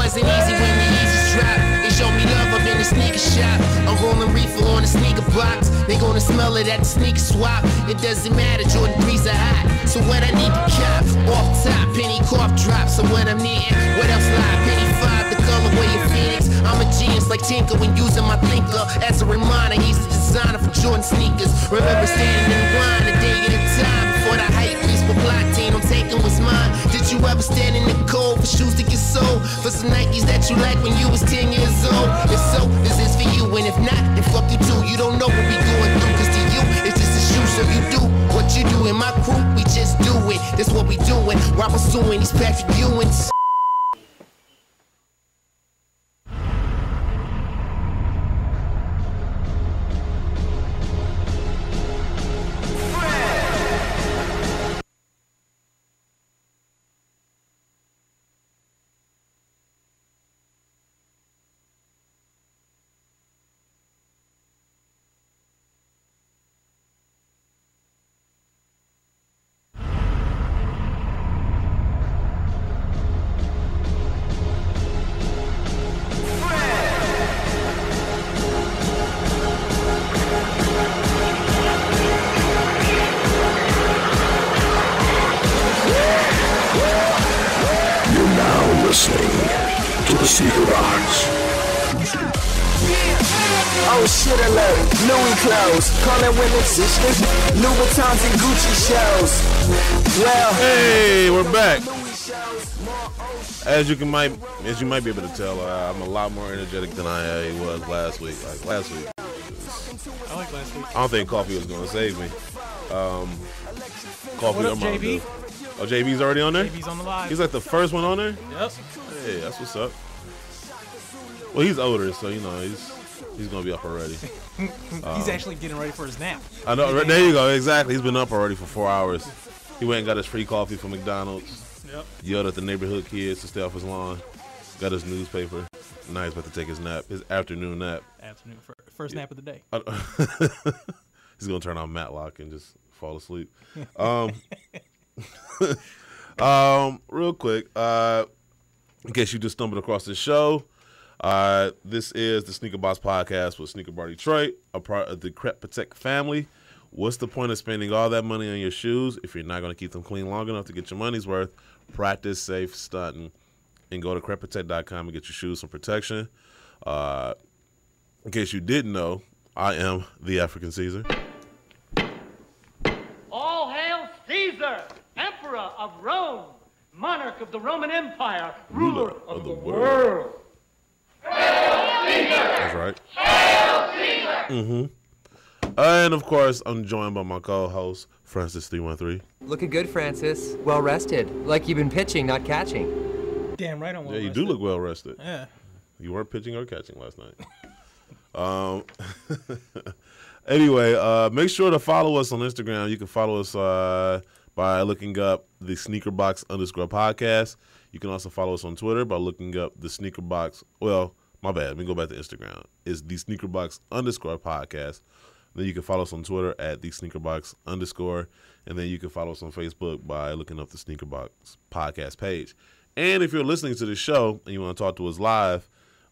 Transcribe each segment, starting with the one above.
wasn't easy when the Yeezys dropped. They showed me love up in the sneaker shop. I'm rolling reefer on the sneaker box. They gonna smell it at the sneaker swap. It doesn't matter, Jordan 3s are hot. So what I need to cop, off top, penny cough drop. So what I'm needing, what else lie? Penny 5, the colorway of Phoenix. I'm a genius like Tinker when using my thinker. As a reminder, he's the designer for Jordan sneakers. Remember standing in line a day at a time before the hype piece for block team. I'm taking what's mine. Did you ever stand in the cold for shoes to get sold? For some Nikes that you like when you was 10 years old? If so, this is for you. And if not, then fuck you too. You don't know what we going through. Cause to you, it's just a shoe. So you do what you do. In my crew, we just do it. That's what we doing. While pursuing these Patrick Ewings. Oh shit alert, Louis clothes, calling women sisters, Louis Vuittons and Gucci shows. Well, hey, we're back. As you might be able to tell, I'm a lot more energetic than I was last week. Like last week, I like last week. I don't think coffee was gonna save me. Coffee, What up, JB? Oh, JB's already on there? JB's on the live. He's like the first one on there? Yep. Hey, that's what's up. Well, he's older, so you know he's gonna be up already. He's actually getting ready for his nap. I know. Right, there you go. Exactly. He's been up already for 4 hours. He went and got his free coffee from McDonald's. Yep. Yelled at the neighborhood kids to stay off his lawn. Got his newspaper. Now he's about to take his nap. His afternoon nap. Afternoon, first nap of the day. He's gonna turn on Matlock and just fall asleep. Real quick, in case you just stumbled across this show, this is the Sneaker Box Podcast with Sneaker Bar Detroit, a part of the Crep Protect family. What's the point of spending all that money on your shoes if you're not going to keep them clean long enough to get your money's worth? Practice safe stunting and go to crepprotect.com and get your shoes some protection. In case you didn't know, I am the African Caesar. All hail Caesar, Emperor of Rome, monarch of the Roman Empire, ruler of the world. Hail Caesar! That's right. Hail Caesar! Mm-hmm. And of course, I'm joined by my co-host, Francis313. Looking good, Francis. Well rested. Like you've been pitching, not catching. Damn right I'm well Yeah, you rested. do look well rested. Yeah. You weren't pitching or catching last night. Anyway, make sure to follow us on Instagram. You can follow us by looking up the sneakerbox_podcast. You can also follow us on Twitter by looking up the sneakerbox. Well, my bad. Let me go back to Instagram. It's the sneakerbox_podcast. Then you can follow us on Twitter at the sneakerbox_. And then you can follow us on Facebook by looking up the Sneakerbox podcast page. And if you're listening to the show and you want to talk to us live,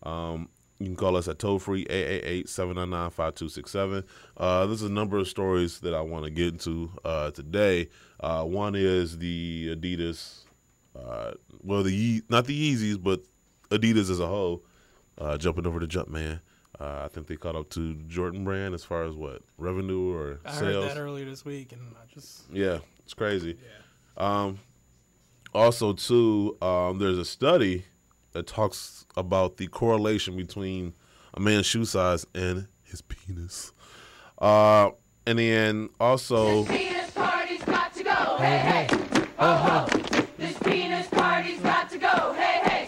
you can call us at toll-free 888-799-5267. There's a number of stories that I want to get into today. One is the Adidas, not the Yeezys, but Adidas as a whole, jumping over the Jumpman. I think they caught up to Jordan Brand as far as what, revenue or I sales. heard that earlier this week, and I just... Yeah, it's crazy. Yeah. Also, too, there's a study that talks about the correlation between a man's shoe size and his penis. And then also... This penis party's got to go, hey, hey, ho, ho. This penis party's got to go, hey, hey,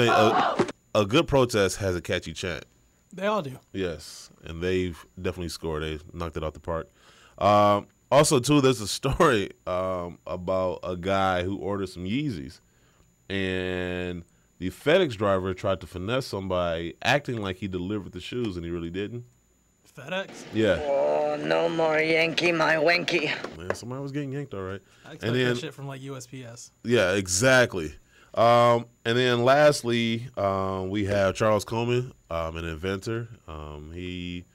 ho, ho. A good protest has a catchy chant. They all do. Yes, and they've definitely scored. They knocked it out the park. Also, too, there's a story about a guy who ordered some Yeezys, and the FedEx driver tried to finesse somebody, acting like he delivered the shoes, and he really didn't. FedEx? Yeah. Oh, no more Yankee, my wanky. Man, somebody was getting yanked, all right. I expect that shit from, like, USPS. Yeah, exactly. And then lastly, we have Charles Coleman, an inventor. He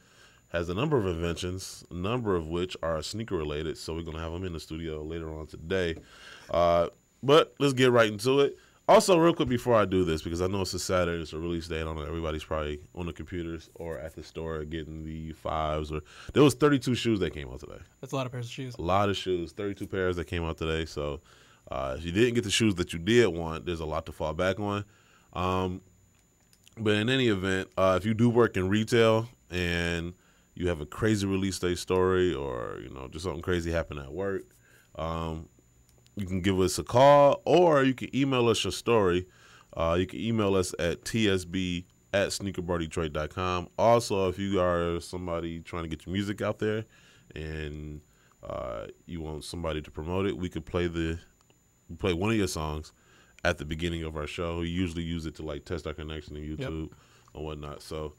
has a number of inventions, a number of which are sneaker related. So we're going to have him in the studio later on today. But let's get right into it. Also, real quick before I do this, because I know it's a Saturday, it's a release day. I don't know, everybody's probably on the computers or at the store getting the 5s. Or there was 32 shoes that came out today. That's a lot of pairs of shoes. A lot of shoes, 32 pairs that came out today. So if you didn't get the shoes that you did want, there's a lot to fall back on. But in any event, if you do work in retail and you have a crazy release day story, or just something crazy happened at work, you can give us a call, or you can email us your story. You can email us at tsb@sneakerbardetroit.com. Also, if you are somebody trying to get your music out there and you want somebody to promote it, we could play one of your songs at the beginning of our show. We usually use it to test our connection to YouTube and whatnot. So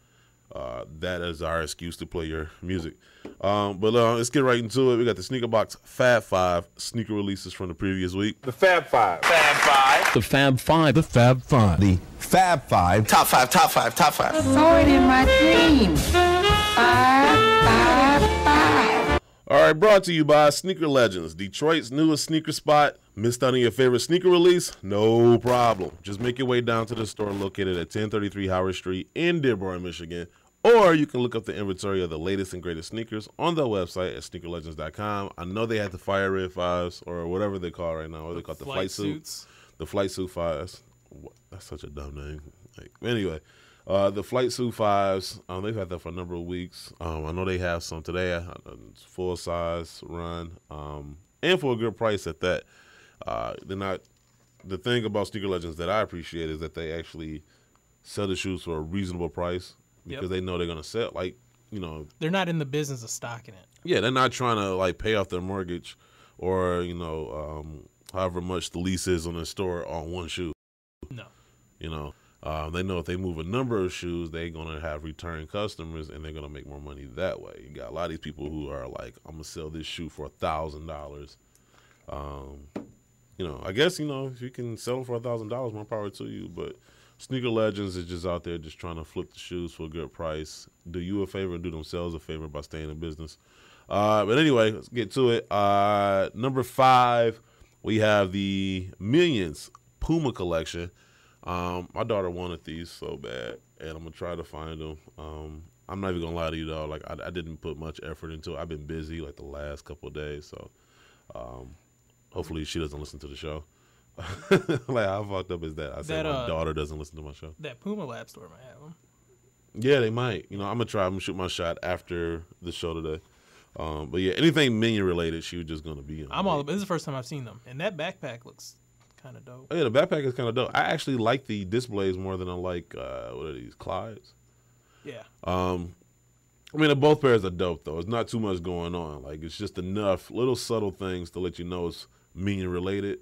that is our excuse to play your music. But let's get right into it. We got the Sneaker Box Fab 5 sneaker releases from the previous week. The Fab Five. Fab Five. The Fab Five. The Fab Five. The Fab Five. Top five, top five, top five. I saw it in my dreams. 5, 5, 5. All right, brought to you by Sneaker Legends, Detroit's newest sneaker spot. Missed out on your favorite sneaker release? No problem. Just make your way down to the store located at 1033 Howard Street in Dearborn, Michigan. Or you can look up the inventory of the latest and greatest sneakers on their website at sneakerlegends.com. I know they had the Fire Red 5s or whatever they call it right now. Or they call it the Flight Suits. The Flight Suit 5s. That's such a dumb name. Anyway, the Flight Suit 5s, they've had that for a number of weeks. I know they have some today. It's full size run, and for a good price at that. They're not. The thing about Sneaker Legends that I appreciate is that they actually sell the shoes for a reasonable price because they know they're gonna sell. They're not in the business of stocking it. Yeah, they're not trying to pay off their mortgage or however much the lease is on the store on one shoe. No. They know if they move a number of shoes, they're going to have return customers, and they're going to make more money that way. You got a lot of these people who are like, I'm going to sell this shoe for $1,000. I guess, if you can sell them for $1,000, more power to you. But Sneaker Legends is just out there just trying to flip the shoes for a good price. Do you a favor and do themselves a favor by staying in business. But anyway, let's get to it. Number 5, we have the Millions Puma collection. My daughter wanted these so bad, and I'm going to try to find them. I'm not even going to lie to you, though. I didn't put much effort into it. I've been busy, the last couple of days, so hopefully she doesn't listen to the show. How fucked up is that? I said my daughter doesn't listen to my show. That Puma Lab store might have them. Yeah, they might. I'm going to try. I'm going to shoot my shot after the show today. But, yeah, anything Minion related, she was just going to be on. This is the first time I've seen them, and that backpack looks kind of dope. Oh, yeah, the backpack is kind of dope. I actually like the displays more than I like, what are these, Clydes? Yeah. Both pairs are dope, though. It's not too much going on. It's just enough little subtle things to let you know it's Minion related.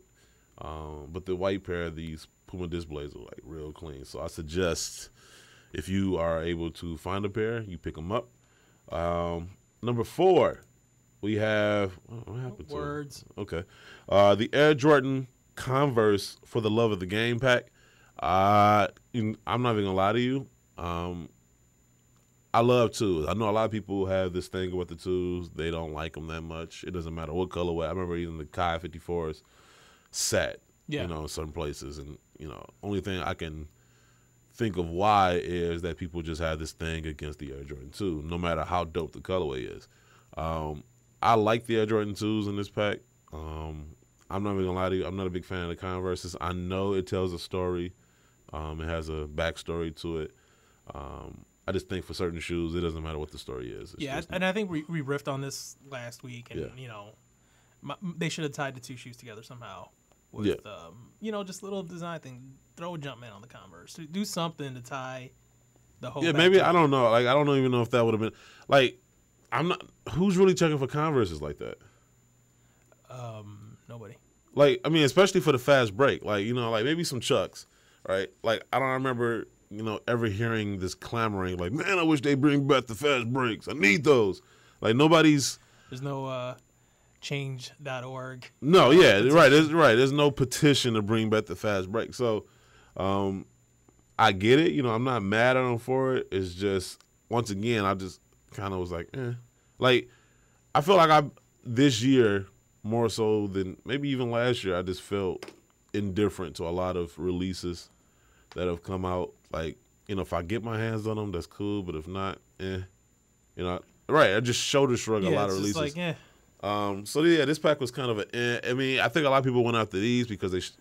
But the white pair of these Puma displays are, real clean. So I suggest if you are able to find a pair, you pick them up. Number 4, we have, what happened to Words. It? Okay. The Air Jordan Converse for the Love of the Game pack. I'm not even gonna lie to you. I love twos. I know a lot of people have this thing with the twos. They don't like them that much. It doesn't matter what colorway. I remember even the Kai 54s sat, in certain places, and only thing I can think of why is that people just have this thing against the Air Jordan 2, no matter how dope the colorway is. I like the Air Jordan 2s in this pack. I'm not even gonna lie to you. I'm not a big fan of the Converses. I know it tells a story. It has a backstory to it. I just think for certain shoes, it doesn't matter what the story is. And I think we riffed on this last week, and they should have tied the two shoes together somehow with just little design thing. Throw a Jumpman on the Converse. Do something to tie the whole. Yeah, maybe I don't know. I don't even know if that would have been I'm not. Who's really checking for Converses like that? Nobody. Especially for the fast break. Maybe some Chucks, right? I don't remember, ever hearing this clamoring, man, I wish they bring back the fast breaks. I need those. Nobody's. There's no change.org. No, yeah, right. There's no petition to bring back the fast break. So, I get it. I'm not mad at them for it. It's just, once again, I just kind of was like, eh. Like, I feel like this year, more so than maybe even last year, I just felt indifferent to a lot of releases that have come out. Like, if I get my hands on them, that's cool. But if not, right. I just shoulder shrug a lot of releases. Like, eh. So yeah, this pack was kind of I mean, I think a lot of people went after these because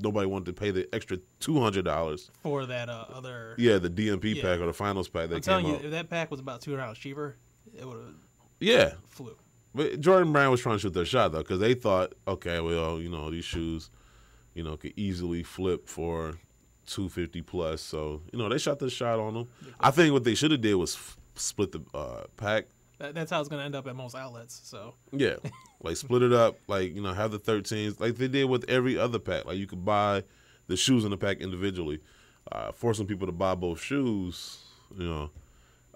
nobody wanted to pay the extra $200 for that other. Yeah, the DMP pack or the finals pack. I'm telling you, if that pack was about $200 cheaper, it would have. Yeah. Flew. But Jordan Brand was trying to shoot their shot though, because they thought, okay, well, these shoes, could easily flip for $250 plus. So they shot their shot on them. I think what they should have did was split the pack. That's how it's going to end up at most outlets. So yeah, like split it up, like have the 13s like they did with every other pack. Like you could buy the shoes in the pack individually. Forcing people to buy both shoes, I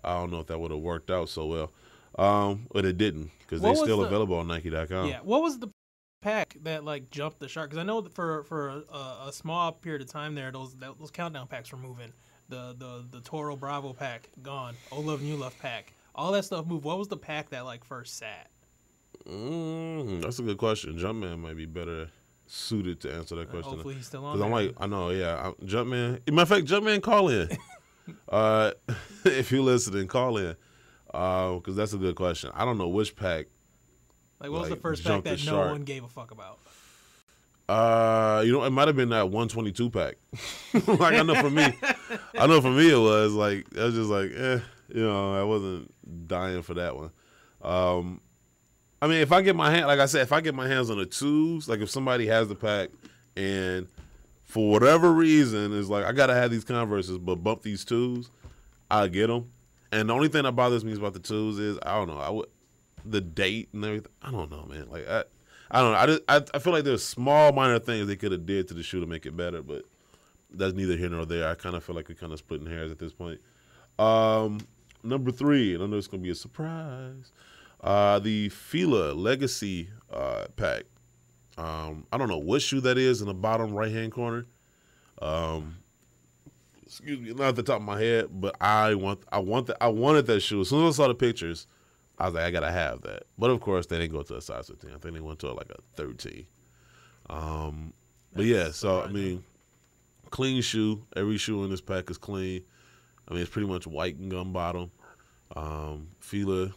don't know if that would have worked out so well, but it didn't because they're still available on Nike.com. Yeah, what was the pack that like jumped the shark? Because I know that for a small period of time there, those countdown packs were moving. The Toro Bravo pack gone. Old Love New Love pack. All that stuff moved. What was the pack that like first sat? That's a good question. Jumpman might be better suited to answer that question. Hopefully he's still on. Because I'm like, I know, yeah. Jumpman. Matter of fact, Jumpman, call in. If you're listening, call in. Because that's a good question. I don't know which pack. Like, what was the first pack that no one gave a fuck about? It might have been that 122 pack. Like I know for me it was like I was just like, I wasn't dying for that one. I mean, if I get my hands on the twos, like if somebody has the pack and for whatever reason is like I gotta have these Converses, but bump these twos, I'll get them. And the only thing that bothers me about the twos is I don't know, the date and everything. I don't know, man. Like I don't know. I feel like there's small minor things they could have did to the shoe to make it better, but that's neither here nor there. I kind of feel like we're kind of splitting hairs at this point. Number 3, and I know it's gonna be a surprise. The Fila Legacy pack. I don't know what shoe that is in the bottom right hand corner. Excuse me, not at the top of my head, but I wanted that shoe. As soon as I saw the pictures, I was like, I gotta have that. But of course, they didn't go to a size 15. I think they went to like a 13. But yeah, so I mean, clean shoe. Every shoe in this pack is clean. I mean, it's pretty much white and gum bottom. Fila.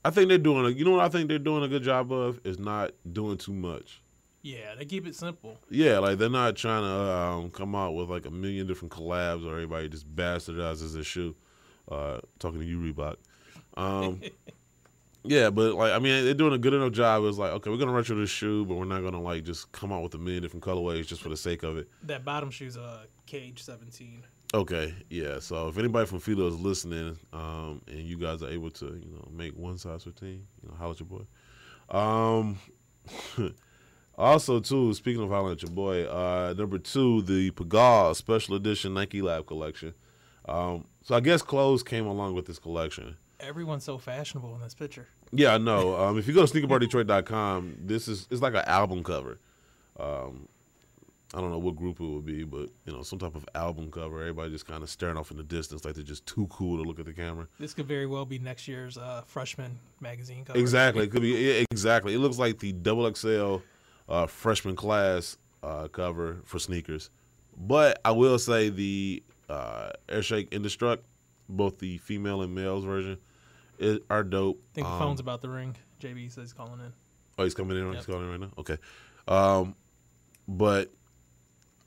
I think they're doing what I think they're doing a good job of is not doing too much. Yeah, they keep it simple. Yeah, like they're not trying to come out with like a million different collabs or everybody just bastardizes their shoe. Talking to you, Reebok. Yeah, but like I mean, they're doing a good enough job. It's like, okay, we're gonna retro this shoe, but we're not gonna like just come out with a million different colorways just for the sake of it. That bottom shoe's a Cage 17. Okay, yeah. So if anybody from Fila is listening, and you guys are able to, make one size 15, holler at your boy. Also, too, speaking of hollering at your boy, number 2, the Pagal Special Edition Nike Lab Collection. So I guess clothes came along with this collection. Everyone's so fashionable in this picture. Yeah, I know. If you go to sneakerbardetroit.com, it's like an album cover. I don't know what group it would be, but some type of album cover. Everybody just kind of staring off in the distance, like they're just too cool to look at the camera. This could very well be next year's freshman magazine cover. Exactly, it could be. Exactly, it looks like the XXL freshman class cover for sneakers. But I will say the Airshake Indestruct, both the female and males version, are dope. I think the phone's about to ring. JB says he's calling in. Oh, he's coming in. Yep. He's calling in right now. Okay, but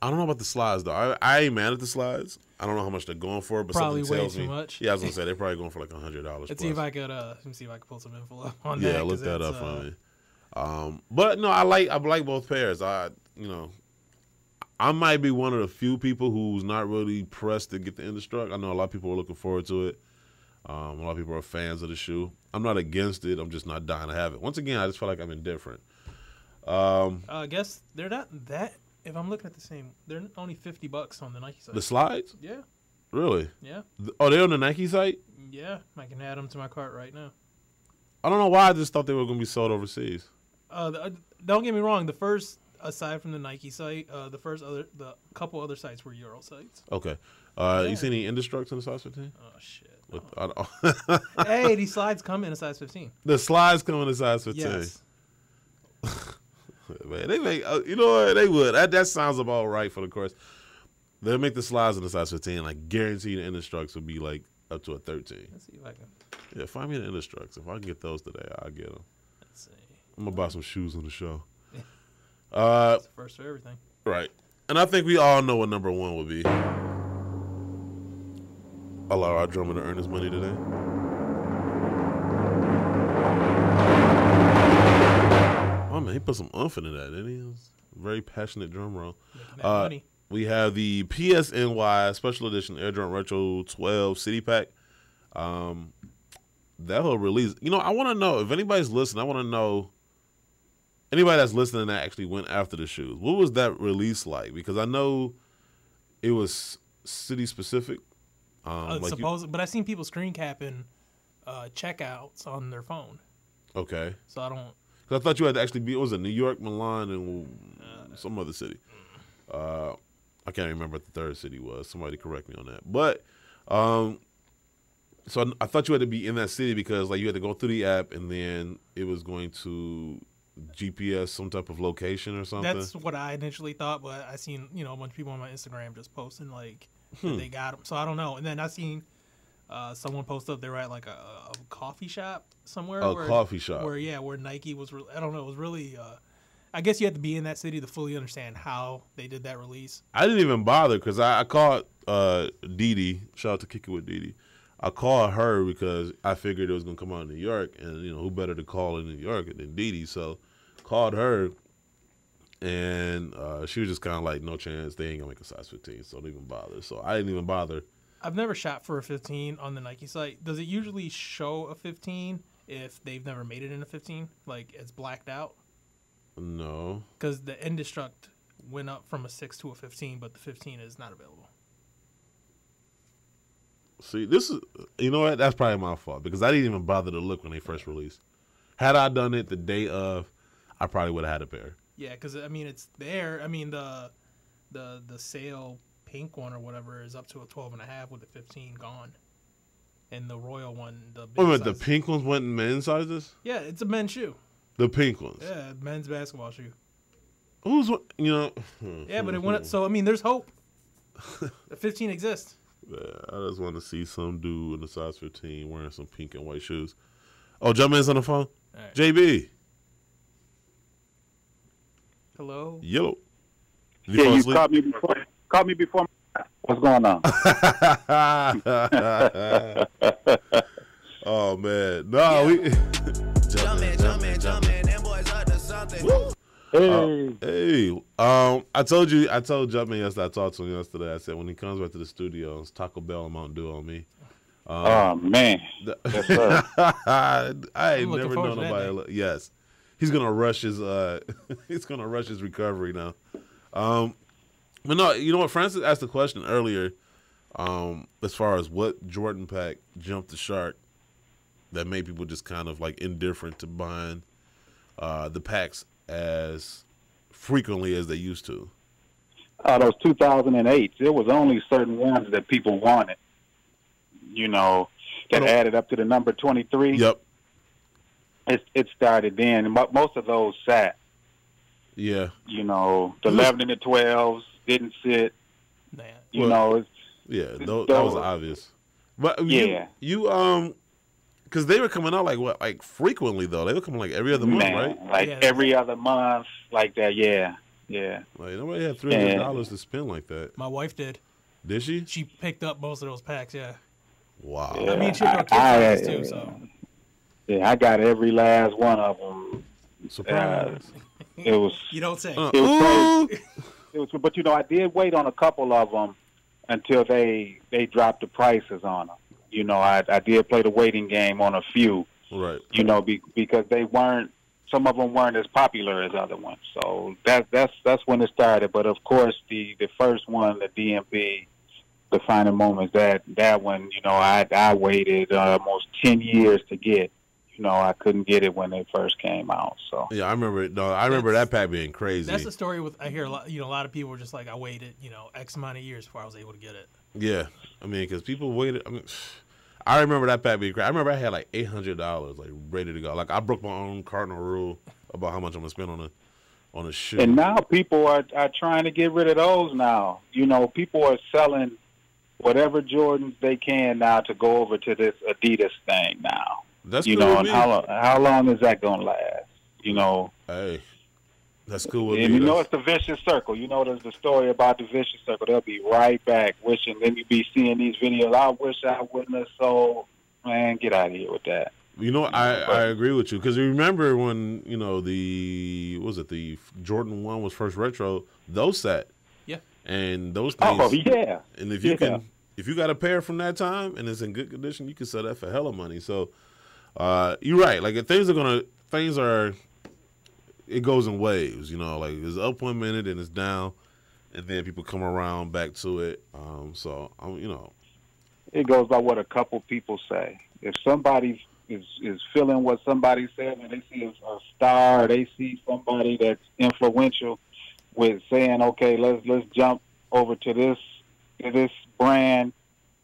I don't know about the slides though. I ain't mad at the slides. I don't know how much they're going for, but probably something tells way too me. much. Yeah, I was gonna say they're probably going for like $100. Let's see if I could. Let me see if I can pull some info up on that. Yeah, look that up for me. But no, I like both pairs. I might be one of the few people who's not really pressed to get the Indestruct. I know a lot of people are looking forward to it. A lot of people are fans of the shoe. I'm not against it. I'm just not dying to have it. Once again, I just feel like I'm indifferent. I guess they're not that. If I'm looking at the same, they're only $50 on the Nike site. The slides? Yeah. Really? Yeah. Oh, they're on the Nike site? Yeah, I can add them to my cart right now. I don't know why. I just thought they were going to be sold overseas. Don't get me wrong. The first, aside from the Nike site, the couple other sites were Euro sites. Okay. You see any Indestructs in the size 15? Oh shit. Hey, these slides come in a size 15. The slides come in a size 15. Yes. Man, they make. You know what? They would. That sounds about right for the course. They'll make the slides in the size 15. Like guarantee the Indestructs will be like up to a 13. Let's see if I can. Yeah, find me the Indestructs. If I can get those today, I'll get them. Let's see. I'm gonna buy some shoes on the show. That's the first for everything. Right. And I think we all know what number one would be. Allow our drummer to earn his money today. Oh man, he put some oomph into that, didn't he? It was a very passionate drum roll. We have the PSNY Special Edition Air Jordan Retro 12 City Pack. That whole release. You know, I want to know if anybody's listening. I want to know anybody that's listening that actually went after the shoes. What was that release like? Because I know it was city specific. But I seen people screen capping checkouts on their phone. Okay. So I don't. Because I thought you had to actually be. It was New York, Milan, and some other city. I can't remember what the third city was. Somebody correct me on that. But so I thought you had to be in that city because like you had to go through the app and then it was going to GPS some type of location or something. That's what I initially thought, but I seen a bunch of people on my Instagram just posting like that they got them. So I don't know. And then I seen someone post up they were at like a coffee shop somewhere. Coffee shop. Where Nike was. I don't know. It was really. I guess you had to be in that city to fully understand how they did that release. I didn't even bother because I called Dee. Shout out to Kick It with Dee. I called her because I figured it was going to come out in New York, and who better to call in New York than Dee. So called her, and she was just kind of like, no chance, they ain't going to make a size 15, so don't even bother. So I didn't even bother. I've never shot for a 15 on the Nike site. Does it usually show a 15 if they've never made it in a 15? Like it's blacked out? No. Because the Indestruct went up from a 6 to a 15, but the 15 is not available. See, this is, you know what? That's probably my fault because I didn't even bother to look when they first released. Had I done it the day of, I probably would have had a pair. Yeah, because, I mean, it's there. I mean, the sale pink one or whatever is up to a 12.5 with the 15 gone. And the royal one, the big size. The pink ones went in men's sizes? Yeah, it's a men's shoe. The pink ones? Yeah, men's basketball shoe. Yeah, but it went up. So, I mean, there's hope. The 15 exists. Yeah, I just want to see some dude in the size 15 wearing some pink and white shoes. Oh, Jumpman's on the phone? Right. JB. Hello? Yellow. You caught me before. What's going on? Oh, man. No, Jumpman. Them boys up to something. Hey. I told Jumpman yesterday, I talked to him yesterday. I said when he comes back to the studio, it's Taco Bell and Mountain Dew on me. Oh, man. Yes, sir. I ain't never known nobody. Yes. He's gonna rush his recovery now. But no, you know what? Francis asked the question earlier, as far as what Jordan pack jumped the shark that made people just kind of like indifferent to buying the packs as frequently as they used to. Those 2008s, there was only certain ones that people wanted, that added up to the number 23. Yep. It started then, but most of those sat. Yeah. The 11 and the 12s didn't sit. Man. That was obvious. But yeah. Because they were coming out like frequently though. They were coming like every other month, right? Like every other month, like that. Yeah. Like nobody had $300 to spend like that. My wife did. Did she? She picked up most of those packs. Yeah. Wow. Yeah. I mean, she had kids too. So. Yeah, I got every last one of them. Surprise! It was. You don't say. It was crazy. It was, but I did wait on a couple of them until they dropped the prices on them. I did play the waiting game on a few. Right. Because they weren't. Some of them weren't as popular as other ones. So that's when it started. But of course, the first one, the DMB, Defining Moments, that one, I waited almost 10 years to get. I couldn't get it when they first came out. So yeah, I remember it. No, I remember that pack being crazy. That's the story with. I hear a lot. A lot of people were just like, I waited, X amount of years before I was able to get it. Yeah, I mean, because people waited. I mean, I remember that pack being crazy. I remember I had like $800 like ready to go. Like I broke my own cardinal rule about how much I'm gonna spend on a shoe. And now people are trying to get rid of those. Now people are selling whatever Jordans they can now to go over to this Adidas thing now. That's cool and with me. how long is that gonna last? Hey, that's cool with and me. it's the vicious circle. There's the story about the vicious circle. They'll be right back wishing. Then you be seeing these videos. I wish I wouldn't have sold. Man, get out of here with that. I agree with you because remember when the Jordan 1 was first retro, those set. Yeah. And those things. Oh yeah. And if you got a pair from that time and it's in good condition, you can sell that for hella money. So you're right. Like it goes in waves. Like it's up 1 minute and it's down, and then people come around back to it. It goes by what a couple people say. If somebody is feeling what somebody says, and they see a star, they see somebody that's influential with saying, okay, let's jump over to this brand.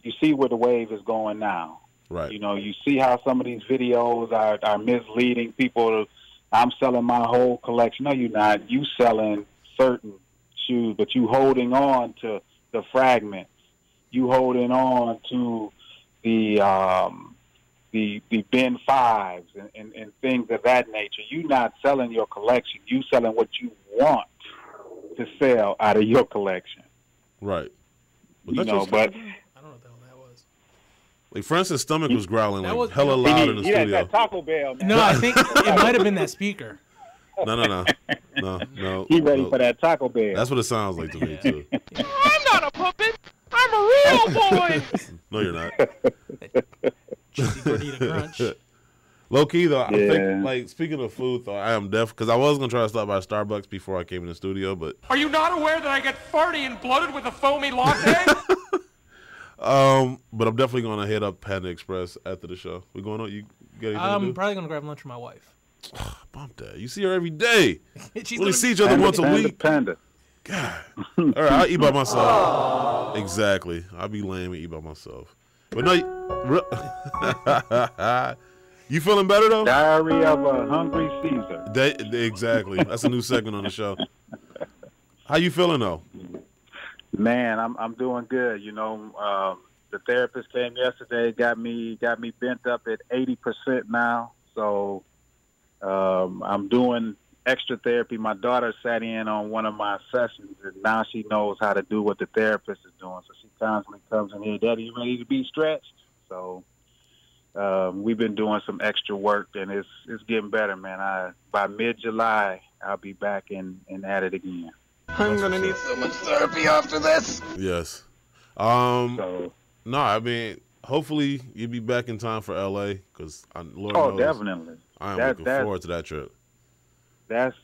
You see where the wave is going now. Right. You see how some of these videos are misleading people. I'm selling my whole collection. No, you're not. You selling certain shoes, but you holding on to the fragments. You holding on to the Ben 5s and things of that nature. You not selling your collection. You selling what you want to sell out of your collection. Right. But I don't know what the hell that was. Like Francis' stomach was growling was hella loud in the studio. That Taco Bell, man. No, I think it might have been that speaker. No. He ready for that Taco Bell. That's what it sounds like to me too. I'm not a puppet. I'm a real boy. No, you're not. Cheesy gordita crunch. Low key though, I think like speaking of food though, I am deaf because I was gonna try to stop by Starbucks before I came in the studio, but Are you not aware that I get farty and bloated with a foamy latte? but I'm definitely gonna hit up Panda Express after the show. We going on? You got anything to I'm do? probably gonna grab lunch with my wife. Bump that. You see her every day. She's We only see each other once a week. Panda. God. All right, I'll eat by myself. Exactly. I'll be lame and eat by myself. But no, you feeling better though? Diary of a Hungry Caesar. Exactly. That's a new segment on the show. How you feeling though? Man, I'm doing good. The therapist came yesterday, got me bent up at 80% now. So I'm doing extra therapy. My daughter sat in on one of my sessions, and now she knows how to do what the therapist is doing. So she constantly comes in here, Daddy, you ready to be stretched? So we've been doing some extra work, and it's getting better, man. By mid-July, I'll be back and at it again. I'm going to need so much therapy after this. Yes. No, I mean, hopefully you'll be back in time for LA because Lord knows, definitely. I am looking forward to that trip. That's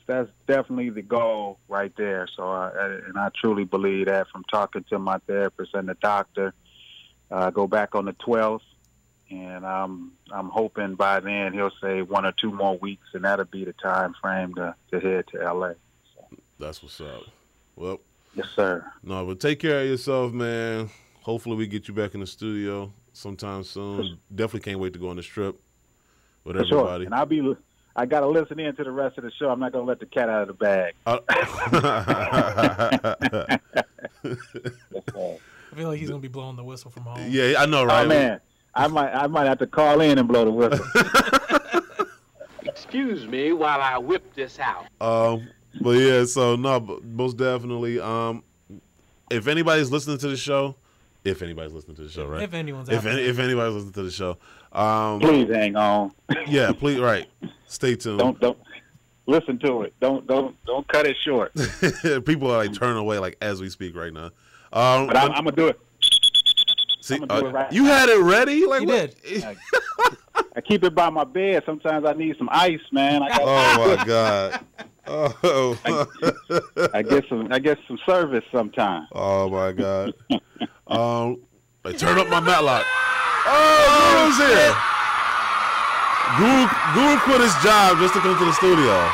definitely the goal right there. So, I truly believe that from talking to my therapist and the doctor. Go back on the 12th, and I'm hoping by then he'll say 1 or 2 more weeks, and that'll be the time frame to head to LA. So. That's what's up. Well, yes, sir. No, but take care of yourself, man. Hopefully we get you back in the studio sometime soon. Definitely can't wait to go on this trip with everybody. Sure. And I got to listen in to the rest of the show. I'm not going to let the cat out of the bag. I feel like he's going to be blowing the whistle from home. Yeah, I know, right? Oh, man. I might have to call in and blow the whistle. Excuse me while I whip this out. But yeah, so no, most definitely. If anybody's listening to the show, right? If anyone's if anybody's listening to the show, please hang on. Yeah, please. Right, stay tuned. Don't listen to it. Don't cut it short. People are like turning away like as we speak right now. But I'm gonna do it. See, do it right you now. had it ready. Like you what? did. I keep it by my bed. Sometimes I need some ice, man. Oh my God. Oh. I get some service sometime. Oh my God. Like turn up my Matlock. Oh, who's here? Guru quit his job just to come to the studio.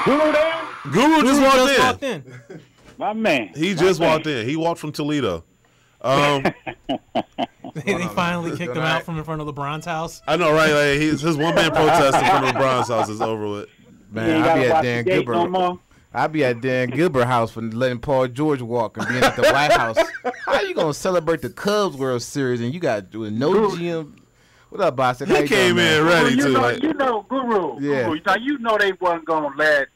Guru there? Guru just walked in. My man. He just walked in. He walked from Toledo. They finally kicked him out from in front of LeBron's house. I know, right? Like, his one-man protest in front of LeBron's house is over with. Man, I'll be at Dan Gilbert. I'll be at Dan Gilbert house for letting Paul George walk and being at the White House. How you gonna celebrate the Cubs World Series and you got no GM? What up, boss? He came in ready too. You know, Guru. Yeah. Guru, now you know they wasn't gonna let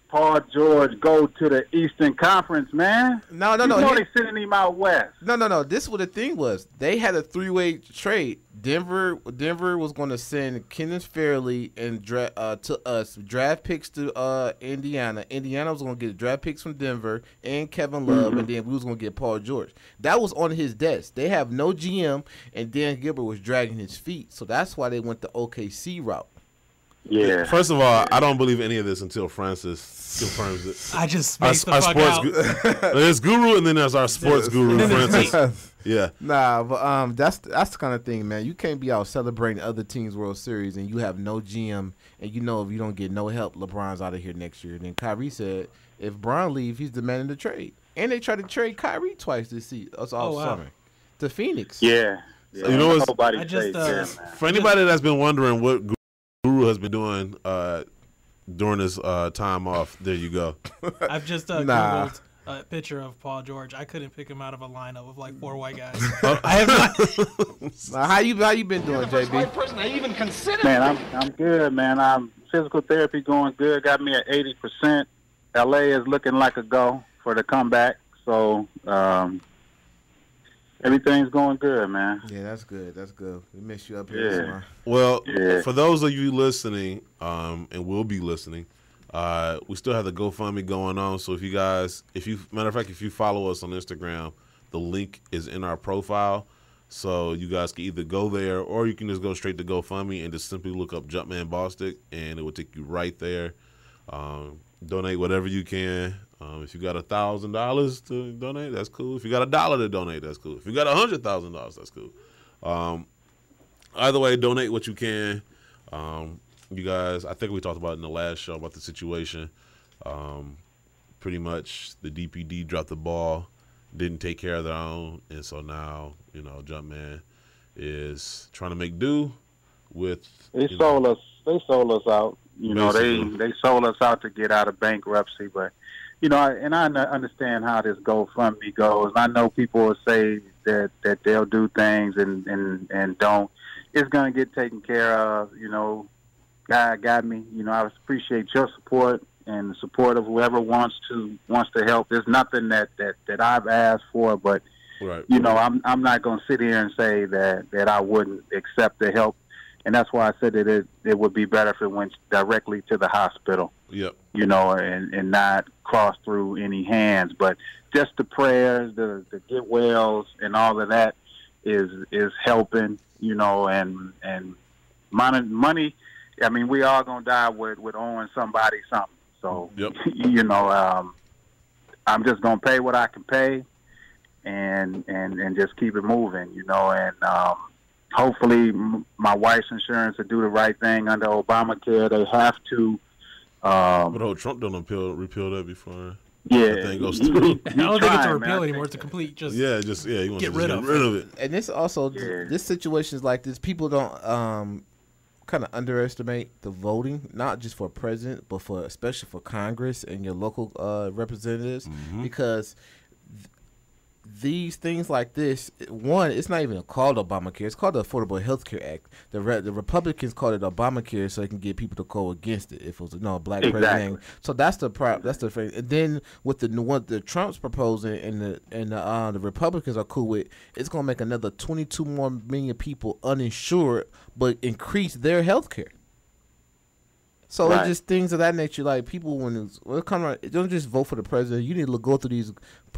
Paul George go to the Eastern Conference, man. No. You know they sending him out west. No. This is what the thing was. They had a three-way trade. Denver was going to send Kenneth Fairley and to us draft picks to Indiana. Indiana was going to get draft picks from Denver and Kevin Love, and then we was going to get Paul George. That was on his desk. They have no GM, and Dan Gilbert was dragging his feet, so that's why they went the OKC route. Yeah. First of all, I don't believe any of this until Francis confirms it. I just spaced the fuck out. There's Guru, and then there's our sports guru, Francis. Yeah. Nah, but that's the kind of thing, man. You can't be out celebrating other teams' World Series and you have no GM, and you know if you don't get no help, LeBron's out of here next year. And then Kyrie said if Bron leave, he's demanding the trade. And they tried to trade Kyrie twice this season. Summer to Phoenix. Yeah. So, you know what's for anybody that's been wondering what Guru has been doing during his time off, there you go. I've just Googled a picture of Paul George. I couldn't pick him out of a lineup of like 4 white guys. I have not. How you been doing, JB? Person I even considered. Man, I'm good, man. I'm physical therapy going good. Got me at 80%. LA is looking like a go for the comeback. So everything's going good, man. Yeah, that's good. That's good. We miss you up here. Yeah. Well, for those of you listening, and will be listening, we still have the GoFundMe going on. So if you follow us on Instagram, the link is in our profile. So you guys can either go there or you can just go straight to GoFundMe and just simply look up Jumpman Bostic, and it will take you right there. Donate whatever you can. If you got $1,000 to donate, that's cool. If you got $1 to donate, that's cool. If you got $100,000, that's cool. Either way, donate what you can. You guys, I think we talked about in the last show about the situation. Pretty much the DPD dropped the ball, didn't take care of their own, and so now, Jumpman is trying to make do with. They sold us out. They sold us out to get out of bankruptcy, but. And I understand how this GoFundMe goes. I know people will say that they'll do things and don't. It's going to get taken care of. God got me. I appreciate your support and the support of whoever wants to help. There's nothing that I've asked for, but right. I'm not going to sit here and say that I wouldn't accept the help. And that's why I said that it would be better if it went directly to the hospital. Yep. And not cross through any hands. But just the prayers, the get wells, and all of that is helping. And money. I mean, we all gonna die with owing somebody something. So yep. I'm just gonna pay what I can pay, and just keep it moving. And hopefully my wife's insurance will do the right thing under Obamacare. They have to. But Trump don't repeal that before. Yeah, the thing goes through. I don't think it's a repeal anymore. It's a complete he wants to get rid of it. And this also, this situations like this, people don't kind of underestimate the voting, not just for president, but especially for Congress and your local representatives, because these things like this, one, it's not even called Obamacare. It's called the Affordable Health Care Act. The Republicans called it Obamacare so they can get people to go against it if it was a black president. So that's the thing. And then with the Trump's proposing and the Republicans are cool with, it's gonna make another 22 more million people uninsured, but increase their health care. So it's just things of that nature. Like people, don't just vote for the president. You need to go through these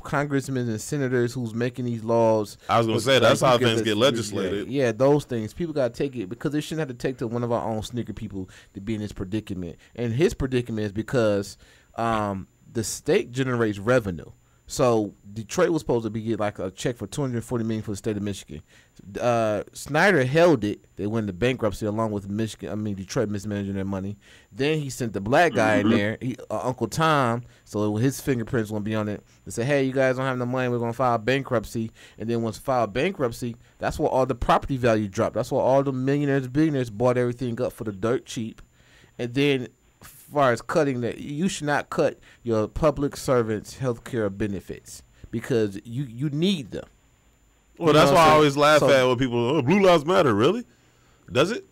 congressmen and senators who's making these laws. I was gonna say that's how things get legislated. Yeah, those things. People gotta take it because they shouldn't have to take to one of our own sneaker people to be in this predicament. And his predicament is because the state generates revenue. So Detroit was supposed to be get like a check for $240 million for the state of Michigan. Snyder held it. They went into bankruptcy along with Detroit mismanaging their money. Then he sent the black guy in there, Uncle Tom, so his fingerprints won't be on it. They said, hey, you guys don't have no money, we're going to file bankruptcy. And then once filed bankruptcy, that's where all the property value dropped. That's where all the millionaires, billionaires bought everything up for the dirt cheap. And then as far as cutting that, you should not cut your public servants' health care benefits because you need them. Well, that's why I always laugh at when people, oh, Blue Lives Matter, really? Does it?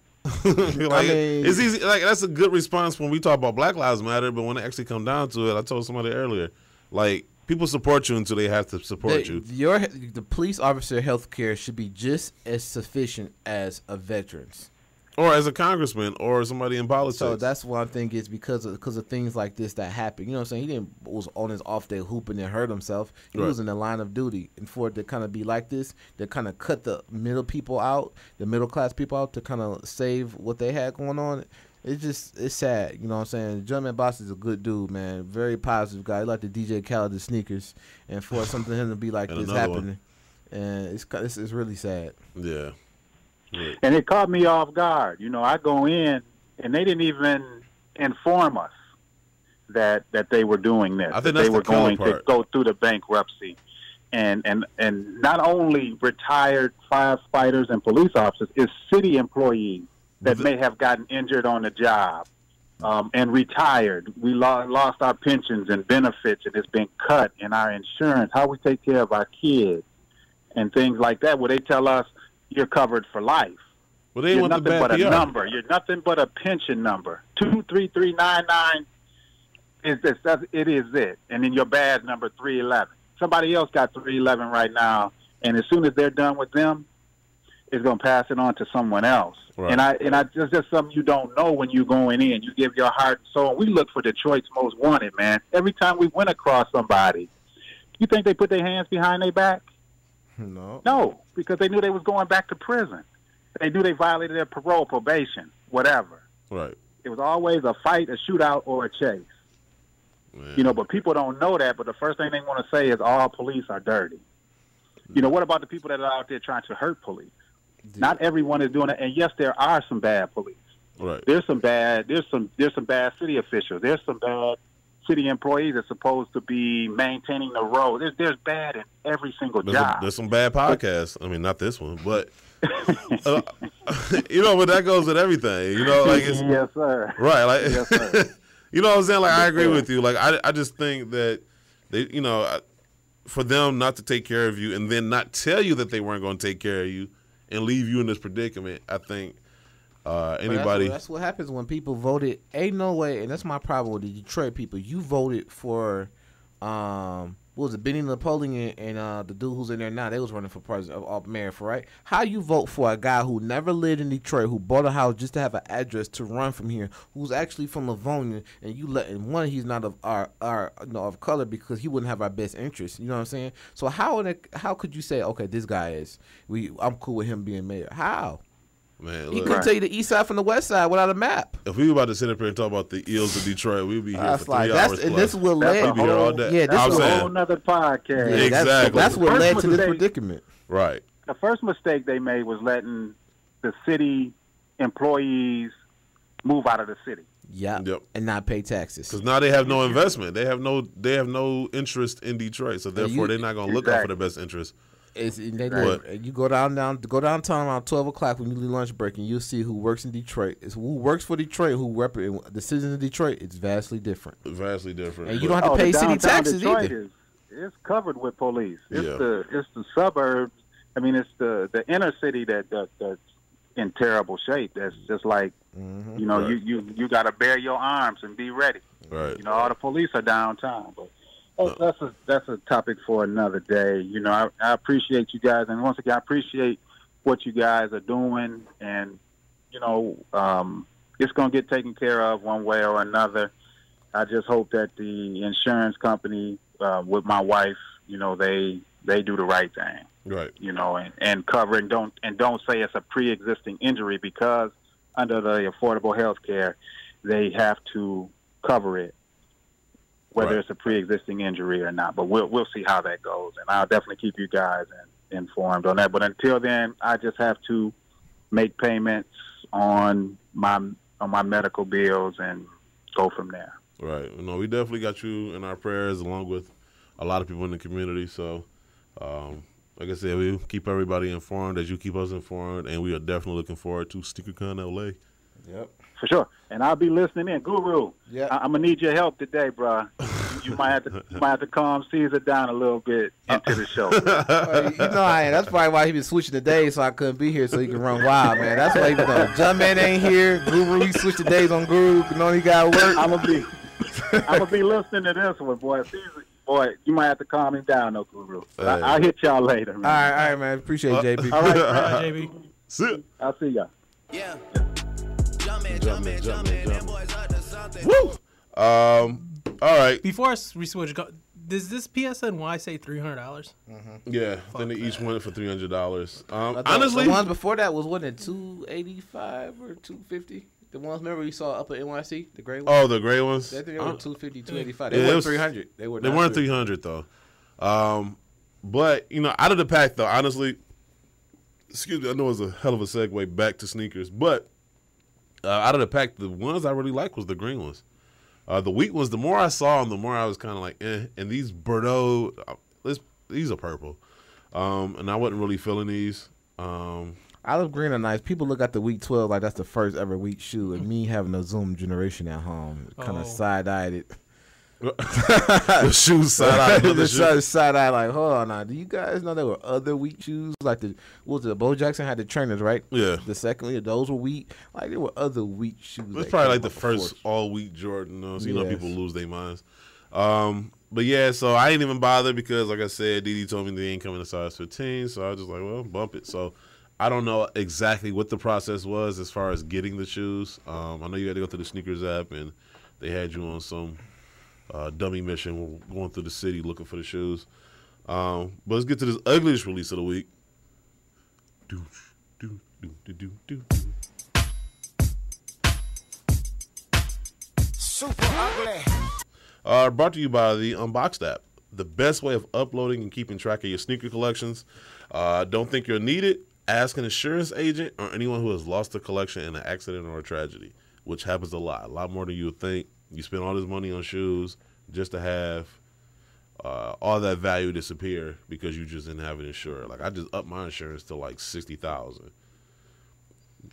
Like, it's easy. Like, that's a good response when we talk about Black Lives Matter, but when it actually come down to it, I told somebody earlier, like, people support you until they have to support you. The police officer health care should be just as sufficient as a veteran's. Or as a congressman or somebody in politics. So that's what I think is because of things like this that happen. You know what I'm saying? He was on his off day hooping and hurt himself. He was in the line of duty. And for it to kind of be like this, they kind of cut the middle people out, the middle class people out to kind of save what they had going on. It's sad. You know what I'm saying? Jumpman Boss is a good dude, man. Very positive guy. He like the DJ Khaled sneakers. And for something him to be like this happening, and it's really sad. Yeah. Right. And it caught me off guard. You know, I go in, and they didn't even inform us that they were doing this. I think they that's were the killer going part. to go through the bankruptcy. And not only retired firefighters and police officers, it's city employees that may have gotten injured on the job and retired. We lost our pensions and benefits, and it's been cut in our insurance, how we take care of our kids, and things like that, where they tell us, you're covered for life. Well, they You're want nothing the bad but a PR. number. You're nothing but a pension number. 23399 it is it. And then your badge number 311. Somebody else got 311 right now, and as soon as they're done with them, it's going to pass it on to someone else. Right. And I just something you don't know when you're going in. You give your heart and soul. We look for Detroit's most wanted, man. Every time we went across somebody, you think they put their hands behind their back? No, because they knew they was going back to prison. They knew they violated their parole, probation, whatever. Right. It was always a fight, a shootout, or a chase. Man. You know, but people don't know that. But the first thing they want to say is all police are dirty. You know, what about the people that are out there trying to hurt police? Not everyone is doing it. And yes, there are some bad police. Right. There's some bad bad city officials. There's some bad city employees that's supposed to be maintaining the road. There's bad in every single job. There's some bad podcasts. I mean, not this one, but you know, but that goes with everything. You know, like yes, sir. Right, like yes, sir. You know what I'm saying? Like I agree with you. Like I just think that they, you know, for them not to take care of you and then not tell you that they weren't going to take care of you and leave you in this predicament, I think. Anybody? That's what happens when people voted. Ain't no way, and that's my problem with the Detroit people. You voted for, what was it, Benny Napoleon and the dude who's in there now. They was running for president of mayor, for right. How you vote for a guy who never lived in Detroit, who bought a house just to have an address to run from here, who's actually from Livonia, and you letting one, he's not of our of color because he wouldn't have our best interest. You know what I'm saying? So how could you say, okay, this guy is I'm cool with him being mayor? How? Man, he couldn't tell you the east side from the west side without a map. If we were about to sit up here and talk about the eels of Detroit, we'd be here for 3 hours plus. And this will lead. We'd be here all day. Yeah, this is a whole nother podcast. Yeah, exactly. That's what led to this predicament. Right. The first mistake they made was letting the city employees move out of the city. Yep. And not pay taxes. Because now they have no investment. They have no interest in Detroit, so therefore they're not going to look out for their best interest. You go downtown around 12 o'clock when you leave lunch break, and you'll see who works in Detroit. It's who works for Detroit, who represent the citizens of Detroit. It's vastly different. Vastly different. And you don't have to pay city taxes Detroit either. It's covered with police. It's the suburbs. I mean, it's the inner city that's in terrible shape. That's just like you know, you got to bare your arms and be ready. Right. You know, all the police are downtown, but. That's a topic for another day. You know, I appreciate you guys, and once again, I appreciate what you guys are doing, and you know, it's going to get taken care of one way or another. I just hope that the insurance company with my wife, you know, they do the right thing, right? You know, and cover and don't say it's a pre-existing injury, because under the Affordable Health Care, they have to cover it whether it's a pre-existing injury or not. But we'll see how that goes, and I'll definitely keep you guys informed on that. But until then, I just have to make payments on my medical bills and go from there. Right. No, we definitely got you in our prayers, along with a lot of people in the community. So, like I said, we keep everybody informed as you keep us informed, and we are definitely looking forward to SneakerCon LA. Yep. For sure. And I'll be listening in. Guru, yeah. I'm going to need your help today, bro. You might have to calm Caesar down a little bit into the show. That's probably why he been switching the days so I couldn't be here so he can run wild, man. That's why he been going. Jumpman ain't here. Guru, he switched the days on Guru. You know he got work. I'm gonna be listening to this one, boy. Caesar, boy, you might have to calm him down, though, Guru. I'll hit y'all later, man. All right, man. Appreciate it, JB. All right, JB. See ya. I'll see y'all. Yeah. Woo! All right. Before we switch, does this PSNY say $300? Mm-hmm. Yeah, then they each won it for $300. Honestly, the ones before that wasn't it $285 or $250? The ones remember we saw up at NYC, the gray ones. Oh, the gray ones. I think they were $250, $285. They weren't $300. They weren't $300 though. But out of the pack though, honestly, excuse me, I know it's a hell of a segue back to sneakers, but out of the pack, the ones I really liked was the green ones. The wheat ones, the more I saw them, the more I was kind of like, eh. And these Bordeaux, these are purple. And I wasn't really feeling these. Olive green are nice. People look at the Wheat 12 like that's the first ever Wheat shoe. And me having a Zoom generation at home kind of side-eyed it. The shoes side-eyed. The side-eyed like, hold on now. Do you guys know there were other Wheat shoes? Like Bo Jackson had the trainers, right? Yeah. The second, those were Wheat. Like there were other Wheat shoes. It was probably like the first all-Wheat Jordan. So, people lose their minds. But yeah, so I didn't even bother because, like I said, Didi told me they ain't coming to size 15. So I was just like, well, bump it. So I don't know exactly what the process was as far as getting the shoes. I know you had to go through the sneakers app, and they had you on some dummy mission going through the city looking for the shoes. But let's get to this ugliest release of the week. Super ugly. Brought to you by the Unboxed app, the best way of uploading and keeping track of your sneaker collections. Don't think you'll need it? Ask an insurance agent or anyone who has lost a collection in an accident or a tragedy, which happens a lot more than you would think. You spend all this money on shoes just to have all that value disappear because you just didn't have it insured. Like I just upped my insurance to like $60,000.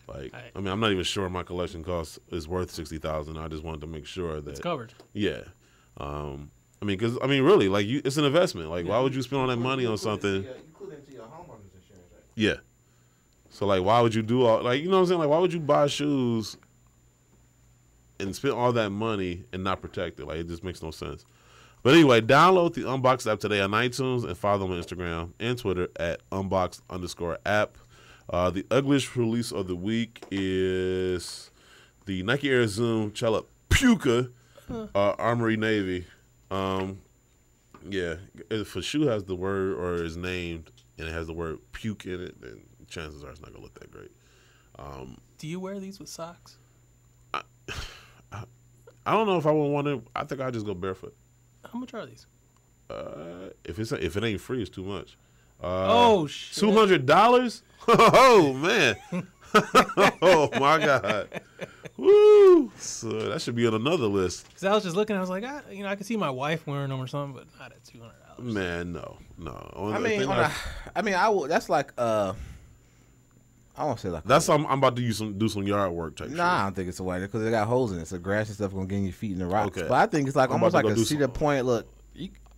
Like I mean, I'm not even sure my collection cost is worth $60,000. I just wanted to make sure that it's covered. Yeah. Really, like it's an investment. Like, why would you spend all that money on something? You include into your homeowner's insurance, right? Yeah. So like, why would you do all like you know what I'm saying? Like, why would you buy shoes and spend all that money and not protect it? Like, it just makes no sense. But anyway, download the Unboxed app today on iTunes and follow them on Instagram and Twitter at unboxed_app. The ugliest release of the week is the Nike Air Zoom Chala Puka Armory Navy. Yeah, if a shoe has the word or is named and it has the word puke in it, then chances are it's not gonna look that great. Do you wear these with socks? I don't know if I would want to. I think I'd just go barefoot. How much are these? If it ain't free, it's too much. Oh shit! $200? Oh man! Oh my God! Woo! So that should be on another list. Because I was just looking, I was like, I could see my wife wearing them or something, but not at $200. Man, no. That's like I won't say like that's I'm about to do some yard work type. Nah, I don't think it's a white because they got holes in it, so grass and stuff gonna get in your feet in the rocks. Okay. But I think it's like almost like a cedar point. Look,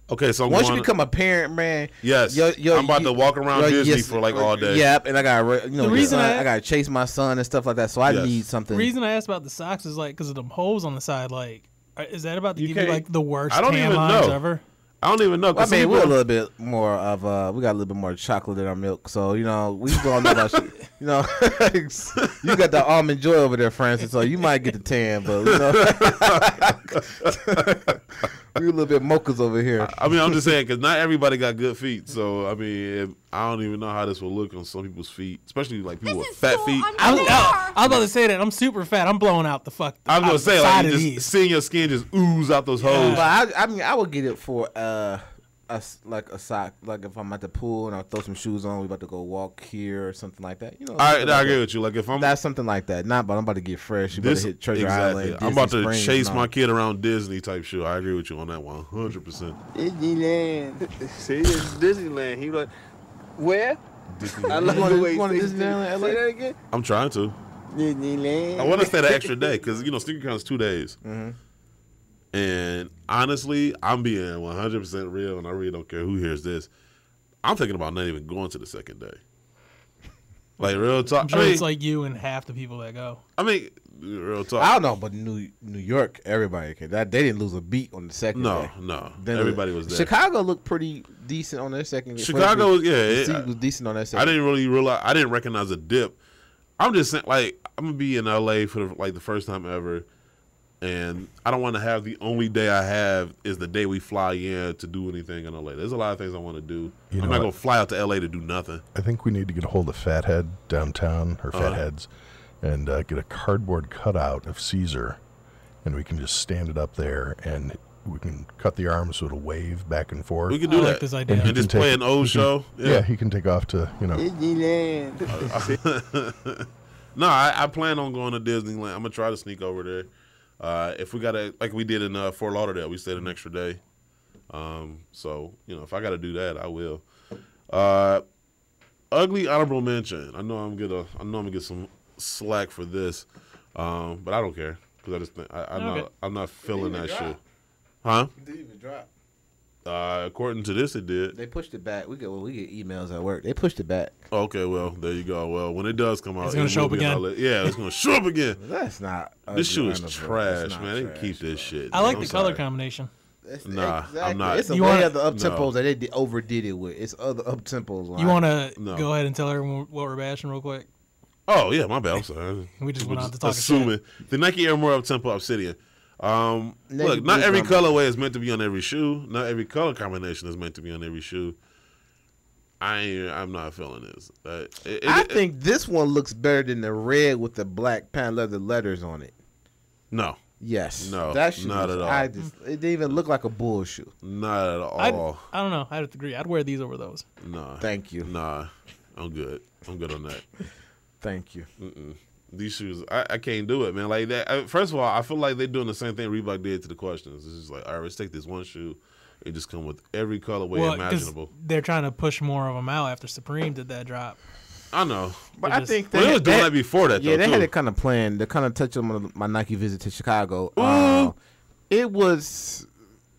okay, so once you become a parent, man. Yes, I'm about to walk around Disney for like all day. Yep, and I got I got to chase my son and stuff like that. So I need something. The reason I asked about the socks is like because of them holes on the side. Like, is that about to give you like the worst tan lines ever? I don't even know. Well, I mean, we're a little bit more of we got a little bit more chocolate in our milk, so we don't know about shit. You got the almond joy over there, Francis. So you might get the tan, but We a little bit mochas over here. I mean, I'm just saying because not everybody got good feet. So I mean, I don't even know how this will look on some people's feet, especially like people with fat feet. I was about to say that I'm super fat. I'm blowing out the fuck. I was gonna say like you just seeing your skin just ooze out those holes. But I mean, I would get it for a sock. Like if I'm at the pool and I throw some shoes on, we about to go walk here or something like that. You know, I agree with you. Like if that's something like that. Not, but I'm about to get fresh. You about to hit Treasure Island. I'm about to chase my kid around Disney type shoe. I agree with you on that 100%. Disneyland. See, it's Disneyland. He like, where? Disneyland. I love the way you want Disneyland? Say that again. I'm trying to. Disneyland. I want to stay the extra day because SneakerCon is 2 days. Mm-hmm. And honestly, I'm being 100% real, and I really don't care who hears this. I'm thinking about not even going to the second day. Like, real talk. I'm sure it's like you and half the people that go. I mean, real talk. I don't know, but New York, everybody can. They didn't lose a beat on the second day. No. Everybody was there. Chicago looked pretty decent on their second day. Chicago was, was decent on that second day. I didn't really realize, I didn't recognize a dip. I'm just saying, like, I'm going to be in LA for, the first time ever. And I don't want to have the only day I have is the day we fly in to do anything in LA. There's a lot of things I want to do. I'm not going to fly out to LA to do nothing. I think we need to get a hold of Fathead downtown, or Fatheads, and get a cardboard cutout of Caesar, and we can just stand it up there, and we can cut the arms so it'll wave back and forth. We can do that. Like this idea. And just play an old show. Yeah, he can take off to, Disneyland. No, I plan on going to Disneyland. I'm going to try to sneak over there. If we got to, like we did in Fort Lauderdale, we stayed an extra day. So, if I got to do that, I will. Ugly honorable mention. I know I'm gonna get some slack for this, but I don't care because I just think I'm not feeling that shit. Huh? It didn't even drop. According to this, it did. They pushed it back. We get emails at work. They pushed it back. Okay, well, there you go. Well, when it does come out, it's gonna show up again. Yeah, it's gonna show up again. That's not. This shoe is trash, man. They can keep this shit. I like the color combination. Nah, I'm not. It's a way of the up tempos that they overdid it with. It's other up tempos. You want to go ahead and tell everyone what we're bashing real quick? Oh yeah, my bad. I'm sorry. We just went on to talk. Assuming the Nike Air More Up Tempo Obsidian. Look, not every colorway is meant to be on every shoe. Not every color combination is meant to be on every shoe. I'm not feeling this. I think this one looks better than the red with the black pan leather letters on it. No. Yes. No. That shoe not at all. it didn't even look like a bull shoe. Not at all. I don't know. I would agree. I'd wear these over those. No. Thank you. Nah. I'm good. I'm good on that. Thank you. These shoes, I can't do it, man. Like that. First of all, I feel like they're doing the same thing Reebok did to the questions. It's just like, all right, let's take this one shoe and just come with every colorway imaginable. They're trying to push more of them out after Supreme did that drop. I know, but I think they was doing that before that. Yeah, though, they had it kind of planned. They kind of touched on my Nike visit to Chicago. It was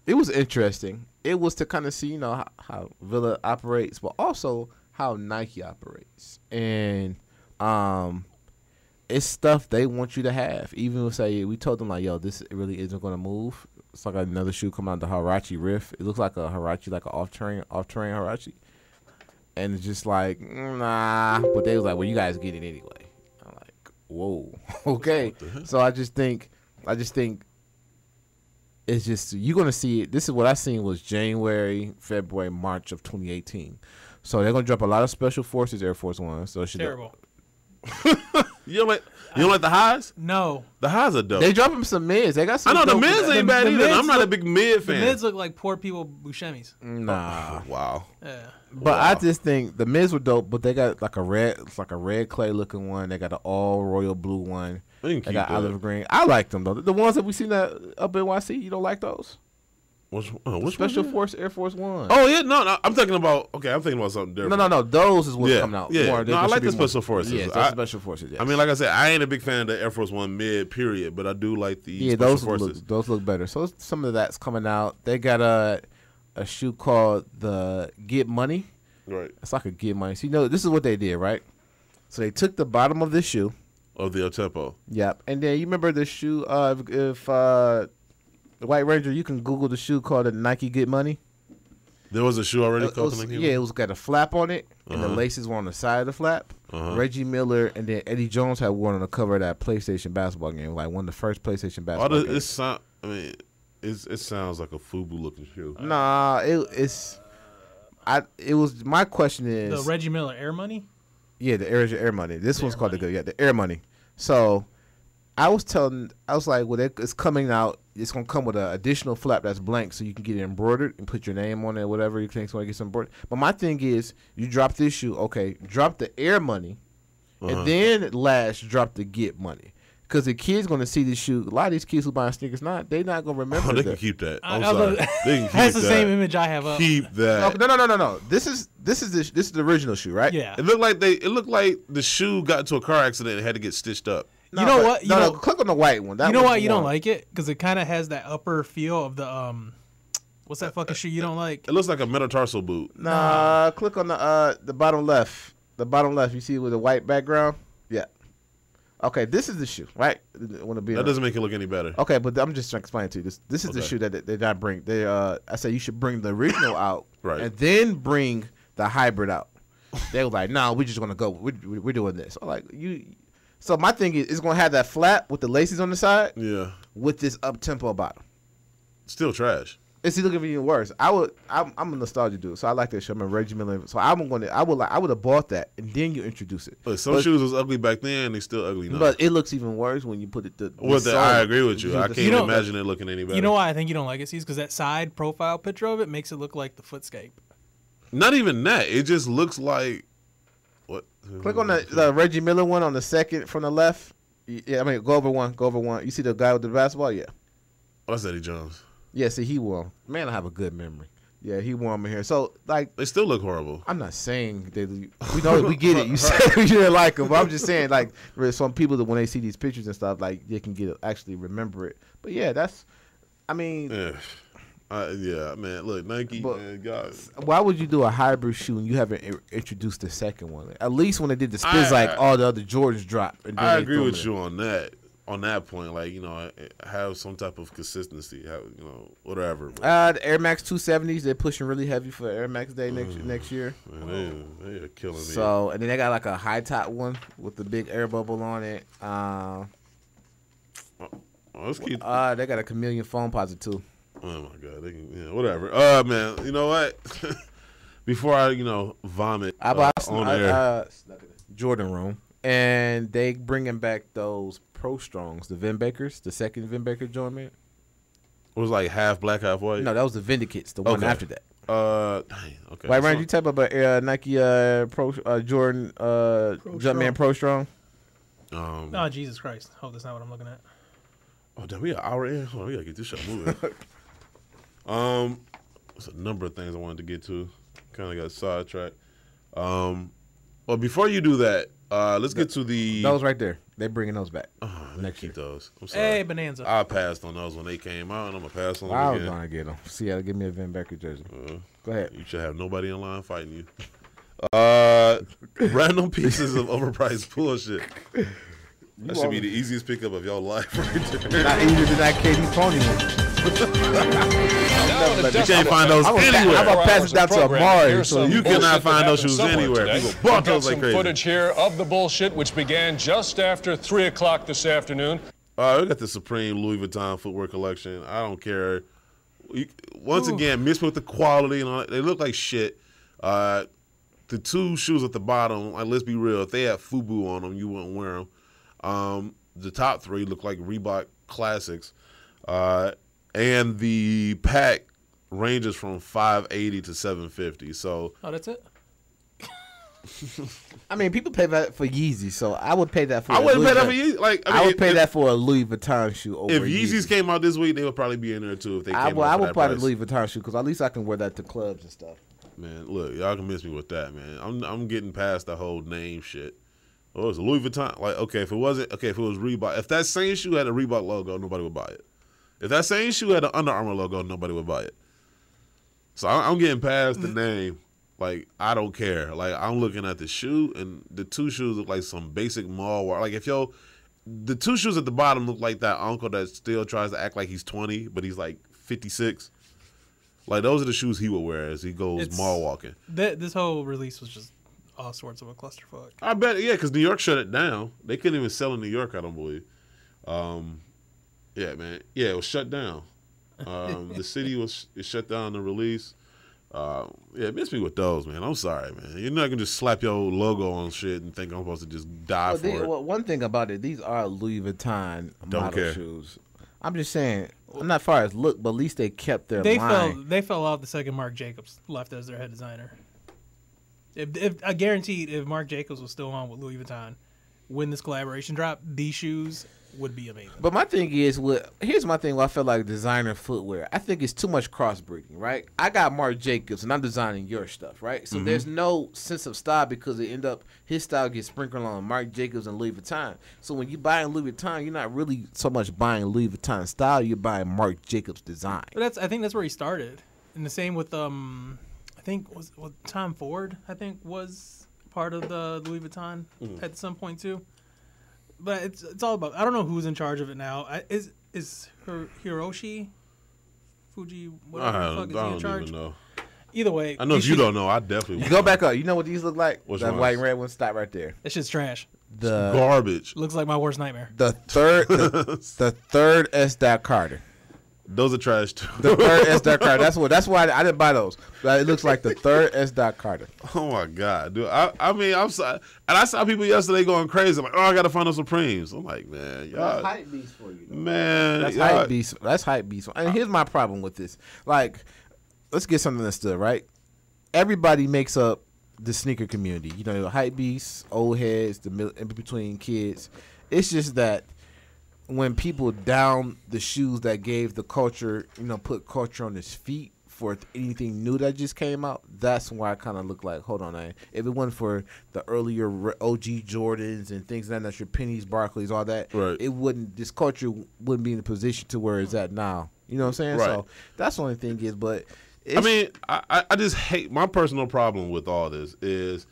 interesting. It was to kind of see, how Villa operates, but also how Nike operates, and it's stuff they want you to have. Even if we told them like, yo, this really isn't going to move. It's like another shoe coming out, the Huarache Rift. It looks like a Huarache, like an off-terrain Huarache. And it's just like, nah. But they was like, well, you guys get it anyway. I'm like, whoa, okay. So I just think it's just, you're going to see it. This is what I seen was January, February, March of 2018. So they're going to drop a lot of Special Forces Air Force Ones. So it should terrible. You don't like the highs? No. The highs are dope. They dropping some mids. They got some. I know the mids ain't bad either. I'm not a big mid fan. The mids look like poor people Buscemi's. Nah. Oh, wow. Yeah. But I just think the mids were dope. But they got like a red clay looking one. They got an all royal blue one. They got olive green. I like them though. The ones that we seen up in YC. You don't like those? Which Special Force Air Force One. Oh yeah, no. I'm thinking about something different. No. Those is what's coming out. Yeah, more. I like the Special Forces. Yeah, Special Forces. Yes. I mean, like I said, I ain't a big fan of the Air Force One mid period, but I do like the Special Forces. Those look better. So some of that's coming out. They got a shoe called the Get Money. Right. It's like a Get Money. So this is what they did, right? So they took the bottom of this shoe. Of the up-tempo. Yep. And then you remember the shoe, if the White Ranger, you can Google the shoe called the Nike Get Money. There was a shoe already called the Nike? Yeah, it was got a flap on it, and the laces were on the side of the flap. Reggie Miller and then Eddie Jones had one on the cover of that PlayStation basketball game, like one of the first PlayStation basketball games. It sounds like a FUBU looking shoe. Nah, it was. My question is the Reggie Miller Air Money. Yeah, the Air Money. This one's called the Air Money. So I was like, well, it's coming out. It's gonna come with an additional flap that's blank, so you can get it embroidered and put your name on it, whatever you think. So I get some embroidered. But my thing is, you drop this shoe, okay? Drop the Air Money, and then last drop the Get Money. Because the kids gonna see this shoe. A lot of these kids who buying sneakers, they not gonna remember. Oh, they that. can keep that. I'm sorry. They can keep That's the that. same image I have up. Keep that. No. This is the original shoe, right? Yeah. It looked like the shoe got into a car accident and had to get stitched up. You know what? Click on the white one. You know why you don't like it? Because it kind of has that upper feel of the what's that fucking shoe you don't like? It looks like a metatarsal boot. Nah, click on the bottom left. The bottom left. You see with the white background? Yeah. Okay, this is the shoe, right? That doesn't make it look any better. Okay, but I'm just trying to explain to you. This is the shoe that they not bring. I said you should bring the original out, right, and then bring the hybrid out. They were like, "No, we're just gonna go. We're doing this." I'm like you. So my thing is, it's gonna have that flap with the laces on the side. Yeah. With this up tempo bottom. Still trash. It's looking even worse. I'm a nostalgia dude, so I like that shoe. I'm a Reggie Miller, so I would have bought that, and then you introduce it. But some shoes was ugly back then; they still ugly now. But it looks even worse when you put it. I agree with you. I can't imagine it looking any better. You know why I think you don't like it, because that side profile picture of it makes it look like the Footscape. Not even that. It just looks like what? Click on the Reggie Miller one on the second from the left. Yeah, I mean go over one. You see the guy with the basketball? Yeah. Oh, that's Eddie Jones. Yeah, see, he won. Man, I have a good memory. Yeah, he won me here. So, like, they still look horrible. I'm not saying that we get it. You said you didn't like them, but I'm just saying, like, there's some people that when they see these pictures and stuff, like, they can actually remember it. But yeah, I mean, yeah, man. Look, Nike, man, guys. Why would you do a hybrid shoe and you haven't introduced the second one? At least when they did the Spiz, like all the other Jordans dropped. And then I agree with you on that. On that point, like, have some type of consistency, whatever. The Air Max 270s, they're pushing really heavy for Air Max Day next year. Man, they are killing me. So, and then they got like a high top one with the big air bubble on it. Let's keep. They got a chameleon foam posit too. Oh my god, whatever. Man, you know what? Before I, vomit on air. Jordan Room. And they bringing back those Pro Strongs, the Vin Bakers, the second Vin Baker joint, man. It was like half black, half white? No, that was the Vindicates, the one after that. Dang, okay. Wait, Ryan, you type about Nike Jordan Jumpman Pro Strong? Oh, Jesus Christ. Hope that's not what I'm looking at. Oh, damn, we got an hour in? Hold on, we got to get this show moving. There's a number of things I wanted to get to. Kind of got sidetracked. Well, before you do that, let's get to those right there. They bringing those back. Next year. Those. I'm sorry. Hey, Bonanza. I passed on those when they came out, and I'm gonna pass on them I again. was gonna get them. See, give me a Vin Baker jersey. Go ahead. You should have nobody in line fighting you. Random pieces of overpriced bullshit. That should be the easiest pickup of your life right there. Not easier than that KD Pony one. You can't find those anywhere. I'm gonna pass it down to Amari. So you cannot find those shoes anywhere. People bought those like crazy. Footage here of the bullshit, which began just after 3 o'clock this afternoon. We got the Supreme Louis Vuitton footwear collection. I don't care. Once again, mixed with the quality and all that, they look like shit. The two shoes at the bottom, like, let's be real, if they had FUBU on them, you wouldn't wear them. The top three look like Reebok classics. And the pack ranges from $580 to $750. So that's it. I mean, people pay that for Yeezy, so I would pay that for. I wouldn't pay that for Yeezy. Like, I would pay that for a Louis Vuitton shoe. Over if Yeezys came out this week, they would probably be in there too. If they came out I would that buy price. the Louis Vuitton shoe because at least I can wear that to clubs and stuff. Man, look, y'all can miss me with that, man. I'm getting past the whole name shit. Oh, it's a Louis Vuitton. Like, if it was Reebok, if that same shoe had a Reebok logo, nobody would buy it. If that same shoe had an Under Armour logo, nobody would buy it. So I'm getting past the name. Like, I don't care. Like, I'm looking at the shoe, and the two shoes look like some basic mall wear. Like, the two shoes at the bottom look like that uncle that still tries to act like he's 20, but he's like 56. Like, those are the shoes he would wear as he goes mall walking. This whole release was just all sorts of a clusterfuck. I bet, yeah, because New York shut it down. They couldn't even sell in New York, I don't believe. Yeah, man. Yeah, it was shut down. The city is shut down to release. It missed me with those, man. I'm sorry, man. You're not gonna just slap your logo on shit and think I'm supposed to just die for it. Well, one thing about it, these are Louis Vuitton model shoes. I'm just saying, not far as look, but at least they kept their line. They fell out the second Marc Jacobs left as their head designer. If I guaranteed, if Marc Jacobs was still on with Louis Vuitton when this collaboration dropped, these shoes would be amazing. But my thing is, here's my thing. I feel like designer footwear. I think it's too much crossbreeding, right? I got Marc Jacobs, and I'm designing your stuff, right? So there's no sense of style because his style gets sprinkled on Marc Jacobs and Louis Vuitton. So when you buy Louis Vuitton, you're not really so much buying Louis Vuitton style. You're buying Marc Jacobs design. But I think that's where he started. And the same with I think was Tom Ford. I think was part of the Louis Vuitton at some point too. But it's all about. I don't know who's in charge of it now. Is Hiroshi Fuji? Whatever the fuck is he in charge? I don't even know. Either way, I know if you don't know, I definitely. You go back up. You know what these look like? Which that ones? white and red one. Stop right there. That shit's trash. The garbage. Looks like my worst nightmare. The third S. Carter. Those are trash too. The third S. Carter. That's why I didn't buy those. But it looks like the third S. Carter. Oh my god, dude! I mean, I'm sorry, and I saw people yesterday going crazy. I'm like, I gotta find those Supremes. I'm like, man, y'all. That's hype beast for you, though. Man, that's hype beast. That's hype beast. And here's my problem with this. Like, let's get something understood, right? Everybody makes up the sneaker community. You know, hype beasts, old heads, the in between kids. It's just that when people down the shoes that gave the culture, put culture on its feet for anything new that just came out, that's why I kind of look like, hold on, if it wasn't for the earlier OG Jordans and things like that, your Pennies, Barclays, all that, right. This culture wouldn't be in the position to where it's at now. You know what I'm saying? Right. So that's the only thing is, but I mean, I just hate, my personal problem with all this is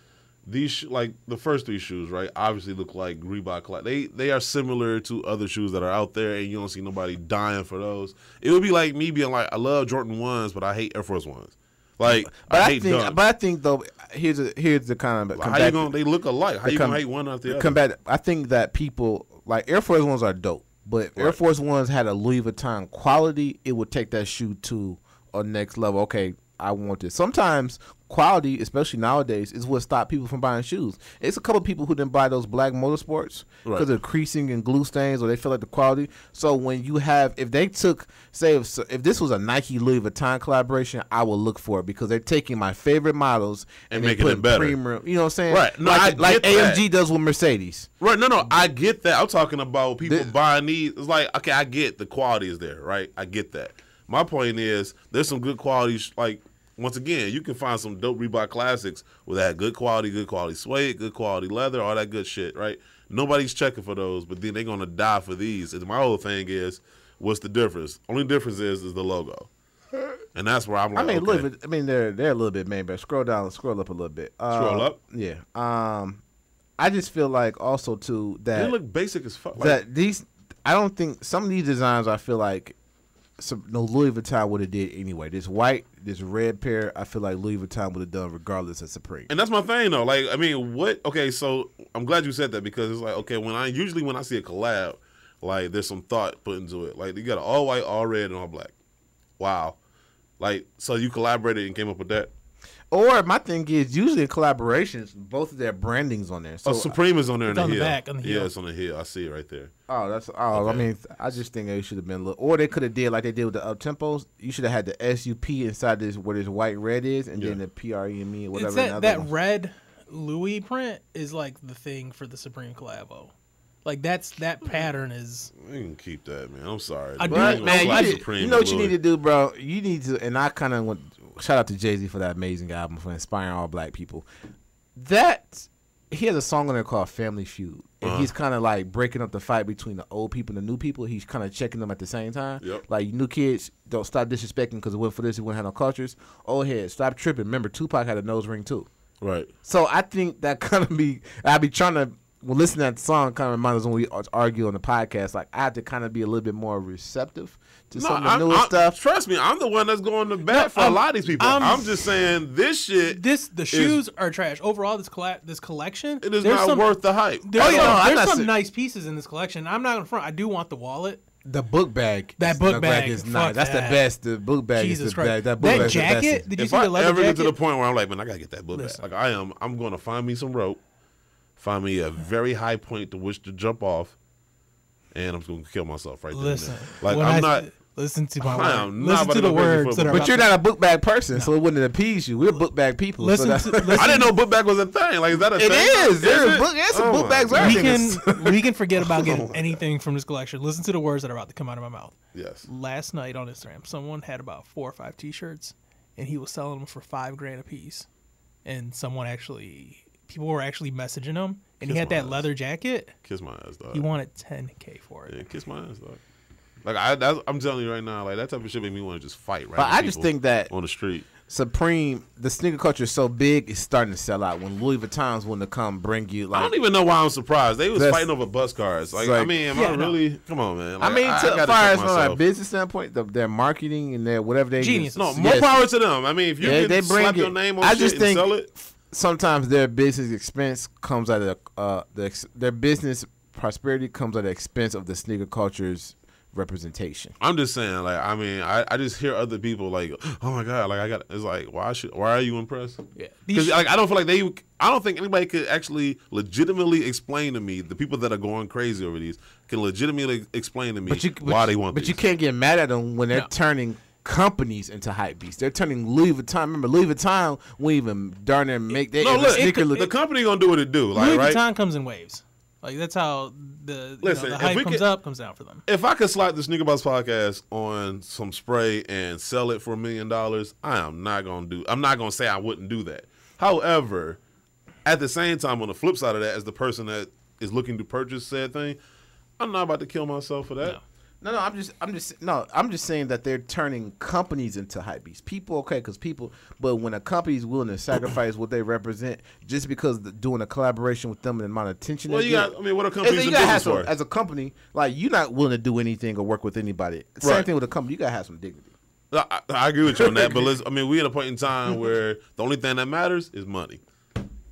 these like the first three shoes, right? Obviously look like Reebok. They are similar to other shoes that are out there, and you don't see nobody dying for those. It would be like me being like, I love Jordan 1s, but I hate Air Force 1s. Like, I think though, here's the kind of like, how you gonna? They look alike. How you gonna hate one after the other? I think that people like Air Force 1s are dope, but if Air Force 1s had a Louis Vuitton quality, it would take that shoe to a next level. Okay, I want this. Sometimes quality, especially nowadays, is what stopped people from buying shoes. It's a couple of people who didn't buy those black motorsports because of creasing and glue stains, or they feel like the quality. So when you have, if they took, say, if this was a Nike Louis Vuitton collaboration, I would look for it because they're taking my favorite models and making it better. Premium, you know what I'm saying? Right. No, like AMG does with Mercedes. Right. No, I get that. I'm talking about people buying these. It's like, okay, I get the quality is there, right? I get that. My point is, there's some good quality, like, once again, you can find some dope Reebok classics with that good quality suede, good quality leather, all that good shit, right? Nobody's checking for those, but then they're going to die for these. And my whole thing is, what's the difference? Only difference is the logo. And that's where I'm like, they're a little bit main, but scroll up a little bit. Scroll up? Yeah. I just feel like also, too, that... They look basic as fuck. I don't think... Some of these designs, I feel like... Louis Vuitton would have did anyway. This white, this red pair, I feel like Louis Vuitton would have done regardless of Supreme. And that's my thing, though. Like, I mean, what? Okay, so I'm glad you said that because it's like, okay, when I see a collab, like, there's some thought put into it. Like, you got an all white, all red, and all black. Wow. Like, so you collaborated and came up with that? Or my thing is, usually in collaborations, both of their branding's on there. So Supreme is on there in the on heel. The back, on the heel. Yeah, it's on the heel. I see it right there. Okay. I mean, I just think they should have been or they could have did like they did with the up-tempos. You should have had the SUP inside this where this white red is, and then the PREME or whatever. It's that red Louis print is like the thing for the Supreme collabo. Like that pattern is. You can keep that, man. I'm sorry. You know what you need to do, bro? You need to, and I kind of want. Shout out to Jay-Z for that amazing album for inspiring all black people. He has a song on there called Family Feud. And he's kind of like breaking up the fight between the old people and the new people. He's kind of checking them at the same time. Yep. Like, new kids, don't stop disrespecting because it went for this, it wouldn't have no cultures. Old heads, stop tripping. Remember, Tupac had a nose ring too. Right. So I think that kind of I be trying to, when listening to that song, kind of reminds us when we argue on the podcast, like, I have to kind of be a little bit more receptive to some of the newer stuff. Trust me, I'm the one that's going to bat for a lot of these people. I'm just saying this shit. The shoes are trash. Overall, this collection, it is not worth the hype. There's some nice pieces in this collection. I'm not gonna front. I do want the wallet. The book bag. That book bag is nice. That's the best. The book bag Jesus is the Christ. best. That book bag is the best. jacket? Did you If see the I leather ever get jacket? to the point where I'm like, man, I gotta get that book bag. Like I'm going to find me some rope, find me a very high point to which to jump off, and I'm going to kill myself right there. Listen, like when I'm not. Listen to my I words. am Listen not to the words. But you're not a book bag person, so it wouldn't appease you. We're book bag people. Listen so to- listen- I didn't know book bag was a thing. Like, is that a thing? It is. There's it? book. There's some Oh book my bags. God. we can forget about getting anything from this collection. Listen to the words that are about to come out of my mouth. Yes. Last night on Instagram, someone had about 4 or 5 T-shirts, and he was selling them for $5,000 a piece. And people were actually messaging him, and he had that leather jacket. Kiss my ass, dog. He wanted $10K for it. Yeah, kiss my ass, dog. Like I'm telling you right now, like that type of shit make me want to just fight. Right. But I just think that on the street, Supreme, the sneaker culture is so big, it's starting to sell out. When Louis Vuitton's wanting to come bring you, like, I don't even know why I'm surprised. They was fighting over bus cars. Like, I mean, am I really? Come on, man. Like, I mean, gotta as far check as from a myself. business standpoint, their marketing and their whatever they Genius. No, more power to them. I mean, if you can slap your name on shit and sell it. Sometimes their business expense comes out of their business prosperity comes at the expense of the sneaker culture's representation. I'm just saying, like, I mean, I just hear other people like, oh my god, like it's like, why are you impressed? Yeah, because like I don't feel like I don't think anybody could actually legitimately explain to me, the people that are going crazy over these can legitimately explain to me why they want. But you can't get mad at them when they're turning companies into hype beasts. They're turning Louis Vuitton. Remember, Louis Vuitton won't even darn near make that. No, look, the company gonna do what it do. Like, Louis right? Vuitton comes in waves. Like, that's how the hype comes up, comes down for them. If I could slap the Sneaker Box podcast on some spray and sell it for $1 million, I'm not gonna say I wouldn't do that. However, at the same time, on the flip side of that, as the person that is looking to purchase said thing, I'm not about to kill myself for that. No, I'm just saying that they're turning companies into hype beasts. But when a company's willing to sacrifice what they represent just because doing a collaboration with them and the amount of attention. Well, what are companies in business for? As a company, like, you're not willing to do anything or work with anybody. Same thing with a company. You gotta have some dignity. I agree with you on that, but we're at a point in time where the only thing that matters is money.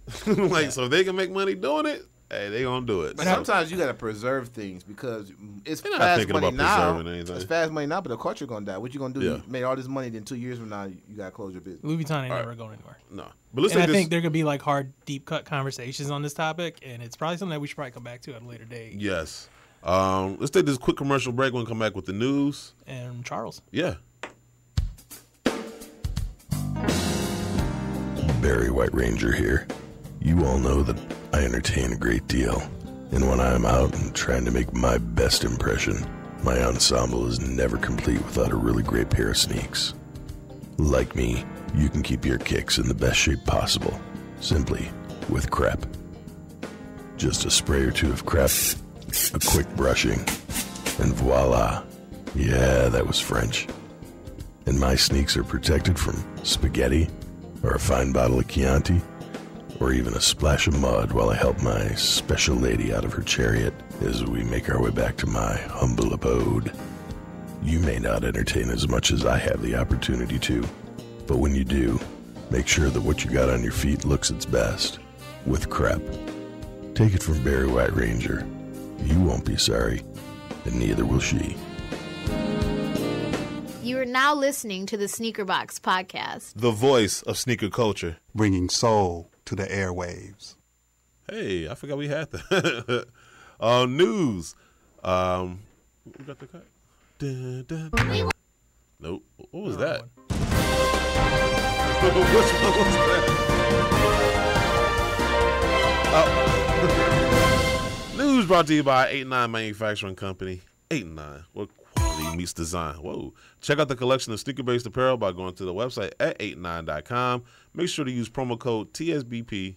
So if they can make money doing it, hey, they gonna do it. But sometimes you gotta preserve things because it's They're not fast thinking money about now. preserving anything. It's fast money now, but the culture gonna die. What you gonna do? Yeah. You made all this money, then 2 years from now you gotta close your business. Let's Vuitton ain't never going anywhere. No, but let's and I take think there could be like hard, deep cut conversations on this topic, and it's probably something that we should probably come back to at a later date. Yes. Let's take this quick commercial break. When we come back with the news and Charles. Yeah. Barry White Ranger here. You all know that I entertain a great deal, and when I am out and trying to make my best impression, my ensemble is never complete without a really great pair of sneaks. Like me, you can keep your kicks in the best shape possible, simply with crap. Just a spray or two of crap, a quick brushing, and voila. Yeah, that was French. And my sneaks are protected from spaghetti, or a fine bottle of Chianti, or even a splash of mud while I help my special lady out of her chariot as we make our way back to my humble abode. You may not entertain as much as I have the opportunity to, but when you do, make sure that what you got on your feet looks its best, with crep. Take it from Barry White Ranger. You won't be sorry, and neither will she. You are now listening to the Sneaker Box podcast. The voice of sneaker culture. Bringing soul to the airwaves. Hey, I forgot we had that. News. We got the cut. Dun, dun, dun. Nope. What was that? Which one was that? News brought to you by 89 Manufacturing Company. 89. What quality meets design. Whoa. Check out the collection of sneaker-based apparel by going to the website at 89.com. Make sure to use promo code TSBP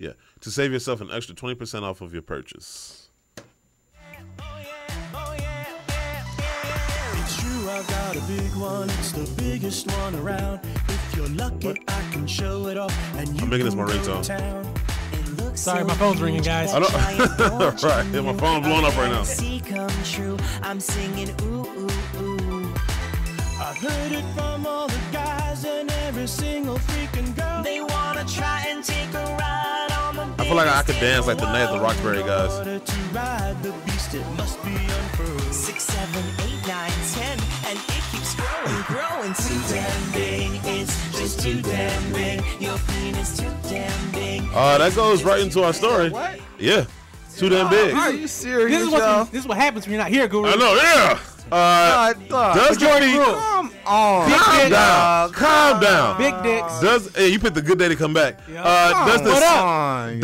to save yourself an extra 20% off of your purchase. It's true, I've got a big one. It's the biggest one around. If you're lucky, I can show it off. And you I'm making this my can ringtone. go town. Sorry, my phone's ringing, guys. I don't. Right, yeah, my phone's blowing up right now. See come true. I'm singing ooh ooh ooh. I've heard it from all the guys and every single freaking girl. They wanna try and take a ride on the. I feel like I could dance like the night of the Roxbury guys. To ride the beast, it must be unfurled. 6, 7, 8, 9, 10, and it keeps growing. Too damn big, it's just too damn big. Your penis too damn big. That goes right into our story. What? Yeah, too damn big. Are you serious, This is what happens when you're not here, Guru. I know, yeah. Does the feet, come on, calm down. Big dicks. Hey, you picked a good day to come back. Calm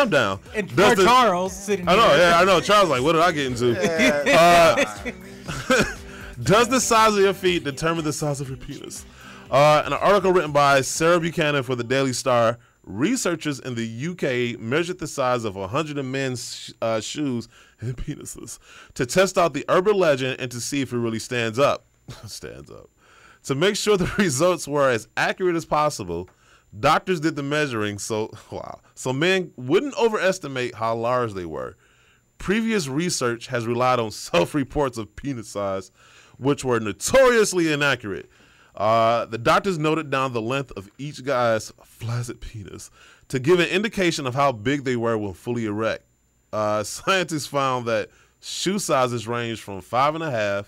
down. And does Charles sitting I know, here. yeah, I know. Charles like, what did I get into? Does the size of your feet determine the size of your penis? In an article written by Sarah Buchanan for the Daily Star, researchers in the UK measured the size of 100 men's shoes and penises to test out the urban legend and to see if it really stands up. To make sure the results were as accurate as possible, doctors did the measuring so men wouldn't overestimate how large they were. Previous research has relied on self-reports of penis size, which were notoriously inaccurate. The doctors noted down the length of each guy's flaccid penis to give an indication of how big they were when fully erect. Scientists found that shoe sizes range from 5.5.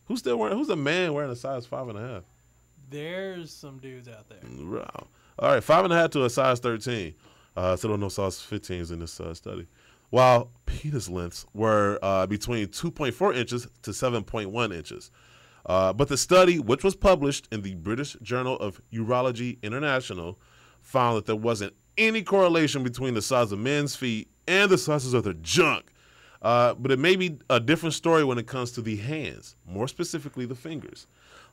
Who's a man wearing a size 5.5? There's some dudes out there. Wow. All right, 5.5 to a size 13. So there are no size 15s in this study. While penis lengths were between 2.4 inches to 7.1 inches. But the study, which was published in the British Journal of Urology International, found that there wasn't any correlation between the size of men's feet and the sizes of their junk. But it may be a different story when it comes to the hands, more specifically the fingers.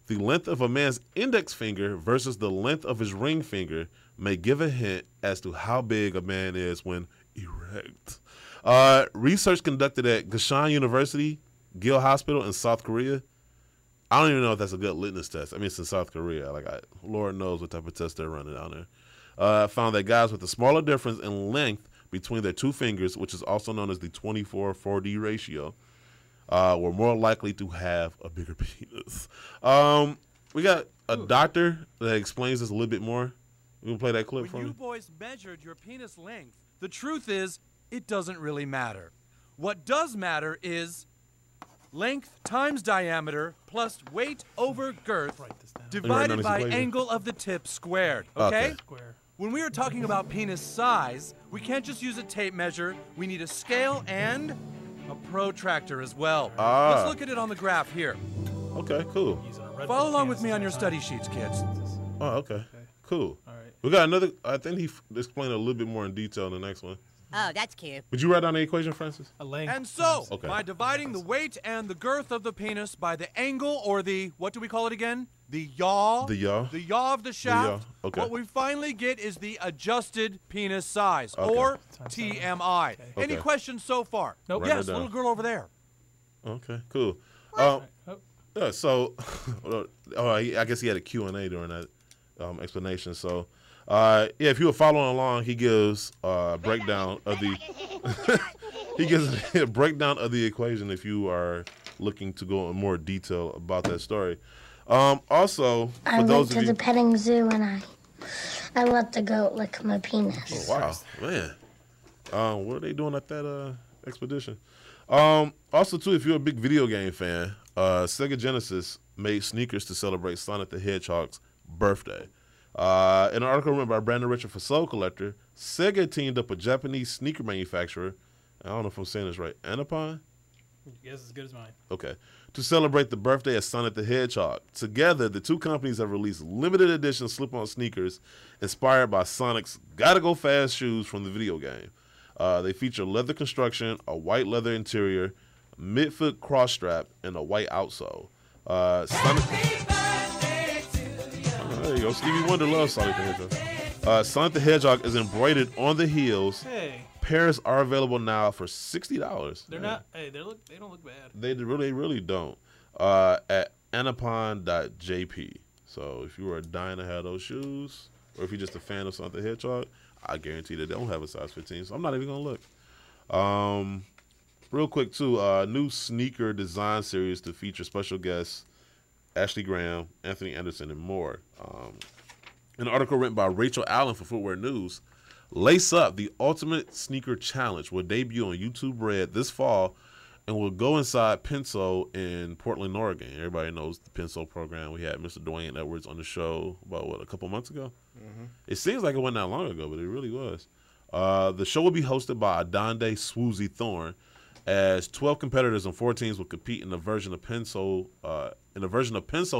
The length of a man's index finger versus the length of his ring finger may give a hint as to how big a man is when erect. Research conducted at Gashan University, Gil Hospital in South Korea. I don't even know if that's a good litmus test. I mean, it's in South Korea. Lord knows what type of test they're running down there. Found that guys with a smaller difference in length between their two fingers, which is also known as the 24:4D ratio, were more likely to have a bigger penis. We got a doctor that explains this a little bit more. We can play that clip for When me. you boys measured your penis length, the truth is it doesn't really matter. What does matter is length times diameter plus weight over girth divided by angle of the tip squared, okay? When we are talking about penis size, we can't just use a tape measure. We need a scale and a protractor as well. Let's look at it on the graph here. Okay, cool. Follow along with me on your study sheets, kids. Oh, okay. Cool. All right. We got another. I think he explained it a little bit more in detail in the next one. Oh, that's cute. Would you write down the equation, Francis? And so, by dividing the weight and the girth of the penis by the angle or the, what do we call it again? The yaw. The yaw. The yaw of the shaft. Okay. What we finally get is the adjusted penis size, or TMI. Any questions so far? Nope. Yes, little girl over there. Okay, cool. Yeah, so, I guess he had a Q&A during that explanation. So, if you were following along, he gives a breakdown of the he gives a breakdown of the equation if you are looking to go in more detail about that story. Also, for I those went of to you, the petting zoo and I let the goat lick my penis. oh, wow, man, what are they doing at that expedition? Also, too, if you're a big video game fan, Sega Genesis made sneakers to celebrate Sonic the Hedgehog's birthday. In an article written by Brandon Richard for Soul Collector, Sega teamed up with Japanese sneaker manufacturer, I don't know if I'm saying this right, Anapon? Yes, as good as mine. Okay. To celebrate the birthday of Sonic the Hedgehog. Together, the two companies have released limited edition slip-on sneakers inspired by Sonic's Gotta Go Fast shoes from the video game. They feature leather construction, a white leather interior, mid-foot cross strap, and a white outsole. Sonic... there you go. Stevie Wonder loves Sonic the Hedgehog. Sonic the Hedgehog is embroidered on the heels. Hey. Pairs are available now for $60. They're not. Hey, they don't look bad. They really don't. At anapon.jp. So if you are dying to have those shoes, or if you're just a fan of Sonic the Hedgehog, I guarantee that they don't have a size 15. So I'm not even gonna look. Real quick too, new sneaker design series to feature special guests Ashley Graham, Anthony Anderson, and more. An article written by Rachel Allen for Footwear News. Lace Up, the Ultimate Sneaker Challenge, will debut on YouTube Red this fall and will go inside Penso in Portland, Oregon. Everybody knows the Penso program. We had Mr. Dwayne Edwards on the show about, a couple months ago? Mm-hmm. It seems like it wasn't that long ago, but it really was. The show will be hosted by Adonde Swoozy Thorne, as 12 competitors on 4 teams will compete in a version of Penso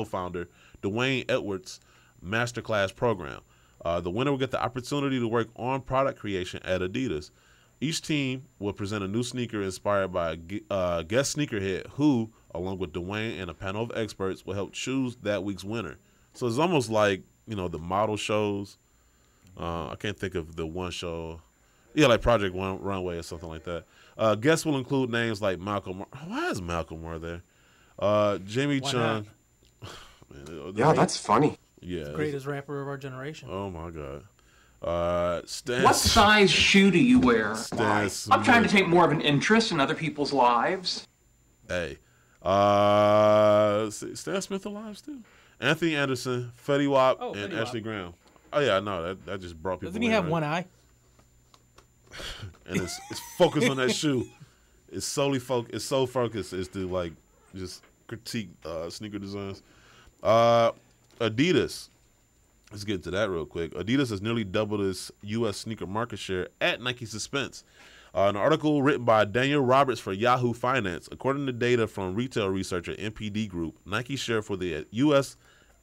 founder Dwayne Edwards' masterclass program. The winner will get the opportunity to work on product creation at Adidas. Each team will present a new sneaker inspired by a guest sneakerhead who, along with Dwayne and a panel of experts, will help choose that week's winner. So it's almost like, the model shows. I can't think of the one show. Yeah, like Project Runway or something like that. Guests will include names like Malcolm. Why is Malcolm Moore there? Jamie Chung. Yeah, that's funny. Yeah, greatest rapper of our generation. Oh my God. Stan. What size shoe do you wear? Stan I'm trying to take more of an interest in other people's lives. Hey, Stan Smith alive still? Anthony Anderson, Fetty Wap, and Ashley Graham. Oh yeah, I know that just brought people. Doesn't he have one eye? And it's focused on that shoe. It's solely focused. It's so focused is to just critique sneaker designs. Adidas. Let's get into that real quick. Adidas has nearly doubled its U.S. sneaker market share at Nike's expense. An article written by Daniel Roberts for Yahoo Finance. According to data from retail researcher NPD Group, Nike's share for the U.S.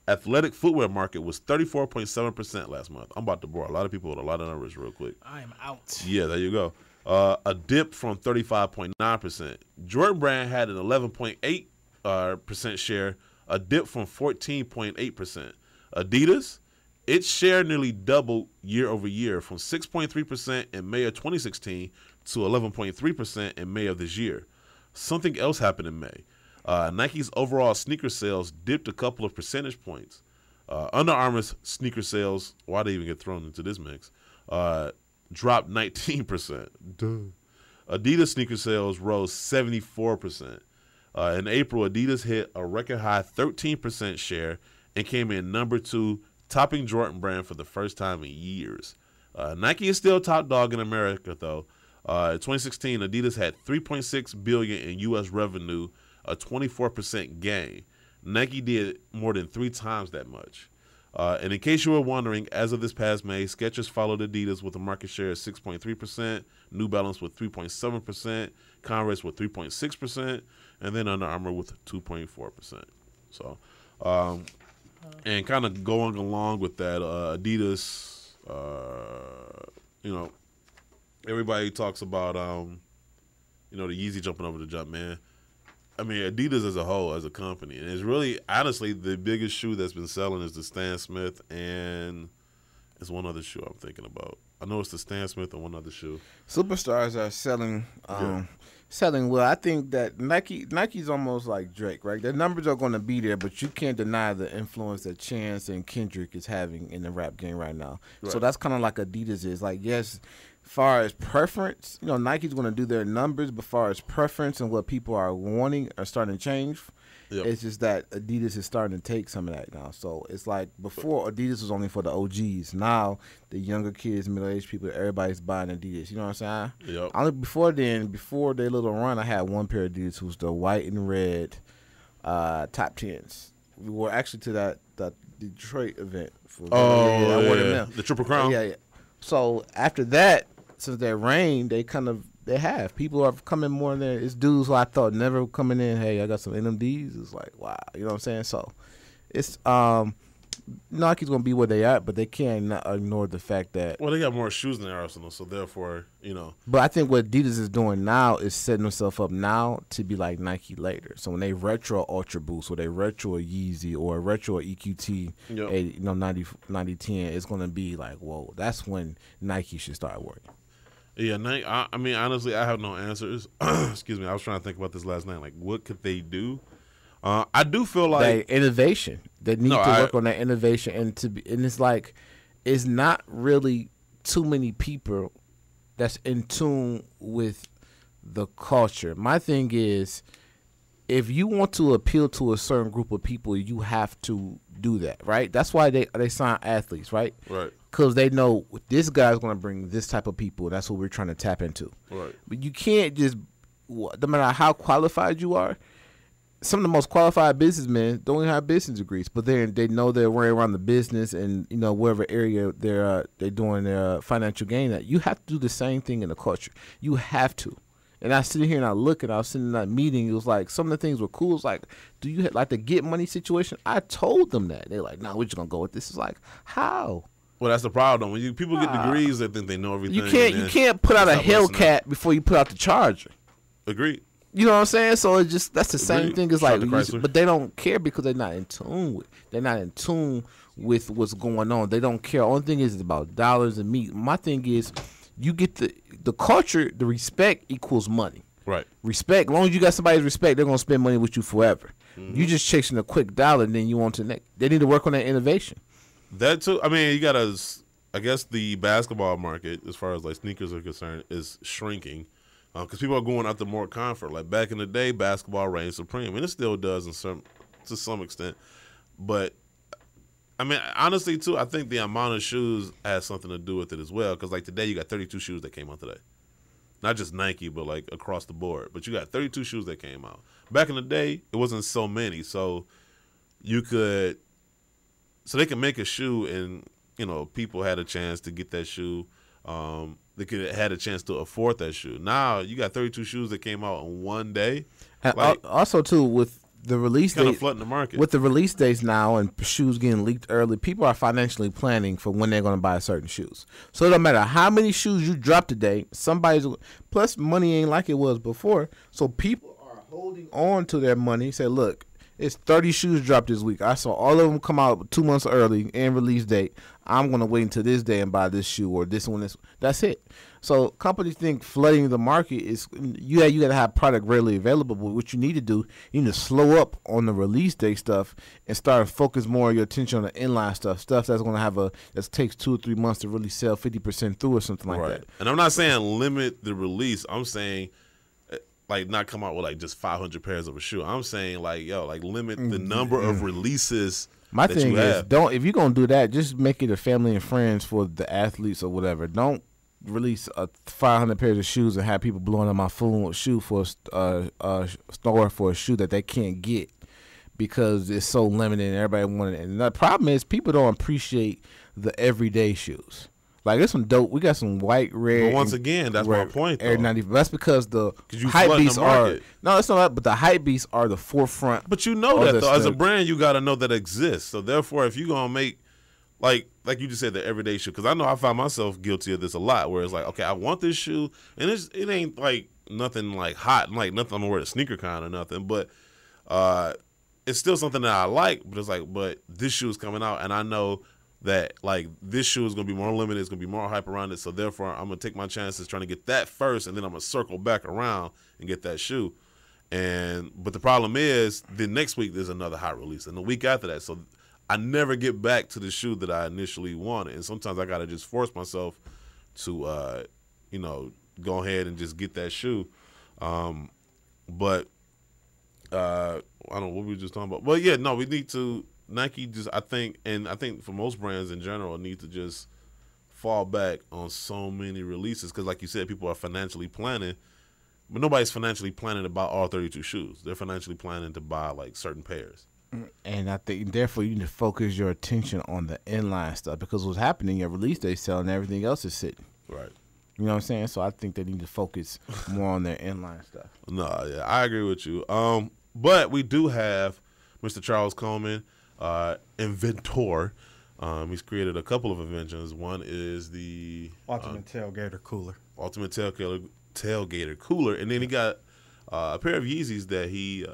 athletic footwear market was 34.7% last month. I'm about to bore a lot of people with a lot of numbers real quick. I am out. Yeah, there you go. A dip from 35.9%. Jordan Brand had an 11.8% share, a dip from 14.8%. Adidas, its share nearly doubled year over year from 6.3% in May of 2016 to 11.3% in May of this year. Something else happened in May. Nike's overall sneaker sales dipped a couple of percentage points. Under Armour's sneaker sales, why they even get thrown into this mix, dropped 19%. Duh. Adidas sneaker sales rose 74%. In April, Adidas hit a record high 13% share and came in number 2, topping Jordan Brand for the first time in years. Nike is still top dog in America, though. In 2016, Adidas had $3.6 billion in U.S. revenue, a 24% gain. Nike did more than 3 times that much. And in case you were wondering, as of this past May, Skechers followed Adidas with a market share of 6.3%, New Balance with 3.7%, Converse with 3.6%, and then Under Armour with 2.4%. So, and kind of going along with that, Adidas, everybody talks about, the Yeezy jumping over the jump, man. I mean, Adidas as a whole, as a company, and it's really, honestly, the biggest shoe that's been selling is the Stan Smith, and it's one other shoe I'm thinking about. I know it's the Stan Smith and one other shoe. Superstars are selling well. I think that Nike's almost like Drake, right? Their numbers are going to be there, but you can't deny the influence that Chance and Kendrick is having in the rap game right now. Right. So that's kind of like Adidas is. Like, yes, far as preference, Nike's going to do their numbers, but far as preference and what people are wanting are starting to change. Yep. It's just that Adidas is starting to take some of that now. So it's like before Adidas was only for the OGs. Now the younger kids, middle-aged people, everybody's buying Adidas. You know what I'm saying? Yep. Before their little run, I had one pair of Adidas who was the white and red top 10s. We were actually to that Detroit event. I wore them now. The Triple Crown? Yeah. So after that, since that rain, they have. People are coming more in there. It's dudes who I thought never coming in, hey, I got some NMDs. It's like, wow. You know what I'm saying? So it's Nike's going to be where they are, but they can't ignore the fact that. Well, they got more shoes in their arsenal, so therefore, But I think what Adidas is doing now is setting themselves up now to be like Nike later. So when they retro Ultra Boost or they retro a Yeezy or a retro EQT, 9010, it's going to be like, whoa, that's when Nike should start working. Yeah, I mean, honestly, I have no answers. Excuse me. I was trying to think about this last night. Like, what could they do? I do feel like innovation. They need to work on that innovation, and it's like it's not really too many people that's in tune with the culture. My thing is, if you want to appeal to a certain group of people, you have to do that, right? That's why they sign athletes, right? Right. because they know this guy's going to bring this type of people. That's what we're trying to tap into. Right. But you can't just, no matter how qualified you are, some of the most qualified businessmen don't even have business degrees, but they know their way around the business and wherever area they're doing their financial gain at. You have to do the same thing in the culture. You have to. And I sit here and I look, and I was sitting in that meeting. It was like some of the things were cool. It's like, do you like the get money situation? I told them that. They're like, no, we're just gonna go with this. It's like, how? Well, that's the problem. When people get degrees, they think they know everything. You can't put out a Hellcat before you put out the Charger. Agreed. You know what I'm saying? So it's just that's the same thing as like, Chrysler. but they don't care because they're not in tune with. They're not in tune with what's going on. They don't care. Only thing is it's about dollars and meat. My thing is, you get the culture, the respect equals money. Right. Respect. As long as you got somebody's respect, they're gonna spend money with you forever. Mm-hmm. You just chasing a quick dollar, and then you want to next. They need to work on that innovation. That too. I mean, you gotta. I guess the basketball market, as far as like sneakers are concerned, is shrinking. Because people are going after more comfort. Like back in the day, basketball reigned supreme, and it still does to some extent. But I mean, honestly, too, I think the amount of shoes has something to do with it as well. Because like today, you got 32 shoes that came out today, not just Nike, but like across the board. But you got 32 shoes that came out. Back in the day, it wasn't so many, so they can make a shoe, and people had a chance to get that shoe. They had a chance to afford that shoe. Now you got 32 shoes that came out in one day. Like, also, too, with the release kind date, of flooding the market. With the release dates now and shoes getting leaked early, people are financially planning for when they're going to buy certain shoes. So it don't matter how many shoes you drop today. Plus money ain't like it was before. So people are holding on to their money. Say, look, it's 30 shoes dropped this week. I saw all of them come out 2 months early and release date. I'm going to wait until this day and buy this shoe or this one. That's it. So companies think flooding the market is, you got to have product readily available. But what you need to do, you need to slow up on the release day stuff and start to focus more of your attention on the inline stuff that's going to that takes 2 or 3 months to really sell 50% through or something like that. And I'm not saying limit the release. I'm saying like not come out with like just 500 pairs of a shoe. I'm saying like limit the number of releases. My thing is, if you're gonna do that, just make it a family and friends for the athletes or whatever. Don't release 500 pairs of shoes and have people blowing up my shoe for a store for a shoe that they can't get because it's so limited and everybody wanted it. And the problem is people don't appreciate the everyday shoes. Like there's some dope. We got some white, red. But once again, that's my point. Though. Air 90. That's because the hype beasts are. No, it's not that. But the hype beasts are the forefront. But you know that though, as a brand, you got to know that exists. So therefore, if you're gonna make like you just said, the everyday shoe, because I know I find myself guilty of this a lot. Where it's like, okay, I want this shoe, and it ain't like nothing like hot, like nothing I'm gonna wear the sneaker kind or nothing, but it's still something that I like. But it's like, but this shoe is coming out, and I know that like this shoe is gonna be more limited, it's gonna be more hype around it, so therefore I'm gonna take my chances trying to get that first, and then I'm gonna circle back around and get that shoe. But the problem is, then next week there's another hot release, and the week after that, so I never get back to the shoe that I initially wanted, and sometimes I gotta just force myself to go ahead and just get that shoe. But I don't know what we were just talking about. Well, yeah, no, we need to. Nike I think for most brands in general, need to just fall back on so many releases because, like you said, people are financially planning, but nobody's financially planning to buy all 32 shoes. They're financially planning to buy like certain pairs. And I think, therefore, you need to focus your attention on the inline stuff because what's happening, your release day selling, everything else is sitting. Right. You know what I'm saying? So I think they need to focus more on their inline stuff. No, yeah, I agree with you. But we do have Mr. Charles Coleman, inventor. He's created a couple of inventions. One is the Ultimate Tailgater Cooler. Ultimate Tailgater Cooler. And then he got a pair of Yeezys that he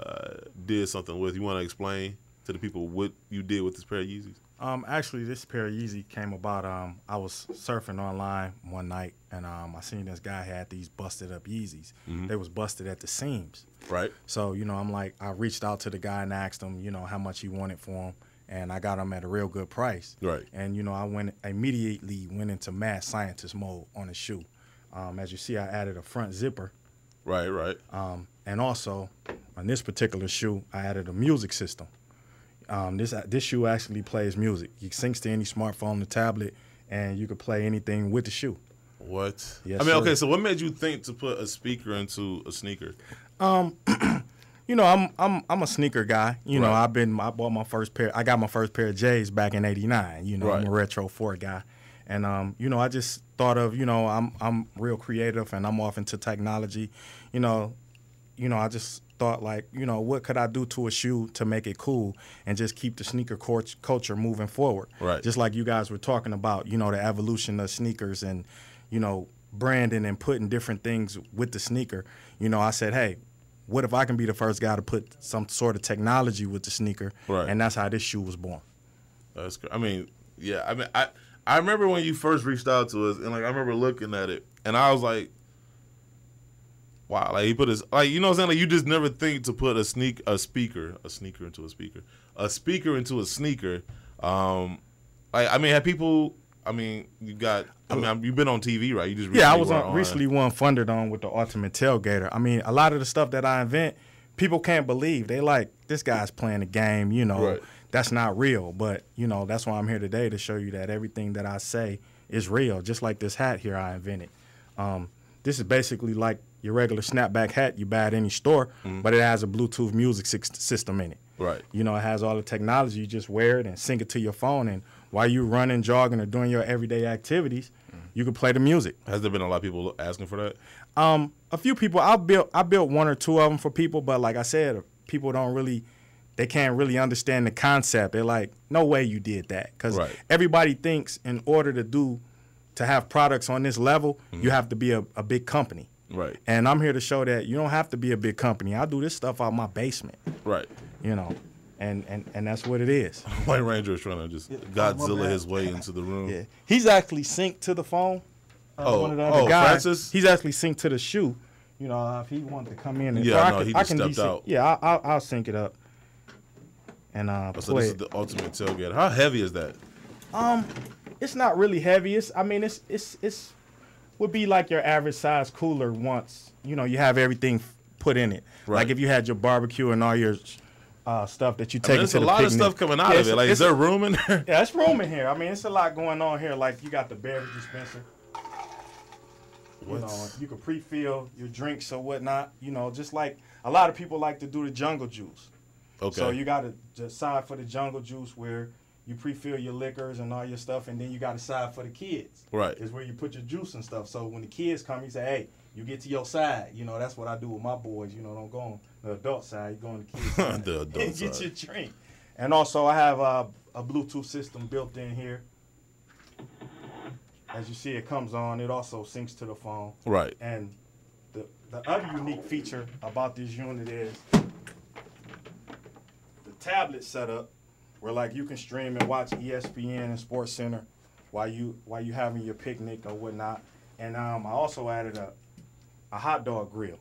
did something with. You want to explain to the people what you did with this pair of Yeezys? Actually, this pair of Yeezy came about, I was surfing online one night, and I seen this guy had these busted up Yeezys. Mm-hmm. They was busted at the seams. Right. So, I'm like, I reached out to the guy and asked him, how much he wanted for them, and I got them at a real good price. Right. And, I immediately went into mad scientist mode on the shoe. As you see, I added a front zipper. Right. And also, on this particular shoe, I added a music system. This shoe actually plays music. It syncs to any smartphone, the tablet. and you could play anything with the shoe. What? Yes, I mean, sir. okay, so what made you think to put a speaker into a sneaker? You know, I'm a sneaker guy. You know, Right. I bought my first pair. I got my first pair of J's back in '89. You know, Right. I'm a retro 4 guy, and you know, I just thought of, you know, I'm real creative and I'm off into technology. You know, I just thought like, you know, what could I do to a shoe to make it cool and just keep the sneaker culture moving forward? Right. Just like you guys were talking about, you know, the evolution of sneakers and, you know, branding and putting different things with the sneaker. You know, I said, hey, what if I can be the first guy to put some sort of technology with the sneaker? Right. And that's how this shoe was born. That's great. I mean, yeah. I mean, I remember when you first reached out to us, and like I remember looking at it, and I was like, wow, like he put his, like, you know what I'm saying? Like you just never think to put a speaker into a speaker into a sneaker. Like, I mean, have people, I mean, you've been on TV, right? You just Yeah, I was recently funded on with the Ultimate Tailgater. I mean, a lot of the stuff that I invent, people can't believe. They like, this guy's playing a game, you know, Right. That's not real. But, you know, that's why I'm here today, to show you that everything that I say is real. Just like this hat here I invented. This is basically like your regular snapback hat you buy at any store, but it has a Bluetooth music system in it. Right. You know, it has all the technology. You just wear it and sync it to your phone, and while you're running, jogging, or doing your everyday activities, you can play the music. Has there been a lot of people asking for that? A few people. I built one or two of them for people, but like I said, people they can't really understand the concept. They're like, no way you did that, because Right. everybody thinks in order to have products on this level, you have to be a big company. Right. And I'm here to show that you don't have to be a big company. I do this stuff out my basement. Right. You know, and that's what it is. White Ranger is trying to just Godzilla his way into the room. Yeah, he's actually synced to the phone. One of the other guys, Francis? he's actually synced to the shoe. You know, if he wanted to come in, and Yeah, so no, he just stepped desync. out. Yeah, I'll sync it up. And So play this is it. the ultimate tailgate. How heavy is that? It's not really heavy. It's would be like your average size cooler once, you know, you have everything put in it. Right. Like if you had your barbecue and all your stuff that you I take mean, there's into a the lot of picnic. stuff coming out of it. Like, is there room in there? Yeah, it's room in here. I mean, it's a lot going on here. Like you got the beverage dispenser. You know, you can pre-fill your drinks or whatnot. You know, just like a lot of people like to do the jungle juice. Okay. So you got a side for the jungle juice where you pre-fill your liquors and all your stuff, and then you got a side for the kids. Right. Is where you put your juice and stuff. So when the kids come, you say, hey, you get to your side. You know, that's what I do with my boys. You know, don't go on the adult side. You go on the kids side. The adult and get side. your drink. And also I have a Bluetooth system built in here. As you see, it comes on. It also syncs to the phone. Right. And the other unique feature about this unit is the tablet setup, where like you can stream and watch ESPN and Sports Center while you having your picnic or whatnot. And I also added a hot dog grill,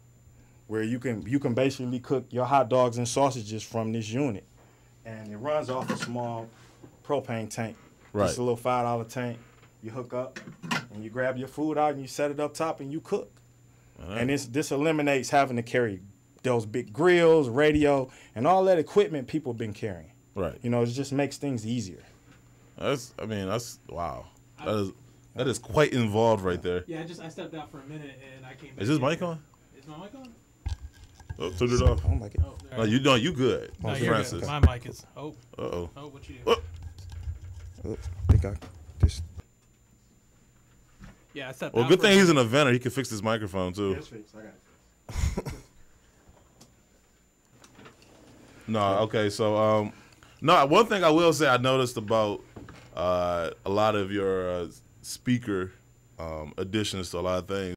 where you can basically cook your hot dogs and sausages from this unit, and it runs off a small propane tank. Right. Just a little $5 tank. You hook up and you grab your food out and you set it up top and you cook. Right. And this eliminates having to carry those big grills, radio, and all that equipment people have been carrying. Right. You know, it just makes things easier. That's wow. That is quite involved right there. Yeah, I stepped out for a minute and I came back. Is this mic on? Is my mic on? Oh, turn it off. I don't like it. No, you good. No, you're Francis. good. My mic is. Oh. Uh-oh. Oh, what you do? I think I just. Yeah, I stepped Well, out good for a thing he's minute. an inventor. He can fix his microphone too. Yes, fix. I got it. No, okay. So, no. One thing I will say I noticed about a lot of your speaker additions to a lot of things.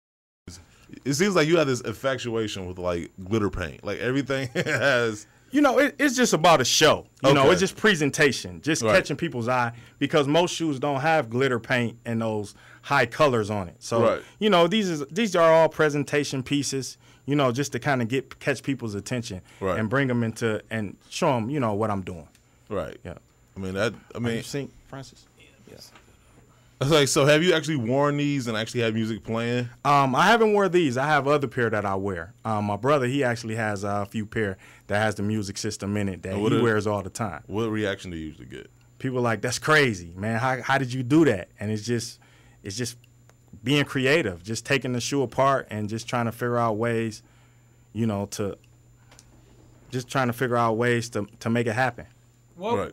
It seems like you have this infatuation with like glitter paint. Like everything has. You know, it's just about a show. You know, Okay. it's just presentation, just Right. catching people's eye, because most shoes don't have glitter paint and those high colors on it. So, Right. you know, these are all presentation pieces, you know, just to kind of catch people's attention Right. and bring them into and show them, you know, what I'm doing. Right. Yeah. I mean, you seen Francis? Yes. It's like, so have you actually worn these and actually had music playing? I haven't worn these. I have other pair that I wear. My brother, he actually has a few pair that has the music system in it that And he what are- wears all the time. What reaction do you usually get? people like, that's crazy, man. How did you do that? And it's just being creative, just taking the shoe apart and just trying to figure out ways, you know, to make it happen. Well, right.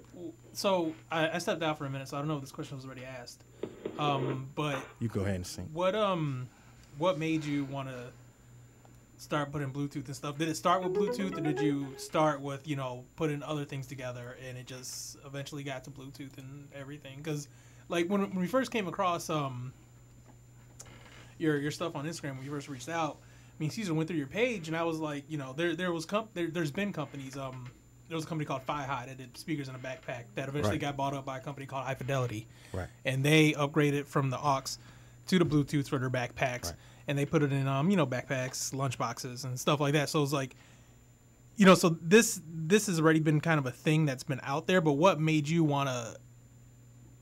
So I stepped out for a minute, so I don't know if this question was already asked. But you go ahead and sing. What made you want to start putting Bluetooth and stuff? Did it start with Bluetooth, or did you start with, you know, putting other things together and it just eventually got to Bluetooth and everything? Because like when we first came across your stuff on Instagram when you first reached out, I mean, Caesar went through your page and I was like, you know, there's been companies. There was a company called Fi-Hi that did speakers in a backpack that eventually got bought up by a company called High Fidelity. Right. And they upgraded from the aux to the Bluetooth for their backpacks. Right. And they put it in, backpacks, lunch boxes, and stuff like that. So it's like, you know, so this has already been kind of a thing that's been out there. But what made you want to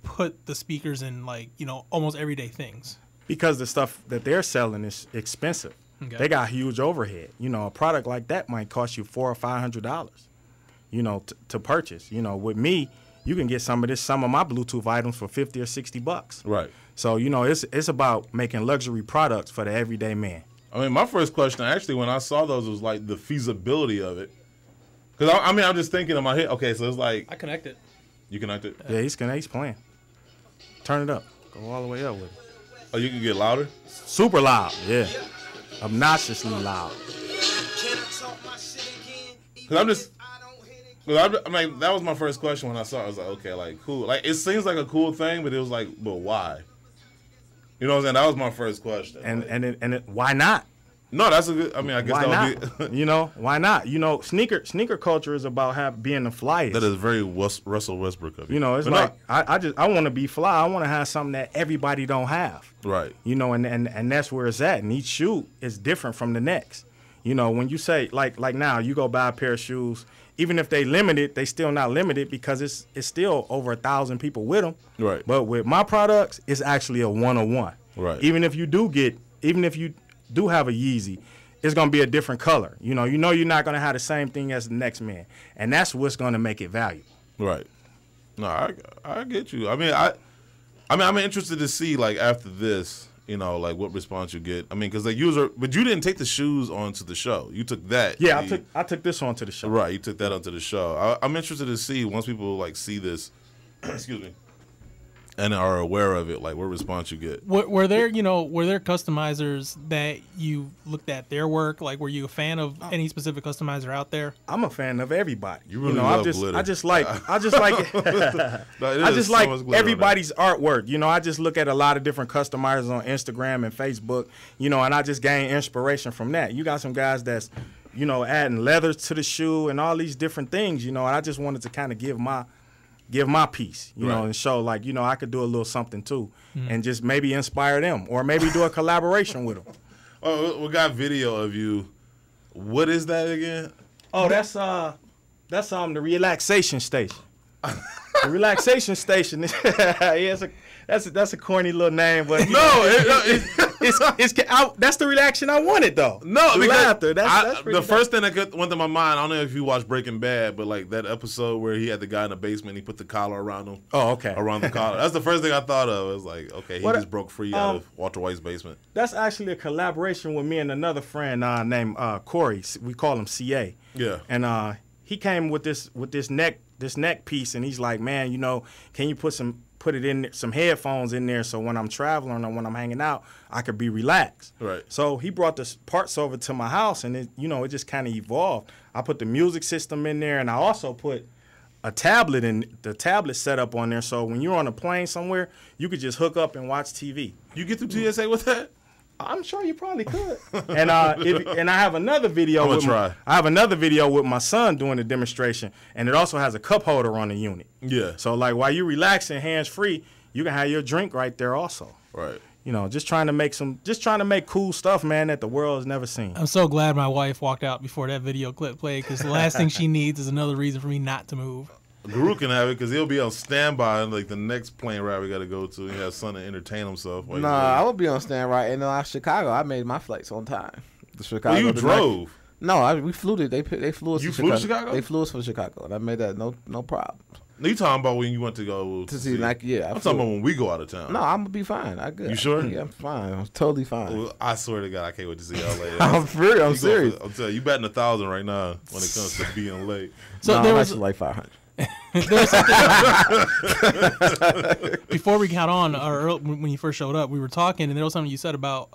put the speakers in, like, you know, almost everyday things? Because the stuff that they're selling is expensive. Okay. They got huge overhead. You know, a product like that might cost you $400 or $500. You know, to purchase. You know, with me, you can get some of my Bluetooth items for $50 or $60. Right. So, you know, it's about making luxury products for the everyday man. I mean, my first question, actually, when I saw those, was like the feasibility of it. Because, I'm just thinking in my head, okay, so it's like... I connected. You connected? Yeah, he's playing. Turn it up. Go all the way up with it. Oh, you can get louder? Super loud, yeah. Obnoxiously loud. Because I'm just... I mean, that was my first question when I saw it. I was like, okay, like, cool. Like, it seems like a cool thing, but it was like, but why? You know what I'm saying? That was my first question. And why not? No, that's a good, I mean, I guess why that would not? You know, why not? You know, sneaker culture is about being the flyest. That is very Russell Westbrook of you. You know, it's but like, I want to be fly. I want to have something that everybody don't have. Right. You know, and that's where it's at. And each shoe is different from the next. You know, when you say, like now, you go buy a pair of shoes, even if they limited, they still not limited because it's still over 1,000 people with them. Right. But with my products, it's actually a 101. Right. Even if you do have a Yeezy, it's gonna be a different color. You know you're not gonna have the same thing as the next man, and that's what's gonna make it valuable. Right. No, I get you. I mean, I'm interested to see, like, after this, you know, like, what response you get. I mean, because the user, but you didn't take the shoes onto the show. You took that. Yeah, I took this onto the show. Right, you took that onto the show. I'm interested to see, once people, like, see this, excuse me, and are aware of it, like, what response you get. Were there customizers that you looked at their work? Like, were you a fan of any specific customizer out there? I'm a fan of everybody. You really love glitter. I just like everybody's artwork. You know, I just look at a lot of different customizers on Instagram and Facebook, you know, and I just gain inspiration from that. You got some guys that's, you know, adding leathers to the shoe and all these different things, you know, and I just wanted to kind of give my piece, you know, and show, like, you know, I could do a little something too, and just maybe inspire them, or maybe do a collaboration with them. Oh, we got video of you. What is that again? Oh, that's the relaxation station. The relaxation station. Yeah, that's a corny little name, but that's the reaction I wanted though. No, the because laughter. That's the first thing that went to my mind. I don't know if you watched Breaking Bad, but like that episode where he had the guy in the basement, and he put the collar around him. Oh, okay. Around the collar. That's the first thing I thought of. It was like, okay, he just broke free out of Walter White's basement. That's actually a collaboration with me and another friend named Corey. We call him CA. Yeah. And he came with this neck piece, and he's like, man, you know, can you put it in some headphones in there so when I'm traveling or when I'm hanging out, I could be relaxed. Right. So he brought the parts over to my house, and it just kind of evolved. I put the music system in there, and I also put a tablet and the tablet set up on there, so when you're on a plane somewhere, you could just hook up and watch TV. You get through TSA with that? I'm sure you probably could. And and I have another video. I have another video with my son doing the demonstration, and it also has a cup holder on the unit. Yeah. So like while you're relaxing, hands free, you can have your drink right there also. Right. You know, just trying to make cool stuff, man, that the world has never seen. I'm so glad my wife walked out before that video clip played, because the last thing she needs is another reason for me not to move. Guru can have it because he'll be on standby in like the next plane ride we got to go to. He has son to entertain himself. Nah, I would be on standby in Chicago. I made my flights on time. The Chicago. Well, you drove. No, we flew it. They flew us. You flew to Chicago? They flew us from Chicago, and I made that no problem. No, you talking about when you went to go to see Nike? Yeah, I'm talking about when we go out of town. No, I'm gonna be fine. I good. You sure? Yeah, I'm fine. I'm totally fine. Well, I swear to God, I can't wait to see LA. I'm serious. I'm telling you, betting 1,000 right now when it comes to being late. So there was like 500. Before we got on, or when you first showed up, we were talking, and there was something you said about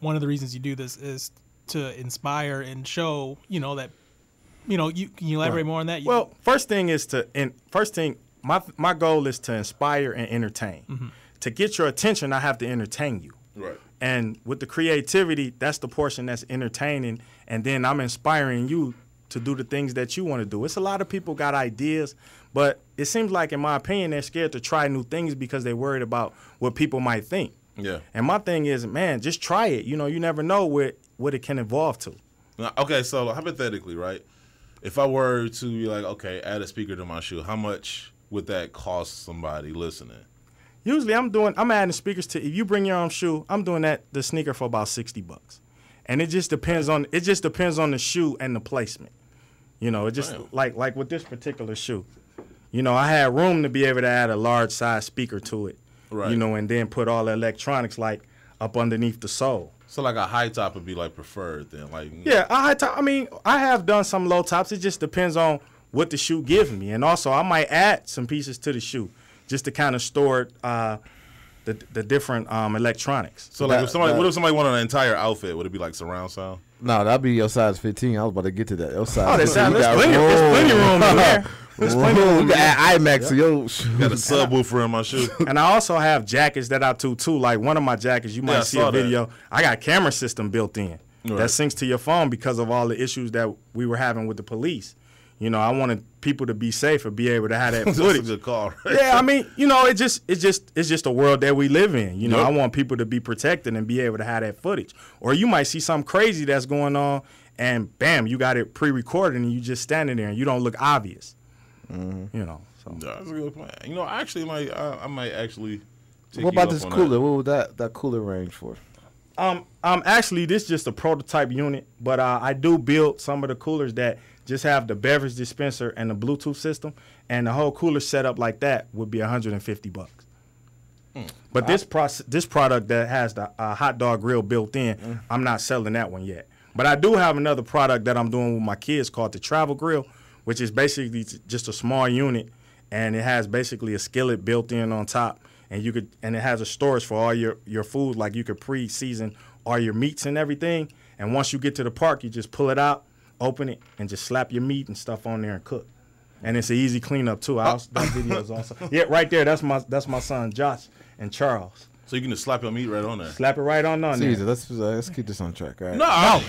one of the reasons you do this is to inspire and show, that, you can you elaborate more on that? Well, first thing is my goal is to inspire and entertain. Mm-hmm. To get your attention, I have to entertain you. Right. And with the creativity, that's the portion that's entertaining, and then I'm inspiring you to do the things that you want to do. It's a lot of people got ideas, but it seems like, in my opinion, they're scared to try new things because they're worried about what people might think. Yeah. And my thing is, man, just try it. You never know what it can evolve to. Okay, so hypothetically, right, if I were to be like, okay, add a speaker to my shoe, how much would that cost somebody listening? Usually I'm adding speakers to, if you bring your own shoe, I'm doing the sneaker for about $60. And it just depends on the shoe and the placement. It just like with this particular shoe. I had room to be able to add a large size speaker to it. Right. And then put all the electronics like up underneath the sole. So like a high top would be like preferred then, like. Yeah, a high top. I mean, I have done some low tops. It just depends on what the shoe gives me, and also I might add some pieces to the shoe just to kind of store the different electronics. So like, what if somebody wanted an entire outfit? Would it be like surround sound? No, that'd be your size 15. I was about to get to that. Your size. Oh, there's plenty of room in there. There's plenty of room. You got IMAX to your shoe. Got a subwoofer in my shoe. And I also have jackets that I do too. Like one of my jackets, you might see a video. I got a camera system built in that syncs to your phone because of all the issues that we were having with the police. I wanted people to be safe and be able to have that footage. That's a good call, right? Yeah, I mean, it's just a world that we live in. I want people to be protected and be able to have that footage. Or you might see something crazy that's going on, and bam, you got it pre-recorded, and you just standing there, and you don't look obvious. Mm-hmm. So that's a good plan. Actually, I might actually. Take what about you this up on cooler? that. What would that cooler range for? Actually, this is just a prototype unit, but I do build some of the coolers that just have the beverage dispenser and the Bluetooth system, and the whole cooler setup like that would be $150. But this product that has the hot dog grill built in, I'm not selling that one yet. But I do have another product that I'm doing with my kids called the Travel Grill, which is basically just a small unit, and it has basically a skillet built in on top, and it has a storage for all your food, like you could pre-season all your meats and everything. And once you get to the park, you just pull it out, open it, and just slap your meat and stuff on there and cook. And it's an easy cleanup too. That video is also right there. That's my son Josh and Charles. So you can just slap your meat right on there. Slap it right on there. Caesar, let's keep this on track, all right? No.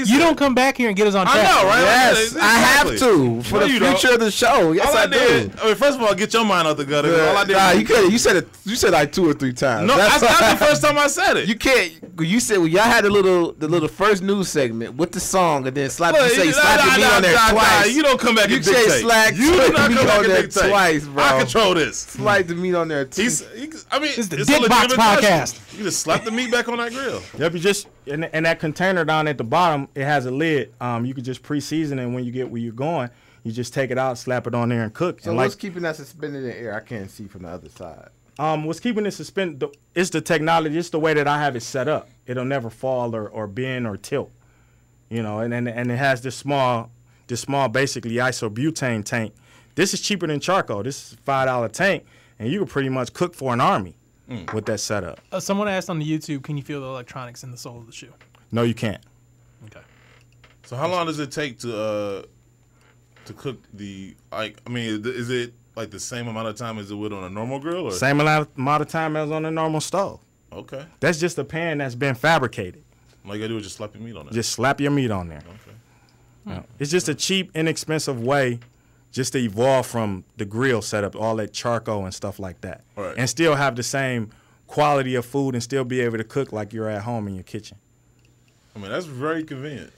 You don't come back here and get us on track. I know, right? Yes, I have to for the future of the show. Yes, I do. I mean, first of all, get your mind out the gutter. All I did you said it. You said like 2 or 3 times. No, that's the first time I said it. You can't. You said y'all had the little first news segment with the song, and then slap. You say slap the meat on there twice. You don't come back and dictate. You say slap you do not come back on there twice, bro. I control this. Slide the meat on there. It's the Dick Box Podcast. You just slap the meat back on that grill. Yep, you just and that container down at the bottom, it has a lid. You can just pre-season it when you get where you're going. You just take it out, slap it on there, and cook. So what's keeping that suspended in air? I can't see from the other side. What's keeping it suspended? It's the technology. It's the way that I have it set up. It'll never fall or bend or tilt. And it has this small basically isobutane tank. This is cheaper than charcoal. This is a $5 tank, and you can pretty much cook for an army with that setup. Someone asked on the YouTube, can you feel the electronics in the sole of the shoe? No, you can't. Okay. So how long does it take to cook the is it like the same amount of time as it would on a normal grill? Or? Same amount of time as on a normal stove. Okay. That's just a pan that's been fabricated. All you gotta do is just slap your meat on there. Just slap your meat on there. Okay. It's just a cheap, inexpensive way just to evolve from the grill setup, all that charcoal and stuff like that. Right. And still have the same quality of food and still be able to cook like you're at home in your kitchen. I mean, that's very convenient.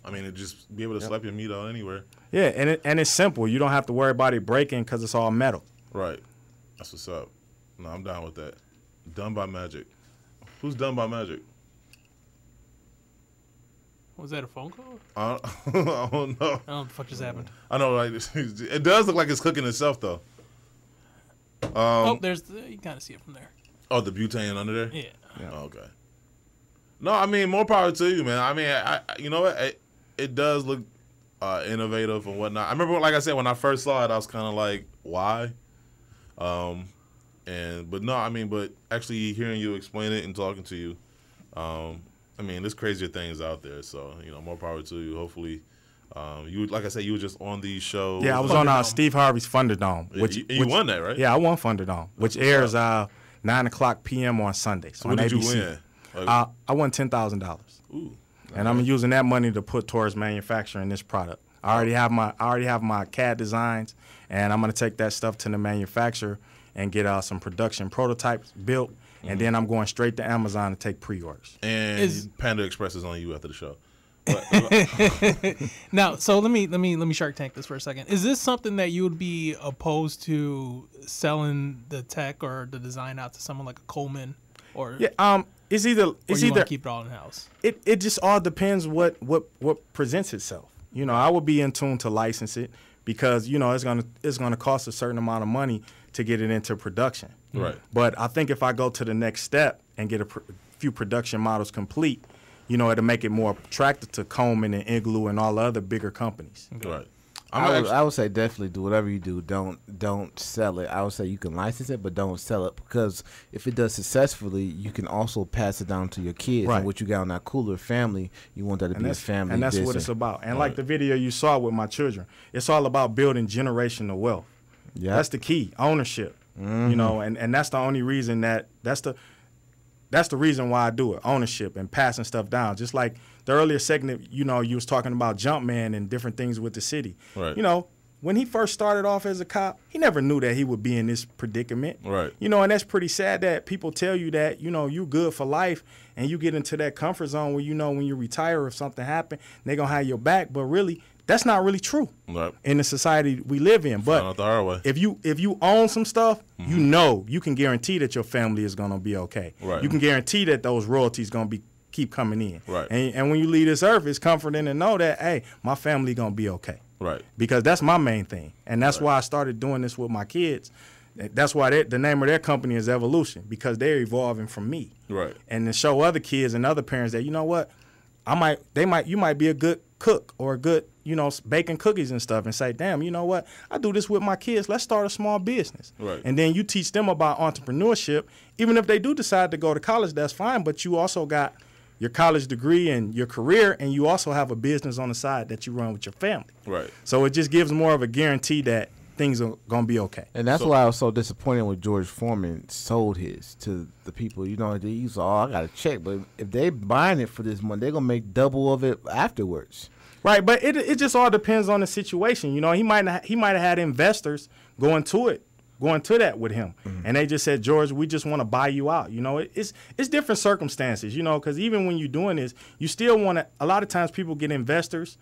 I mean, to just be able to slap your meat out anywhere. Yeah, and it's simple. You don't have to worry about it breaking because it's all metal. Right. That's what's up. No, I'm down with that. Done by Magic. Who's Done by Magic? Was that a phone call? I don't know. I don't know what the fuck just happened. I know, like it does look like it's cooking itself though. There's you kind of see it from there. Oh, the butane under there. Yeah. Oh, okay. No, I mean more power to you, man. I mean, you know what? It does look innovative and whatnot. I remember, like I said, when I first saw it, I was kind of like, why? But actually hearing you explain it and talking to you, I mean, there's crazier things out there. So, you know, more power to you. Hopefully, you, like I said, you were just on these shows. Yeah, I was on Steve Harvey's Thunderdome. Which you won that, right? Yeah, I won Thunderdome, which airs 9:00 p.m. on Sundays. So what did you win? I won $10,000. Ooh. And I'm using that money to put towards manufacturing this product. I already have my CAD designs, and I'm gonna take that stuff to the manufacturer and get some production prototypes built, and then I'm going straight to Amazon to take pre-orders. And Panda Express is on you after the show. Now, so let me Shark Tank this for a second. Is this something that you would be opposed to selling the tech or the design out to someone like a Coleman or? Yeah, it's either keep it all in house. It just all depends what presents itself. You know, I would be in tune to license it because you know it's gonna cost a certain amount of money to get it into production. Right. But I think if I go to the next step and get a few production models complete, you know, it'll make it more attractive to Coleman and Igloo and all the other bigger companies. Right. I would say definitely do whatever you do. Don't sell it. I would say you can license it, but don't sell it because if it does successfully, you can also pass it down to your kids. Right. And what you got on that cooler family, you want that to be a family. And that's business. what it's about. And like the video you saw with my children, it's all about building generational wealth. Yeah, that's the key. Ownership. You know, and that's the only reason that's the reason why I do it. Ownership and passing stuff down. Just like the earlier segment, you know, you was talking about Jumpman and different things with the city. Right. You know, when he first started off as a cop, he never knew that he would be in this predicament. Right. You know, and that's pretty sad that people tell you that, you know, you're good for life and you get into that comfort zone where, you know, when you retire, if something happened, they're going to have your back. But really, that's not really true in the society we live in. But the hard way. if you own some stuff, you know you can guarantee that your family is going to be okay. Right. You can guarantee that those royalties going to keep coming in. Right. And when you leave this earth, it's comforting to know that, hey, my family going to be okay. Right. Because that's my main thing. And that's why I started doing this with my kids. That's why the name of their company is Evolution, because they're evolving from me. Right. And to show other kids and other parents that, you know what, you might be a good cook or a good, you know, baking cookies and stuff and say, damn, you know what, I do this with my kids. Let's start a small business. Right. And then you teach them about entrepreneurship. Even if they do decide to go to college, that's fine. But you also got your college degree and your career, and you also have a business on the side that you run with your family. Right. So it just gives more of a guarantee that things are going to be okay. And that's why I was so disappointed when George Foreman sold his to the people. You know, he was I got to check. But if they buying it for this money, they're going to make double of it afterwards. Right, but it just all depends on the situation. You know, he might have had investors going to that with him, and they just said, George, we just want to buy you out. You know, it's different circumstances. You know, because even when you're doing this, you still want to. A lot of times, people get investors,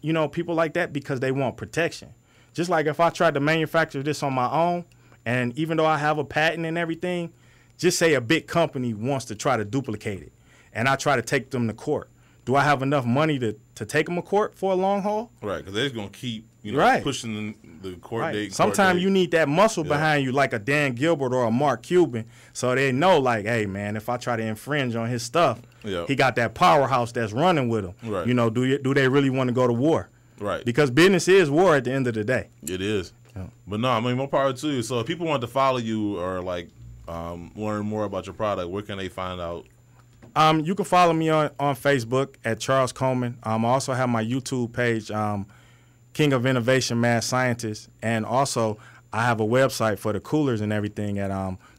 you know, people like that because they want protection. Just like if I tried to manufacture this on my own, and even though I have a patent and everything, just say a big company wants to try to duplicate it, and I try to take them to court. Do I have enough money to take them to court for a long haul? Right, because they're going to keep pushing the court date. Sometimes you need that muscle behind you like a Dan Gilbert or a Mark Cuban, so they know, like, hey, man, if I try to infringe on his stuff, he got that powerhouse that's running with him. Right. You know, do they really want to go to war? Right. Because business is war at the end of the day. It is. Yeah. But no, I mean, more power to you. So if people want to follow you or, like, learn more about your product, where can they find out? You can follow me on Facebook at Charles Coleman. I also have my YouTube page, King of Innovation Mad Scientist. And also, I have a website for the coolers and everything at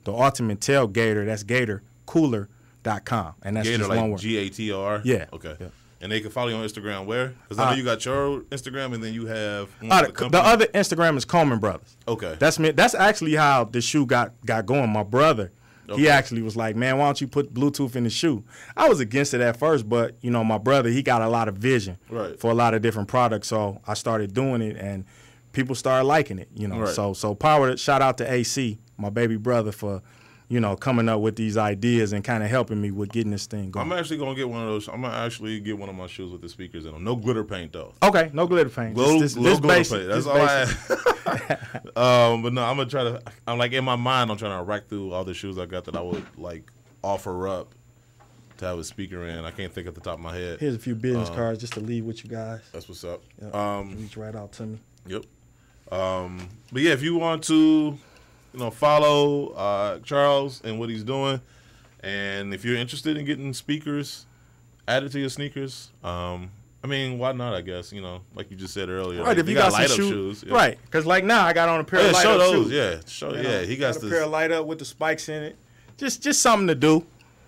the Ultimate Tailgater. That's GatorCooler.com. And that's Gator, just like one word. GATR? Yeah. Okay. Yeah. And they can follow you on Instagram where? Because I know you got your Instagram and then you have the other Instagram is Coleman Brothers. Okay. That's actually how the shoe got going. My brother, he actually was like, man, why don't you put Bluetooth in the shoe? I was against it at first, but, you know, my brother, he got a lot of vision for a lot of different products. So I started doing it, and people started liking it, you know. Right. So shout out to AC, my baby brother, for, coming up with these ideas and kind of helping me with getting this thing going. I'm actually gonna get one of those. I'm gonna actually get one of my shoes with the speakers in them. No glitter paint though. Okay, no glitter paint. This glitter basic. paint. That's all basic. I have. But no, I'm gonna try to. I'm like in my mind. I'm trying to rack through all the shoes I got that I would like offer up to have a speaker in. I can't think at the top of my head. Here's a few business cards just to leave with you guys. That's what's up. Yep. Reach right out to me. Yep. But yeah, if you want to, follow Charles and what he's doing, and if you're interested in getting speakers added to your sneakers, why not? I guess like you just said earlier. Right, like, if you got light some up shoes, yeah. right? Because like now I got on a pair of light show up those, shoes. yeah, show he got a pair of light up with the spikes in it. Just something to do.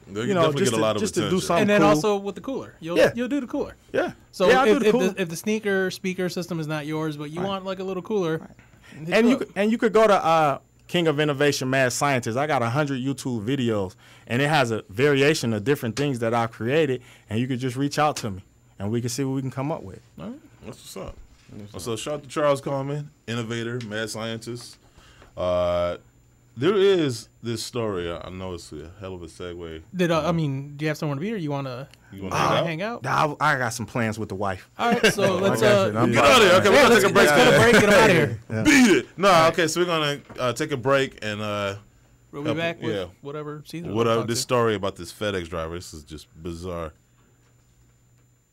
They definitely get a lot of just attention. to do something And then cool. also with the cooler, you'll do the cooler. Yeah. So yeah, if the sneaker speaker system is not yours, but you want like a little cooler, and you could go to King of Innovation Mad Scientist. I got 100 YouTube videos, and it has a variation of different things that I've created, and you could just reach out to me, and we can see what we can come up with. All right. That's what's up. So shout out to Charles Coleman, innovator, mad scientist. There is this story. I know it's a hell of a segue. Do you have someone to be, or you want to hang out? I got some plans with the wife. All right, so let's get out of here. Okay, we're gonna take a break. Let's get a break. Get out of here. Beat it. No, okay. So we're gonna take a break and we'll be back with whatever season. Whatever this story about this FedEx driver. This is just bizarre.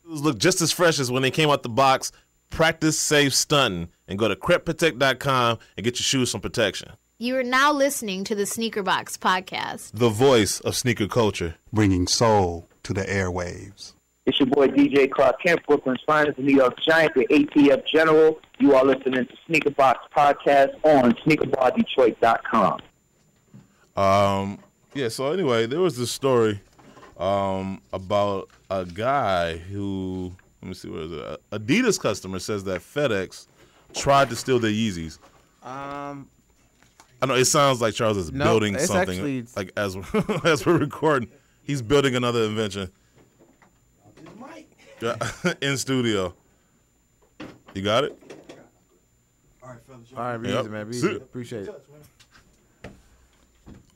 These look just as fresh as when they came out the box. Practice safe stunting and go to crepprotect.com and get your shoes some protection. You are now listening to the Sneaker Box Podcast, the voice of sneaker culture, bringing soul to the airwaves. It's your boy DJ Clark Kent, Brooklyn's finest, New York Giant, the ATF General. You are listening to Sneaker Box Podcast on sneakerbardetroit.com. So anyway, there was this story about a guy who, let me see, what is it? Adidas customer says that FedEx tried to steal their Yeezys. I know it sounds like Charles is building something. Actually, like as we're recording, he's building another invention. Yeah, in studio. You got it? All right, be easy, man. Be easy. Appreciate it.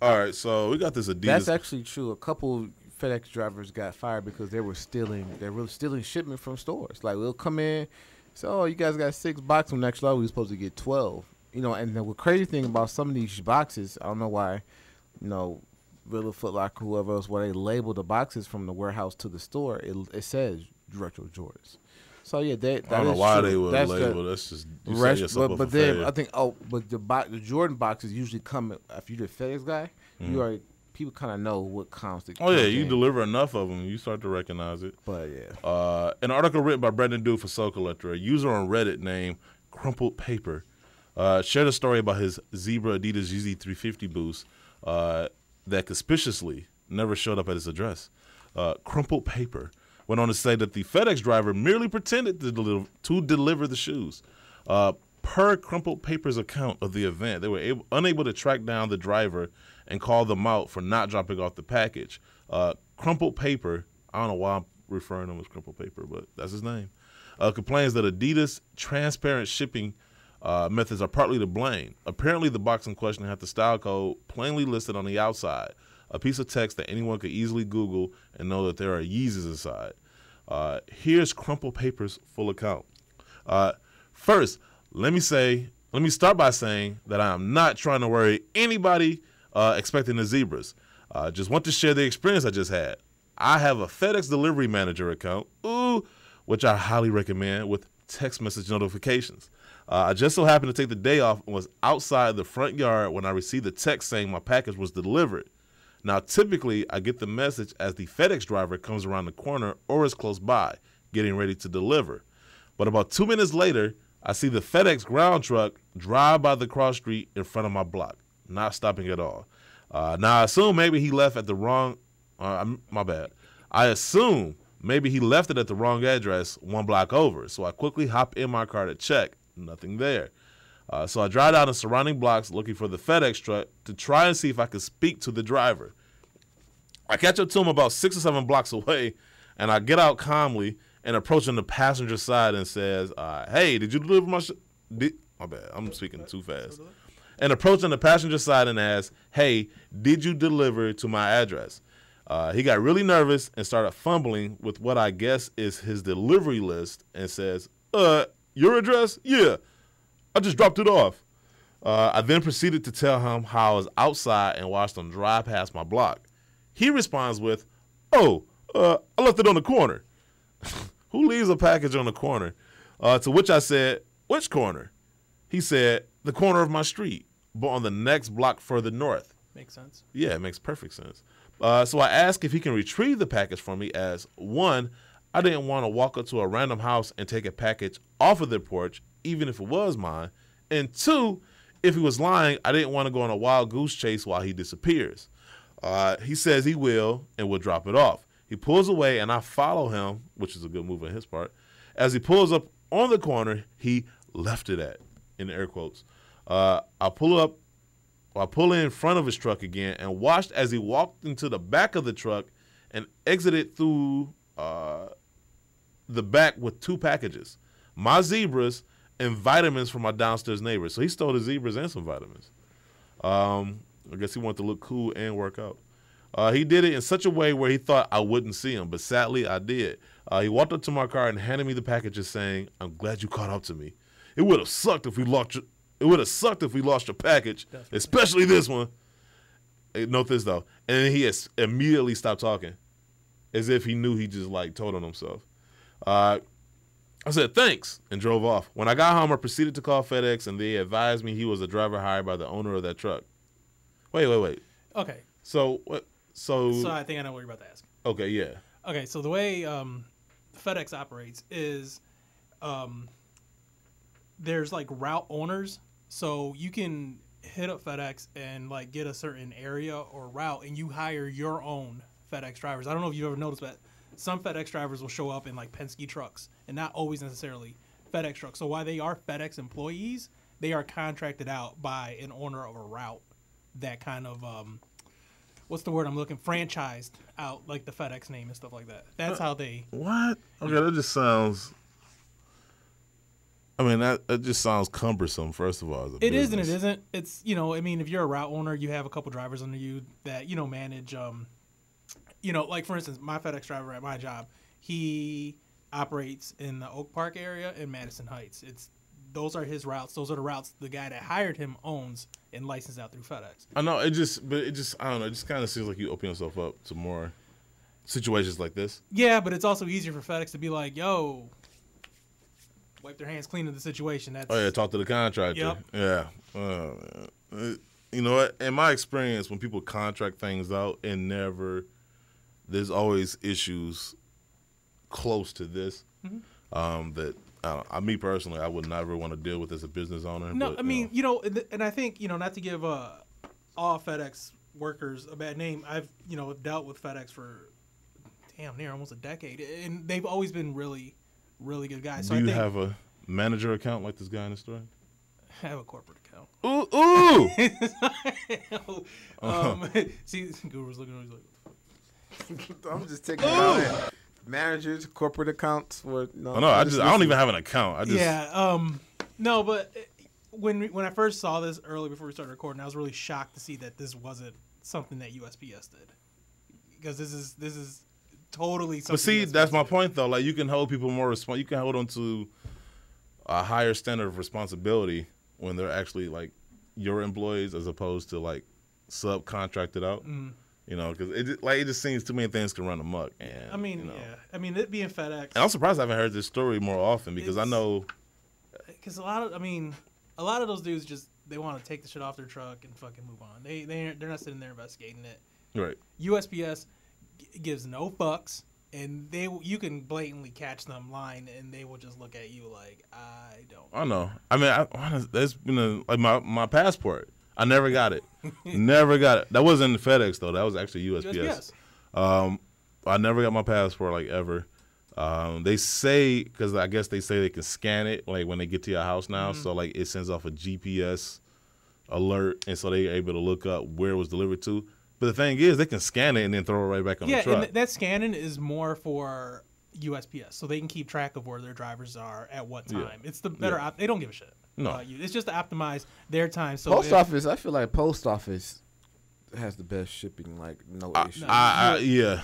All right, so we got this Adidas. That's actually true. A couple FedEx drivers got fired because they were stealing. They were stealing shipment from stores. Like we'll come in, so you guys got 6 boxes. When next we were supposed to get 12. And the crazy thing about some of these boxes, I don't know why, Villa, Foot Locker, whoever else, where they label the boxes from the warehouse to the store, it says retro Jordans. So yeah, I don't know why they would label. That's just but then I think the Jordan boxes usually come if you're the FedEx guy. You already people kind of know what counts. You deliver enough of them, you start to recognize it. But yeah, an article written by Brendan Dew for Soul Collector, a user on Reddit named Crumpled Paper. Shared a story about his Zebra Adidas Yeezy 350 boost that conspicuously never showed up at his address. Crumpled Paper went on to say that the FedEx driver merely pretended to deliver the shoes. Per Crumpled Paper's account of the event, they were unable to track down the driver and call them out for not dropping off the package. Crumpled Paper, I don't know why I'm referring to him as Crumpled Paper, but that's his name, complains that Adidas transparent shipping methods are partly to blame. Apparently, the box in question had the style code plainly listed on the outside, a piece of text that anyone could easily Google and know that there are Yeezys inside. Here's Crumpled Paper's full account. First, let me start by saying that I am not trying to worry anybody expecting the zebras. Just want to share the experience I just had. I have a FedEx Delivery Manager account, which I highly recommend, with text message notifications. I just so happened to take the day off and was outside the front yard when I received a text saying my package was delivered. Now, typically, I get the message as the FedEx driver comes around the corner or is close by, getting ready to deliver. But about 2 minutes later, I see the FedEx ground truck drive by the cross street in front of my block, not stopping at all. Now, I assume maybe he left at the wrong my bad. I assume maybe he left it at the wrong address 1 block over, so I quickly hop in my car to check. Nothing there. So I drive down the surrounding blocks looking for the FedEx truck to try and see if I could speak to the driver. I catch up to him about 6 or 7 blocks away, and I get out calmly and approach him the passenger side and says, hey, did you deliver my my bad, I'm speaking too fast. and approached on the passenger side and asked, "Hey, did you deliver to my address?" He got really nervous and started fumbling with what I guess is his delivery list and says, your address? Yeah, I just dropped it off. I then proceeded to tell him how I was outside and watched him drive past my block. He responds with, I left it on the corner. Who leaves a package on the corner? To which I said, which corner? He said, the corner of my street, but on the next block further north. Makes sense. Yeah, it makes perfect sense. So I asked if he can retrieve the package for me as, one, I didn't want to walk up to a random house and take a package off of their porch, even if it was mine. And two, if he was lying, I didn't want to go on a wild goose chase while he disappears. He says he will and will drop it off. He pulls away and I follow him, which is a good move on his part. As he pulls up on the corner he left it at, in air quotes. I pull in front of his truck again and watched as he walked into the back of the truck and exited through the back with 2 packages, my zebras and vitamins from my downstairs neighbors. So he stole the zebras and some vitamins. I guess he wanted to look cool and work out. He did it in such a way where he thought I wouldn't see him, but sadly I did. He walked up to my car and handed me the packages saying, I'm glad you caught up to me. It would have sucked if we lost your package, definitely. Especially this one. Note this, though. And then he immediately stopped talking as if he knew he just, told on himself. I said, thanks, and drove off. When I got home, I proceeded to call FedEx, and they advised me he was a driver hired by the owner of that truck. Wait. Okay. So what? So I think I know what you're about to ask. Okay, yeah. Okay, so the way FedEx operates is there's route owners. So you can hit up FedEx and get a certain area or route, and you hire your own FedEx drivers. I don't know if you've ever noticed that some FedEx drivers will show up in Penske trucks, and not always necessarily FedEx trucks. So while they are FedEx employees, they are contracted out by an owner of a route that kind of what's the word I'm looking? Franchised out, the FedEx name and stuff like that. That's how they. What? Okay, that just sounds. I mean, that just sounds cumbersome, first of all. It is and it isn't. It's, if you're a route owner, you have a couple drivers under you that, manage, for instance, my FedEx driver at my job, he operates in the Oak Park area in Madison Heights. Those are his routes. Those are the routes the guy that hired him owns and licensed out through FedEx. I know, I don't know, it just kind of seems like you open yourself up to more situations like this. Yeah, but it's also easier for FedEx to be like, yo, wipe their hands clean of the situation. Talk to the contractor. Yep. Yeah. You know what? In my experience, when people contract things out there's always issues close to this that me personally, I would never want to deal with as a business owner. No, but, and I think, not to give all FedEx workers a bad name, I've, dealt with FedEx for near almost a decade, and they've always been really, really good guys. Do you have a manager account like this guy in the story? I have a corporate account. Ooh! See, Guru's looking at me like, I'm just taking out managers, corporate accounts. I don't even have an account. No, but when I first saw this early before we started recording, I was really shocked to see that this wasn't something that USPS did, because this is totally something. But see, that's my point though. You can hold people more you can hold them to a higher standard of responsibility when they're actually your employees as opposed to subcontracted out. Mm. Because it just seems too many things can run amok. And it being FedEx. And I'm surprised I haven't heard this story more often because I know. Because a lot of those dudes just they want to take the shit off their truck and fucking move on. They're not sitting there investigating it. Right. USPS gives no fucks, and you can blatantly catch them lying, and they will just look at you like I don't. I know. I mean, there's been my passport. I never got it. Never got it. That wasn't FedEx, though. That was actually USPS. I never got my passport, ever. They say, because I guess they say they can scan it, when they get to your house now. Mm-hmm. So, it sends off a GPS alert, and so they're able to look up where it was delivered to. But the thing is, they can scan it and then throw it right back on the truck. And that scanning is more for, USPS, so they can keep track of where their drivers are at what time. Yeah. It's the better. They don't give a shit. No, it's just to optimize their time. So Post office, I feel like post office has the best shipping. Like no issue. Yeah.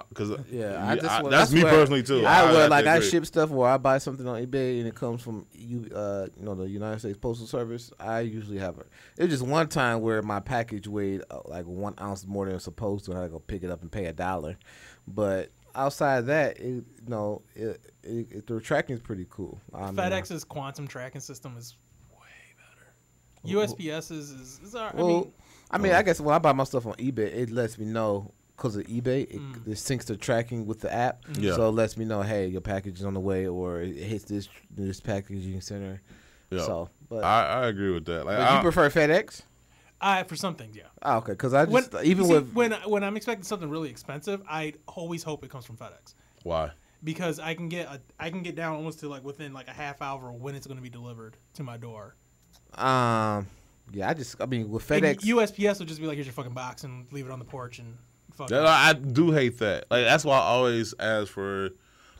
Because that's me where, personally too. I ship stuff or I buy something on eBay and it comes from the United States Postal Service. I usually have it. It was just one time where my package weighed like 1 ounce more than it was supposed to, and I had to go pick it up and pay $1. But outside of that, the tracking is pretty cool. FedEx's quantum tracking system is way better. USPS's is I guess when I buy my stuff on eBay, it lets me know. Because of eBay, it syncs the tracking with the app, so it lets me know, hey, your package is on the way, or it hits this packaging center. Yeah. So, but I agree with that. Like, but you prefer FedEx? For some things, yeah. Oh, okay, because I just when I'm expecting something really expensive, I always hope it comes from FedEx. Why? Because I can get down almost to like within like a half hour when it's going to be delivered to my door. Yeah, with FedEx, and USPS will just be like, here's your fucking box and leave it on the porch and. I do hate that. Like that's why I always ask for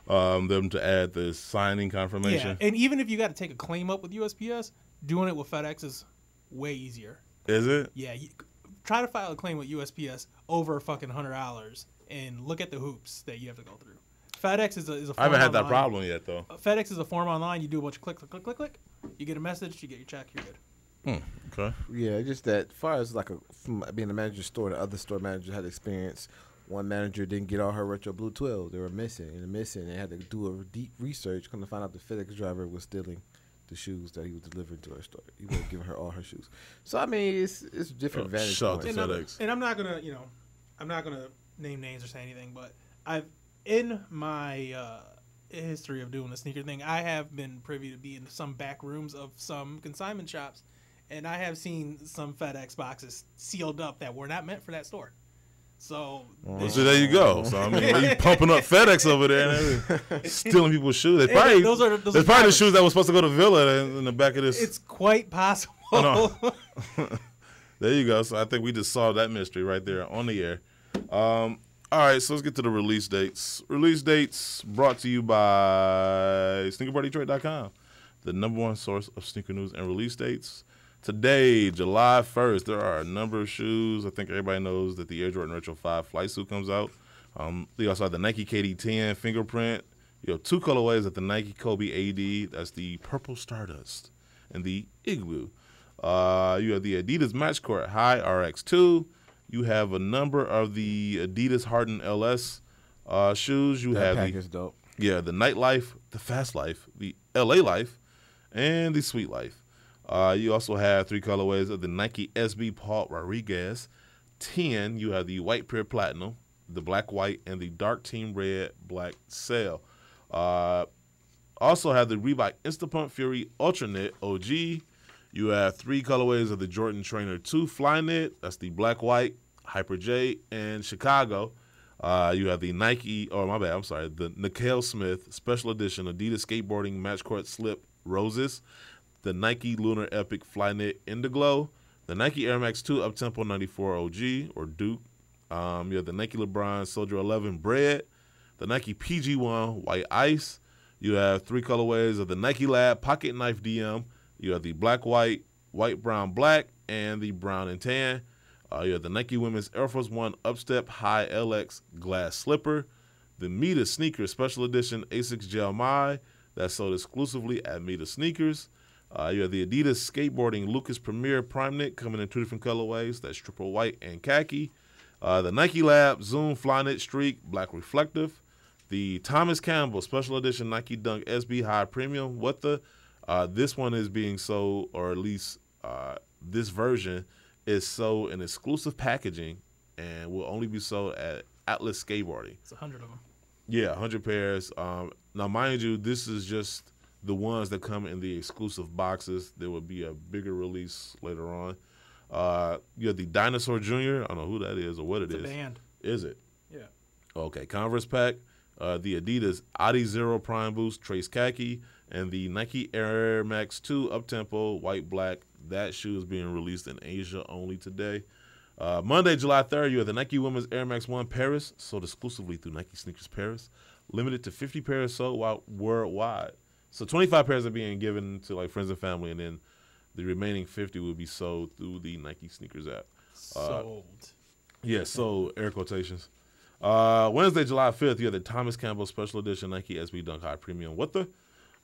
them to add the signing confirmation. Yeah, and even if you got to take a claim up with USPS, doing it with FedEx is way easier. Is it? Yeah. Try to file a claim with USPS over fucking $100 and look at the hoops that you have to go through. FedEx is a form I haven't had online. that problem yet though. FedEx is a form online. You do a bunch of click. You get a message. You get your check. You're good. Okay. Yeah, just that. As far as from being a manager store, the other store manager had experience. One manager didn't get all her retro blue 12. They were missing. They had to do a deep research. Come to find out the FedEx driver was stealing the shoes that he was delivering to her store. He wasn't giving her all her shoes. So I mean, it's different vantage points. And I'm not gonna name names or say anything, but in my history of doing the sneaker thing, I have been privy to be in some back rooms of some consignment shops. And I have seen some FedEx boxes sealed up that were not meant for that store. So, there you go. So I mean, you pumping up FedEx over there and stealing people's shoes. They're probably the shoes that were supposed to go to Villa in the back of this. It's quite possible. There you go. So I think we just solved that mystery right there on the air. All right, so let's get to the release dates. Release dates brought to you by SneakerBarDetroit.com, the #1 source of sneaker news and release dates. Today, July 1st, there are a number of shoes. I think everybody knows that the Air Jordan Retro 5 flight suit comes out. They also have the Nike KD10 fingerprint. You have 2 colorways of the Nike Kobe AD. That's the Purple Stardust and the Igloo. You have the Adidas Match Court High RX2. You have a number of the Adidas Harden LS shoes. You have pack is dope. Yeah, the Nightlife, the Fast Life, the LA Life, and the Sweet Life. You also have 3 colorways of the Nike SB Paul Rodriguez 10. You have the White Pure Platinum, the Black White, and the Dark Team Red Black Sail. Also have the Reebok Instapump Fury Ultranet OG. You have 3 colorways of the Jordan Trainer 2 Flyknit. That's the Black White, Hyper J, and Chicago. You have the the Nickel Smith Special Edition Adidas Skateboarding Match Court Slip Roses. The Nike Lunar Epic Flyknit Indiglo, the Nike Air Max 2 Uptempo 94 OG or Duke. You have the Nike LeBron Soldier 11 Bread, the Nike PG1 White Ice. You have 3 colorways of the Nike Lab Pocket Knife DM. You have the Black White, White Brown Black, and the Brown and Tan. You have the Nike Women's Air Force One Upstep High LX Glass Slipper, the Meta Sneakers Special Edition Asics Gel My that's sold exclusively at Meta Sneakers. You have the Adidas Skateboarding Lucas Premier Prime Knit coming in 2 different colorways. That's triple white and khaki. The Nike Lab Zoom Flyknit Streak Black Reflective. The Thomas Campbell Special Edition Nike Dunk SB High Premium. This one is being sold, or at least this version is sold in exclusive packaging and will only be sold at Atlas Skateboarding. It's 100 of them. Yeah, 100 pairs. Now, mind you, this is just the ones that come in the exclusive boxes. There will be a bigger release later on. You have the Dinosaur Jr. I don't know who that is or what it is. It's a band. Is it? Yeah. Okay, Converse pack. The Adidas Adi Zero Prime Boost Trace Khaki, and the Nike Air Max 2 Uptempo White Black. That shoe is being released in Asia only today. Monday, July 3rd, you have the Nike Women's Air Max 1 Paris, sold exclusively through Nike Sneakers Paris. Limited to 50 pairs sold worldwide. So 25 pairs are being given to like friends and family, and then the remaining 50 will be sold through the Nike Sneakers app. Sold. Yeah, sold, air quotations. Wednesday, July 5th, you have the Thomas Campbell Special Edition Nike SB Dunk High Premium Water.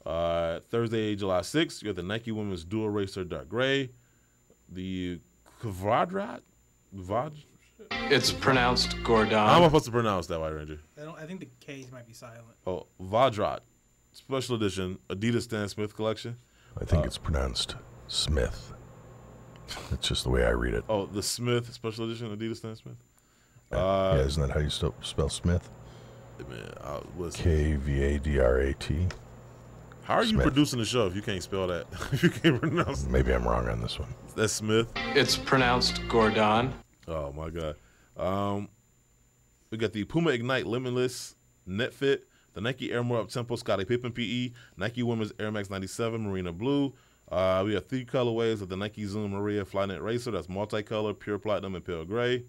Thursday, July 6th, you have the Nike Women's Dual Racer Dark Gray. The Kvadrat? It's pronounced Gordon. How am I supposed to pronounce that, White Ranger? I think the K's might be silent. Oh, Vadrat. Special Edition Adidas Stan Smith collection. I think it's pronounced Smith. It's just the way I read it. Oh, the Smith Special Edition Adidas Stan Smith? Yeah, isn't that how you spell Smith? Man, Kvadrat. How are you producing the show if you can't spell that? If you can't pronounce it? Maybe I'm wrong on this one. That's Smith? It's pronounced Gordon. Oh, my God. We got the Puma Ignite Limitless Net Fit, the Nike Air More Up Tempo Scottie Pippen PE, Nike Women's Air Max 97 Marina Blue. We have 3 colorways of the Nike Zoom Maria Flynet Racer. That's multicolor, pure platinum, and pale gray.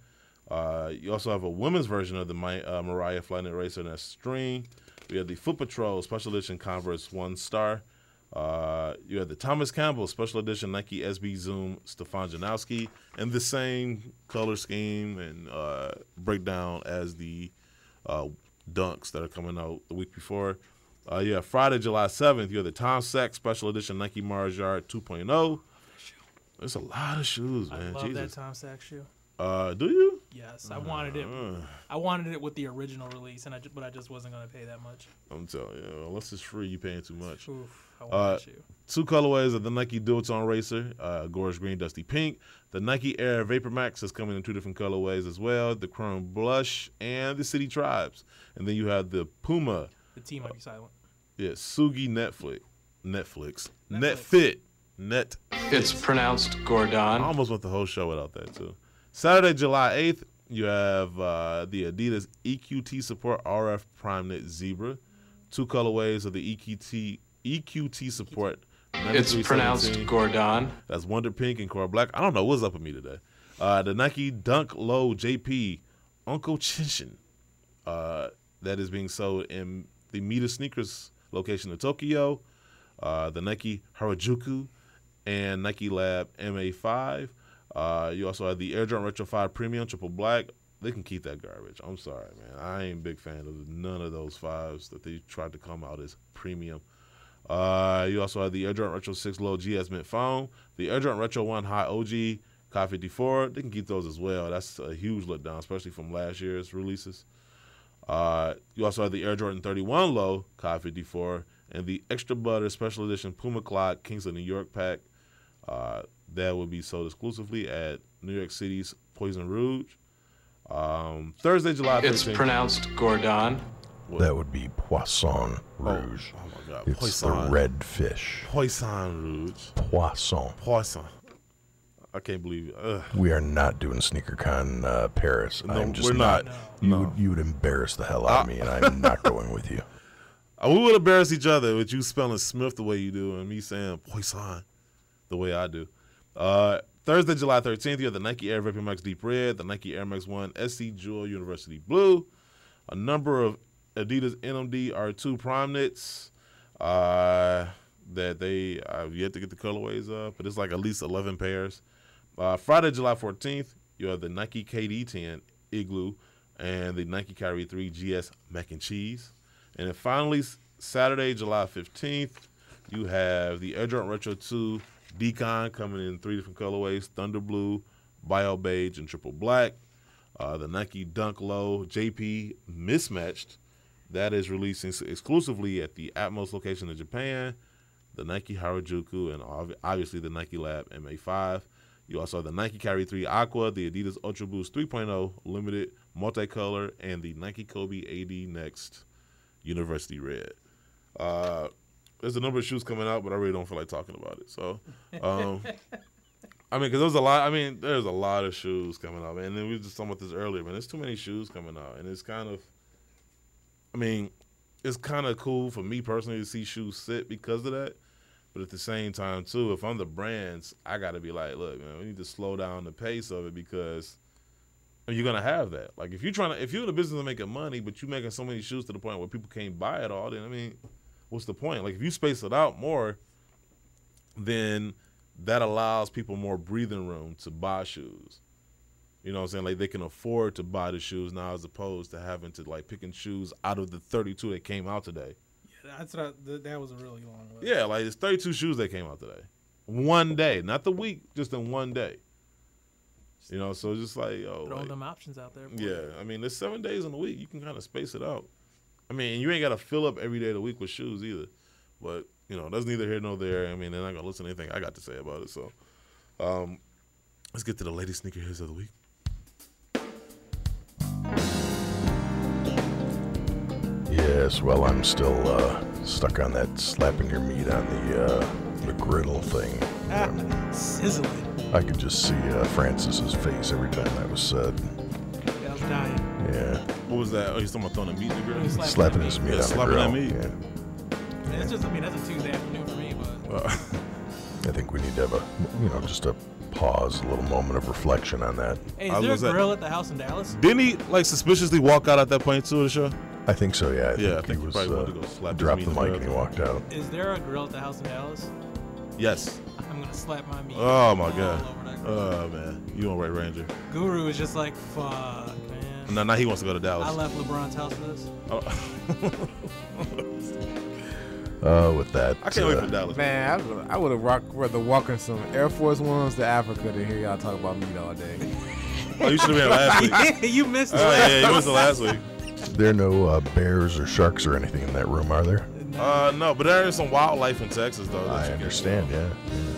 You also have a women's version of the Mariah Flynet Racer, and that's string. We have the Foot Patrol Special Edition Converse 1 Star. You have the Thomas Campbell Special Edition Nike SB Zoom Stefan Janowski, and the same color scheme and breakdown as the Dunks that are coming out the week before. Friday, July 7th, you have the Tom Sachs Special Edition Nike Mars Yard 2.0. There's a lot of shoes, man. I love that Tom Sachs shoe. Do you? Yes, I wanted it. I wanted it with the original release, but I just wasn't gonna pay that much. I'm telling you, unless it's free, you paying too much. Oof, I want that shoe. 2 colorways of the Nike Duotone Racer, Gorge Green, Dusty Pink. The Nike Air Vapor Max is coming in 2 different colorways as well, the Chrome Blush and the City Tribes. And then you have the Puma. The T might be silent. Yeah, Sugi Netflix. Netfit. It's pronounced Gordon. I almost went the whole show without that, too. Saturday, July 8th, you have the Adidas EQT Support RF Prime Knit Zebra. 2 colorways of the EQT Support. It's pronounced Gordon. That's Wonder Pink and Coral Black. I don't know what's up with me today. The Nike Dunk Low JP Uncle Chinshin. That is being sold in the Mita Sneakers location in Tokyo. The Nike Harajuku and Nike Lab MA5. You also have the Air Jordan Retro 5 Premium Triple Black. They can keep that garbage. I'm sorry, man. I ain't a big fan of none of those 5s that they tried to come out as premium. You also have the Air Jordan Retro 6 Low GS Mint Foam. The Air Jordan Retro 1 High OG Kai 54. They can keep those as well. That's a huge letdown, especially from last year's releases. You also have the Air Jordan 31 Low Kai 54 and the Extra Butter Special Edition Puma Clock Kings of New York pack. That will be sold exclusively at New York City's Poison Rouge. Thursday, July 13th. It's pronounced Gordon. What? That would be Poisson Rouge. Oh my God. It's Poisson. the red fish. Poisson Rouge. Poisson. I can't believe it. We are not doing SneakerCon Paris. No, I'm just we're not. You would embarrass the hell out of me, and I'm not going with you. We would embarrass each other with you spelling Smith the way you do and me saying Poisson the way I do. Thursday, July 13th, you have the Nike Air Vapor Max Deep Red, the Nike Air Max 1 SC Jewel University Blue, a number of Adidas NMD R2 Prime Knits that they have yet to get the colorways of, but it's like at least 11 pairs. Friday, July 14th, you have the Nike KD10 Igloo and the Nike Kyrie 3 GS Mac and Cheese. And then finally, Saturday, July 15th, you have the Air Jordan Retro 2 Decon coming in 3 different colorways, Thunder Blue, Bio Beige, and Triple Black. The Nike Dunk Low JP Mismatched, that is releasing exclusively at the Atmos location in Japan. The Nike Harajuku, and obviously the Nike Lab MA5. You also have the Nike Kyrie 3 Aqua, the Adidas Ultra Boost 3.0 Limited Multicolor, and the Nike Kobe AD Next University Red. There's a number of shoes coming out, but I really don't feel like talking about it. So, because there's a lot of shoes coming out, man. And then we were just talking about this earlier, man. There's too many shoes coming out, and it's kind of cool for me personally to see shoes sit because of that. But at the same time, too, if I'm the brands, I got to be like, look, man, we need to slow down the pace of it because And you're gonna have that. Like if you're in the business of making money, but you're making so many shoes to the point where people can't buy it all, then I mean, what's the point? Like if you space it out more, then that allows people more breathing room to buy shoes. You know what I'm saying? Like they can afford to buy the shoes now as opposed to having to like pick and choose out of the 32 that came out today. Yeah, that was a really long list. Yeah, like it's 32 shoes that came out today. One day, not the week, just in one day. You know, so it's just like, throw them options out there. Yeah, I mean, there's 7 days in the week. You can kind of space it out. I mean, you ain't got to fill up every day of the week with shoes either. But, you know, that's neither here nor there. I mean, they're not going to listen to anything I got to say about it. So let's get to the lady sneakerheads of the week. Yes, well, I'm still stuck on that slapping your meat on the griddle thing. Sizzling. I could just see Francis's face every time that was said. Yeah, I was dying. Yeah. What was that? Oh, he's talking about throwing the meat in the grill? Slapping his meat on the grill. Slapping that meat. Yeah. And it's just, I mean, that's a Tuesday afternoon for me, but. I think we need to have just a pause, a little moment of reflection on that. Hey, is there a grill at the house in Dallas? Didn't he, like, suspiciously walk out at that point, too, of the show? I think so, yeah. I think he was, probably wanted to go slap dropped his the meat mic and he walked out. Is there a grill at the house in Dallas? Yes. I'm going to slap my meat. Oh, my God. Oh, man. You on Red Ranger. Guru is just like, fuck, man. No, now he wants to go to Dallas. I left LeBron's house for this. With that. I can't wait for Dallas. Man, I would have rather walk in some Air Force Ones to Africa than hear y'all talk about meat all day. Oh, you should have been last week. You missed it. Yeah, you missed it last week. There are no bears or sharks or anything in that room, are there? No, but there is some wildlife in Texas, though. I understand, yeah.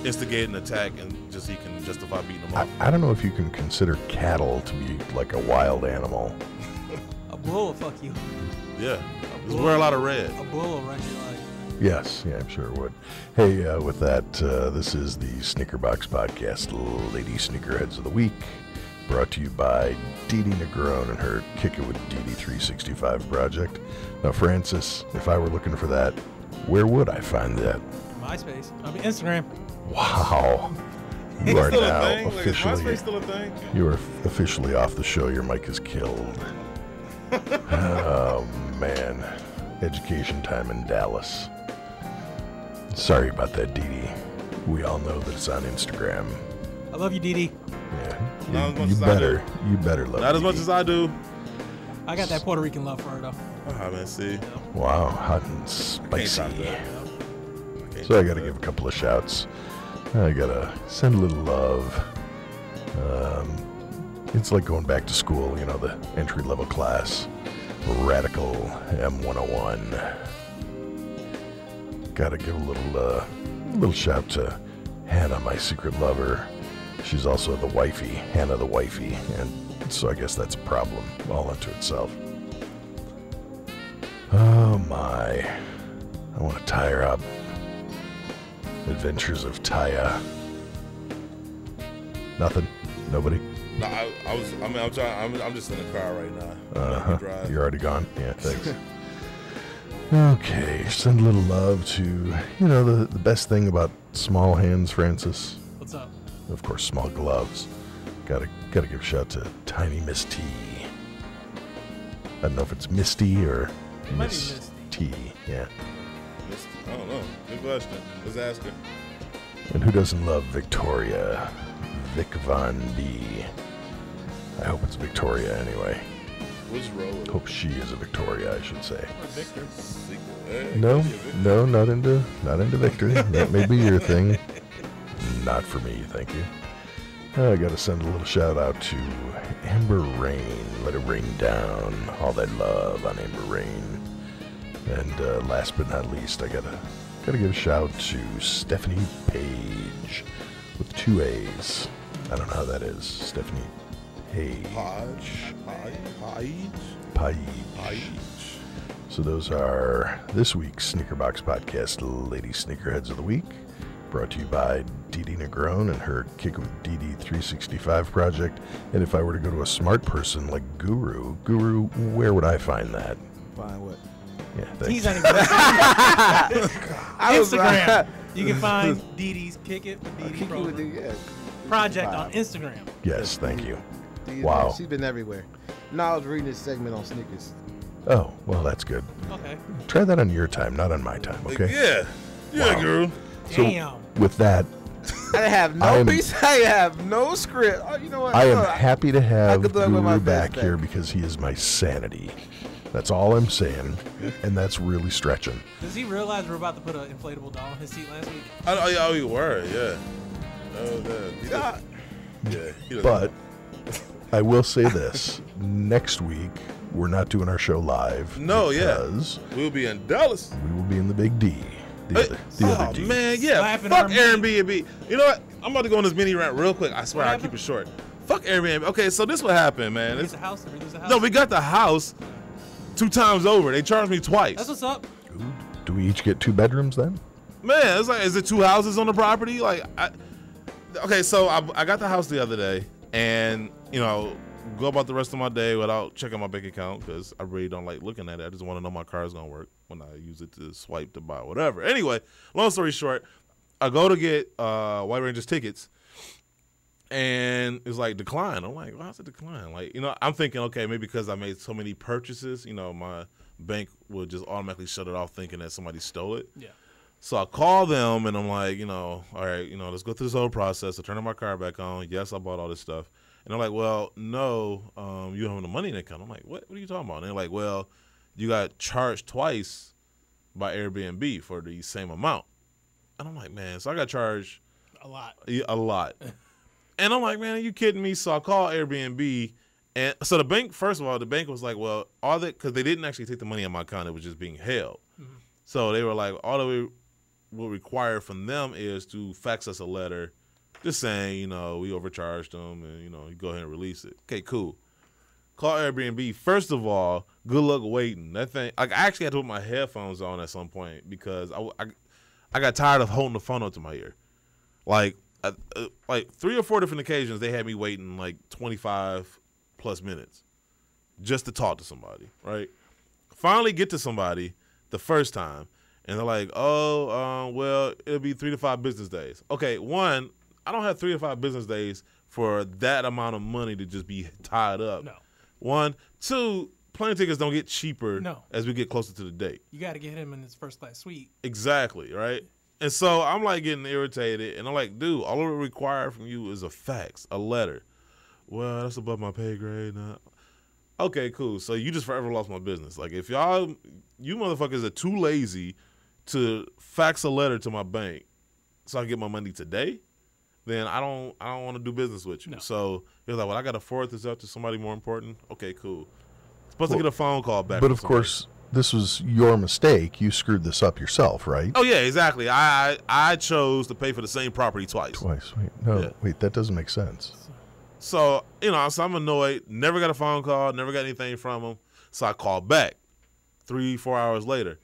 Instigate an attack and just he can justify beating them up. I don't know if you can consider cattle to be like a wild animal. A bull will fuck you. Yeah. Just wear a lot of red. A bull will wreck your life. Yes, yeah, I'm sure it would. Hey, with that, this is the Sneaker Box Podcast, Lady Sneakerheads of the Week, brought to you by Dee Dee Negron and her Kick It with Dee Dee 365 project. Now, Francis, if I were looking for that, where would I find that? MySpace. I mean, Instagram. Wow. You are now officially. Is MySpace still a thing? You are officially off the show. Your mic is killed. Oh, man. Education time in Dallas. Sorry about that, Dee Dee. We all know that it's on Instagram. I love you, Dee Dee. Yeah. You better love Not as much as I do. I got that Puerto Rican love for her, though. Oh, man, see. Wow, hot and spicy. So I got to give a couple of shouts. I got to send a little love. It's like going back to school, you know, the entry-level class. Radical M101. Got to give a little shout to Hannah, my secret lover. She's also the wifey, Hannah the wifey, and so I guess that's a problem all unto itself. Oh my, I want to tie her up. Adventures of Taya. Nothing? Nobody? No, I'm just in the car right now. You're already gone? Yeah, thanks. Okay, send a little love to, you know, the best thing about small hands, Francis. What's up? Of course, small gloves. Gotta give a shout to Tiny Miss T. I don't know if it's Misty or Miss T. Yeah. I don't know. Good question. Let's ask her. And who doesn't love Victoria? Vic Von B. I hope it's Victoria anyway. Which road? Hope she is a Victoria, I should say. Or Victor. No, not into Victor. That may be your thing. Not for me, thank you. I gotta send a little shout out to Amber Rain. Let it rain down. All that love on Amber Rain. And last but not least, I gotta give a shout to Stephanie Page with 2 A's. I don't know how that is. Stephanie Page. Page. So those are this week's Sneaker Box Podcast, Lady Sneakerheads of the Week, brought to you by Dee Dee Negron and her Kick with Dee Dee 365 project. And if I were to go to a smart person like Guru, where would I find that? Find what? Yeah, thanks. He's on Instagram. You can find Dee Dee's Kick It with Dee Dee project on Instagram. Yes, thank you. Wow. She's been everywhere. No, I was reading this segment on sneakers. Oh, well, that's good. Okay. Try that on your time, not on my time, okay? Yeah. Yeah, Wow. girl. So, Damn. with that, I have no piece. I have no script. Oh, you know what? I am happy to have could do it with my Guru back best here because he is my sanity. That's all I'm saying, and that's really stretching. Does he realize we're about to put an inflatable doll in his seat last week? Oh, you were, yeah. Oh, yeah. But I will say this: next week we're not doing our show live. No, because we'll be in Dallas. we will be in the Big D. The other D. Man, yeah. Slapping Fuck our Airbnb. You know what? I'm about to go on this mini rant real quick. I swear I'll keep it short. Fuck Airbnb. Okay, so this what happened, man. Did we get the house? Did we lose the house? No, we got the house 2 times over. They charged me twice. That's what's up. Do we each get 2 bedrooms then? Man, it's like, is it 2 houses on the property? Like, okay, so I got the house the other day, and go about the rest of my day without checking my bank account because I really don't like looking at it. I just want to know my car is gonna work when I use it to swipe to buy whatever. Anyway, long story short, I go to get White Rangers tickets, and it's like decline. I'm like, why's it decline? Like, I'm thinking, okay, maybe because I made so many purchases, my bank will just automatically shut it off, thinking that somebody stole it. Yeah. So I call them and I'm like, all right, let's go through this whole process of turning my car back on. Yes, I bought all this stuff. And they're like, well, no, you don't have no money in the account. I'm like, what are you talking about? And they're like, well, you got charged twice by Airbnb for the same amount. And I'm like, man, so I got charged a lot. A lot. And I'm like, man, are you kidding me? So I call Airbnb. And so the bank, first of all, the bank was like, well, because they didn't actually take the money out of my account. It was just being held. Mm-hmm. So they were like, all that we will require from them is to fax us a letter just saying, we overcharged them and, you go ahead and release it. Okay, cool. Call Airbnb. First of all, good luck waiting. That thing, I actually had to put my headphones on at some point because I got tired of holding the phone up to my ear. Like 3 or 4 different occasions, they had me waiting like 25 plus minutes just to talk to somebody, right? Finally get to somebody the first time, and they're like, well, it'll be 3 to 5 business days. Okay, one, I don't have 3 to 5 business days for that amount of money to just be tied up. No. 1, 2, plane tickets don't get cheaper as we get closer to the date. You got to get him in his first class suite. Exactly, right? And so I'm like getting irritated, and I'm like, dude, all it require from you is a fax, a letter. Well, that's above my pay grade. Nah. Okay, cool. So you just forever lost my business. Like, if you motherfuckers are too lazy to fax a letter to my bank so I can get my money today, then I don't want to do business with you. No. So he was like, well, I got to forward this up to somebody more important. Okay, cool. Supposed to get a phone call back. But of course, this was your mistake. You screwed this up yourself, right? Oh, yeah, exactly. I chose to pay for the same property twice. Wait, that doesn't make sense. So, so I'm annoyed. Never got a phone call. Never got anything from him. So I called back 3-4 hours later.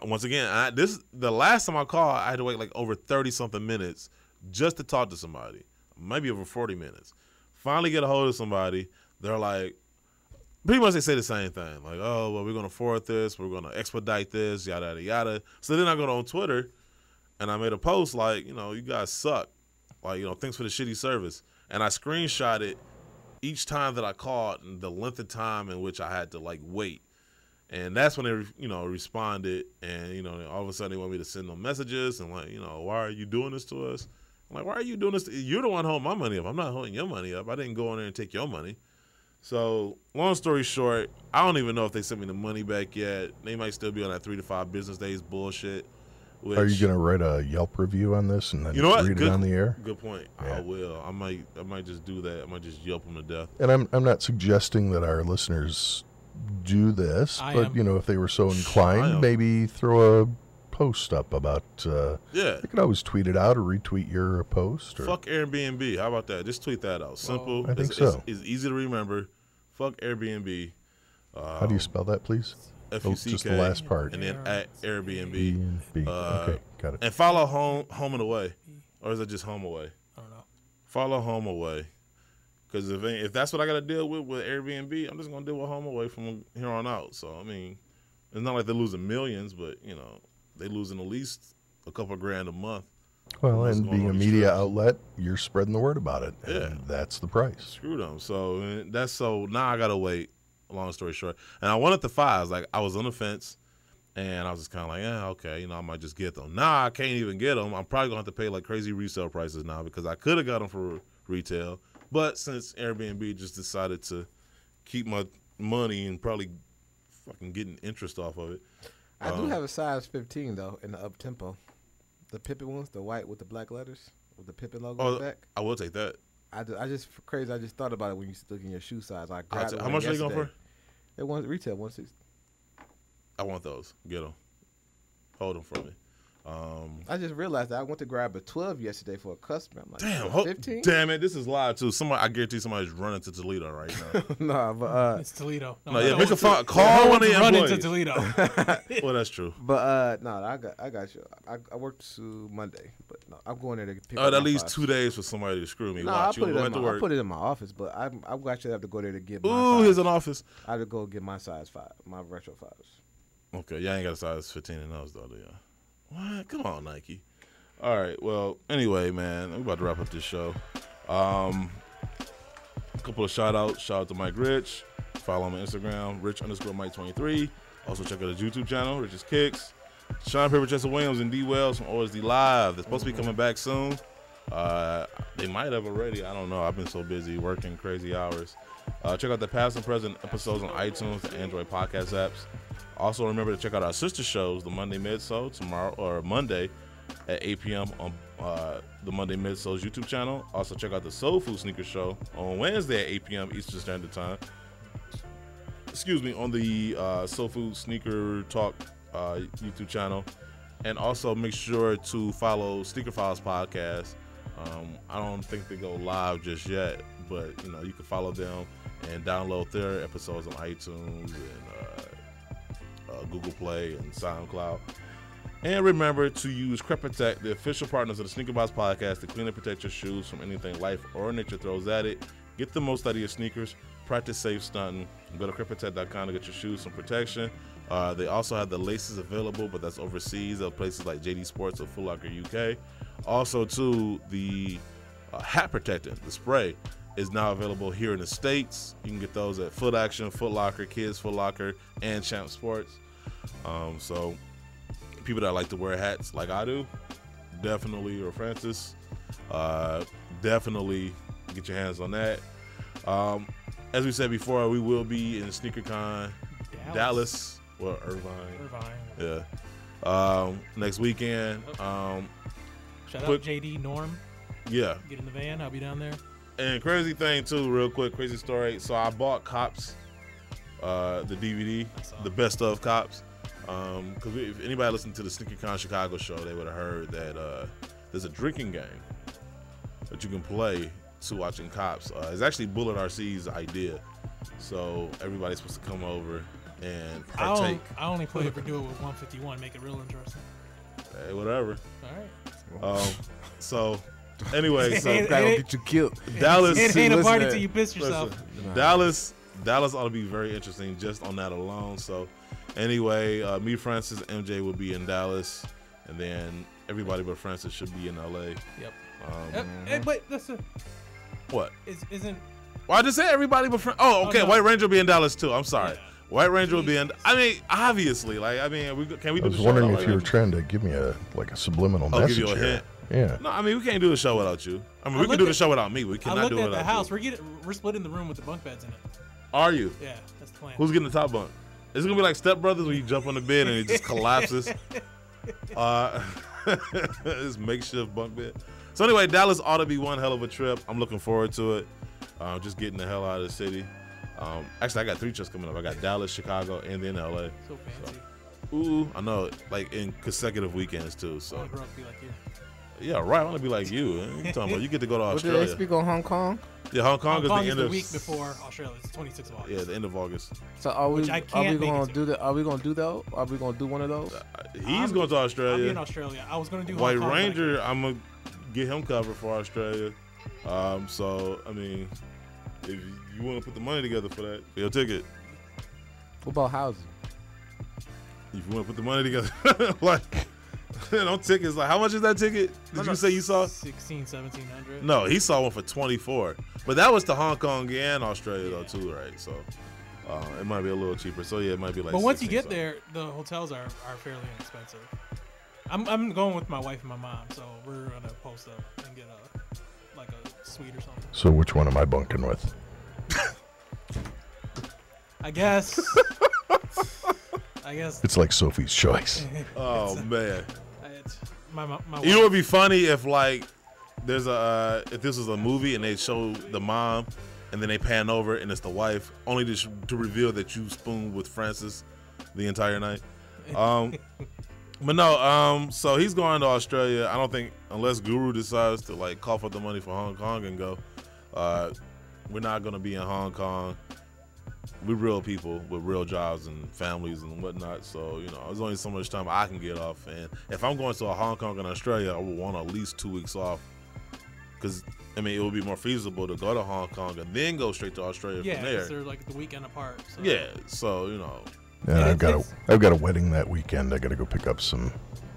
Once again, the last time I called, I had to wait like over 30-something minutes just to talk to somebody. Maybe over 40 minutes. Finally get a hold of somebody. They're like, pretty much they say the same thing. Like, oh, well, we're going to forward this. We're going to expedite this, yada, yada, yada. So then I go on Twitter, and I made a post like, you guys suck. Like, thanks for the shitty service. And I screenshotted each time that I called and the length of time in which I had to, like, wait. And that's when they, responded. And, all of a sudden they want me to send them messages and, like, why are you doing this to us? I'm like, why are you doing this? You're the one holding my money up. I'm not holding your money up. I didn't go in there and take your money. So, long story short, I don't even know if they sent me the money back yet. They might still be on that 3 to 5 business days bullshit. Are you going to write a Yelp review on this and then read it on the air? Good point. Yeah. I will. I might just do that. I might just Yelp them to death. And I'm not suggesting that our listeners do this, but if they were so inclined, maybe throw a post up about. They could always tweet it out or retweet your post. Fuck Airbnb. How about that? Just tweet that out. Simple. I think so. It's easy to remember. Fuck Airbnb. How do you spell that, please? F-U-C-K, just the last part. And then at Airbnb. Okay, got it. And follow Home and Away. Or is it just Home Away? I don't know. Follow Home Away. Because if that's what I got to deal with Airbnb, I'm just going to deal with Home Away from here on out. So, I mean, it's not like they're losing millions, but, they're losing at least a couple of grand a month. Well, and being a media outlet, you're spreading the word about it. And that's the price. Screw them. So now I gotta wait. Long story short, and I wanted the 5s. Like I was on the fence, and I was just kind of like, yeah, okay, I might just get them. Nah, I can't even get them. I'm probably gonna have to pay like crazy resale prices now because I could have got them for retail, but since Airbnb just decided to keep my money and probably fucking getting interest off of it. I do have a size 15 though in the up tempo, the Pippin ones, the white with the black letters with the Pippin logo on the back. I will take that. I just crazy. I just thought about it when you look in your shoe size. I grabbed it. How much are they going for? They want retail 160. I want those. Get them. Hold them for me. I just realized that I went to grab a 12 yesterday for a customer. I'm like, damn, 15? Damn it, this is live too. I guarantee somebody's running to Toledo right now. Nah, but it's Toledo. Make a phone call one of the running employees. to Toledo. Well, that's true. But no, I got you. I worked to Monday, but no, I'm going there to pick Oh, up that my leaves 5s. 2 days for somebody to screw me. No, Watch, I put it in my office, but I actually have to go there to get my Ooh, here's an office. I have to go get my size 5, my retro 5s. Okay, y'all ain't got a size 15 in those though, do y'all? What? Come on, Nike. All right, well, anyway, man, we're about to wrap up this show. A couple of shout-outs. Shout out to Mike Rich. Follow him on Instagram, Rich_Mike23. Also check out his YouTube channel, Rich's Kicks. Sean Paper Chester Williams and D Wells from OSD Live. They're supposed to be coming back soon. They might have already. I don't know. I've been so busy working crazy hours. Check out the past and present episodes on iTunes, the Android podcast apps. Also, remember to check out our sister shows, the Monday Midsole, tomorrow or Monday at 8 p.m. on the Monday Midsole's YouTube channel. Also, check out the Soul Food Sneaker Show on Wednesday at 8 p.m. Eastern Standard Time. Excuse me, on the Soul Food Sneaker Talk YouTube channel. And also make sure to follow Sneaker Files Podcast. I don't think they go live just yet, but you can follow them and download their episodes on iTunes and Google Play and SoundCloud. And remember to use Crep Protect, the official partners of the Sneaker Box Podcast, to clean and protect your shoes from anything life or nature throws at it. Get the most out of your sneakers. Practice safe stunting. Go to crepprotect.com to get your shoes some protection. They also have the laces available, but that's overseas at places like JD Sports or Foot Locker UK. Also, too, the hat protectant, the spray, is now available here in the States. You can get those at Foot Action, Foot Locker, Kids Foot Locker, and Champ Sports. So people that like to wear hats like I do, definitely, or Francis, definitely get your hands on that. As we said before, we will be in SneakerCon Dallas or Irvine. Yeah. Next weekend. Shout out JD Norm. Yeah. Get in the van. I'll be down there. And crazy thing too, real quick, crazy story. So I bought Cops, the DVD, the best of Cops. Because if anybody listened to the SneakerCon Chicago show, they would have heard that there's a drinking game that you can play to watching Cops. It's actually Bullet RC's idea. So everybody's supposed to come over and partake. I only play if we do it with 151, make it real interesting. Hey, whatever. All right. So anyway, so get you killed. Dallas. It ain't a party till you piss yourself. Dallas ought to be very interesting just on that alone. So anyway, me, Francis, MJ will be in Dallas, and then everybody but Francis should be in LA. Yep. But listen. What? Isn't? Well, I just said everybody but Francis. Oh, okay. No. White Ranger will be in Dallas too. I'm sorry. Yeah. White Ranger will be in. I mean, obviously, can we? I was wondering if you were trying to give me a subliminal message. Give you a hint. Yeah. No, I mean, we can't do the show without you. I mean, we can do the show without me. We cannot do it without you. I looked at the house. We're splitting the room with the bunk beds in it. Are you? Yeah, that's the plan. Who's getting the top bunk? Is it gonna be like Step Brothers where you jump on the bed and it just collapses? This makeshift bunk bed. So anyway, Dallas ought to be one hell of a trip. I'm looking forward to it. Just getting the hell out of the city. Actually, I got 3 trips coming up. I got Dallas, Chicago, and then LA. So fancy. Ooh, I know, like in consecutive weekends too. So. I want to grow up to be like you. Yeah, right. I want to be like you. You talking about? You get to go to Australia. Did they speak on Hong Kong? Yeah, Hong Kong is the end of the week before Australia. It's the 26th of August. Yeah, the end of August. So are we going to do that? Are we going to do that? Are we going to do one of those? He's going to Australia. I'll be in Australia. I was going to do White Hong Kong, Ranger. I'm gonna get him covered for Australia. So I mean, if you want to put the money together for that, for your ticket. What about housing? If you want to put the money together, like No tickets. Like, how much is that ticket? Did you say you saw? 1,700. No, he saw one for 24. But that was to Hong Kong and Australia though too, right? So it might be a little cheaper. So yeah, it might be like. But once you get there, the hotels are fairly inexpensive. I'm going with my wife and my mom, so we're gonna post up and get a suite or something. So which one am I bunking with? I guess. It's like Sophie's Choice. Oh man. My you know, it'd be funny if like there's if this was a movie and they show the mom and then they pan over and it's the wife, only to reveal that you spooned with Francis the entire night. But no, so he's going to Australia. I don't think, unless Guru decides to like cough up the money for Hong Kong and go, we're not going to be in Hong Kong. We're real people with real jobs and families and whatnot. So, you know, there's only so much time I can get off. And if I'm going to a Hong Kong and Australia, I would want at least 2 weeks off. Because, I mean, it would be more feasible to go to Hong Kong and then go straight to Australia from there. Yeah, they're like the weekend apart. So. Yeah, so, you know. Yeah, I've got a wedding that weekend. I got to go pick up some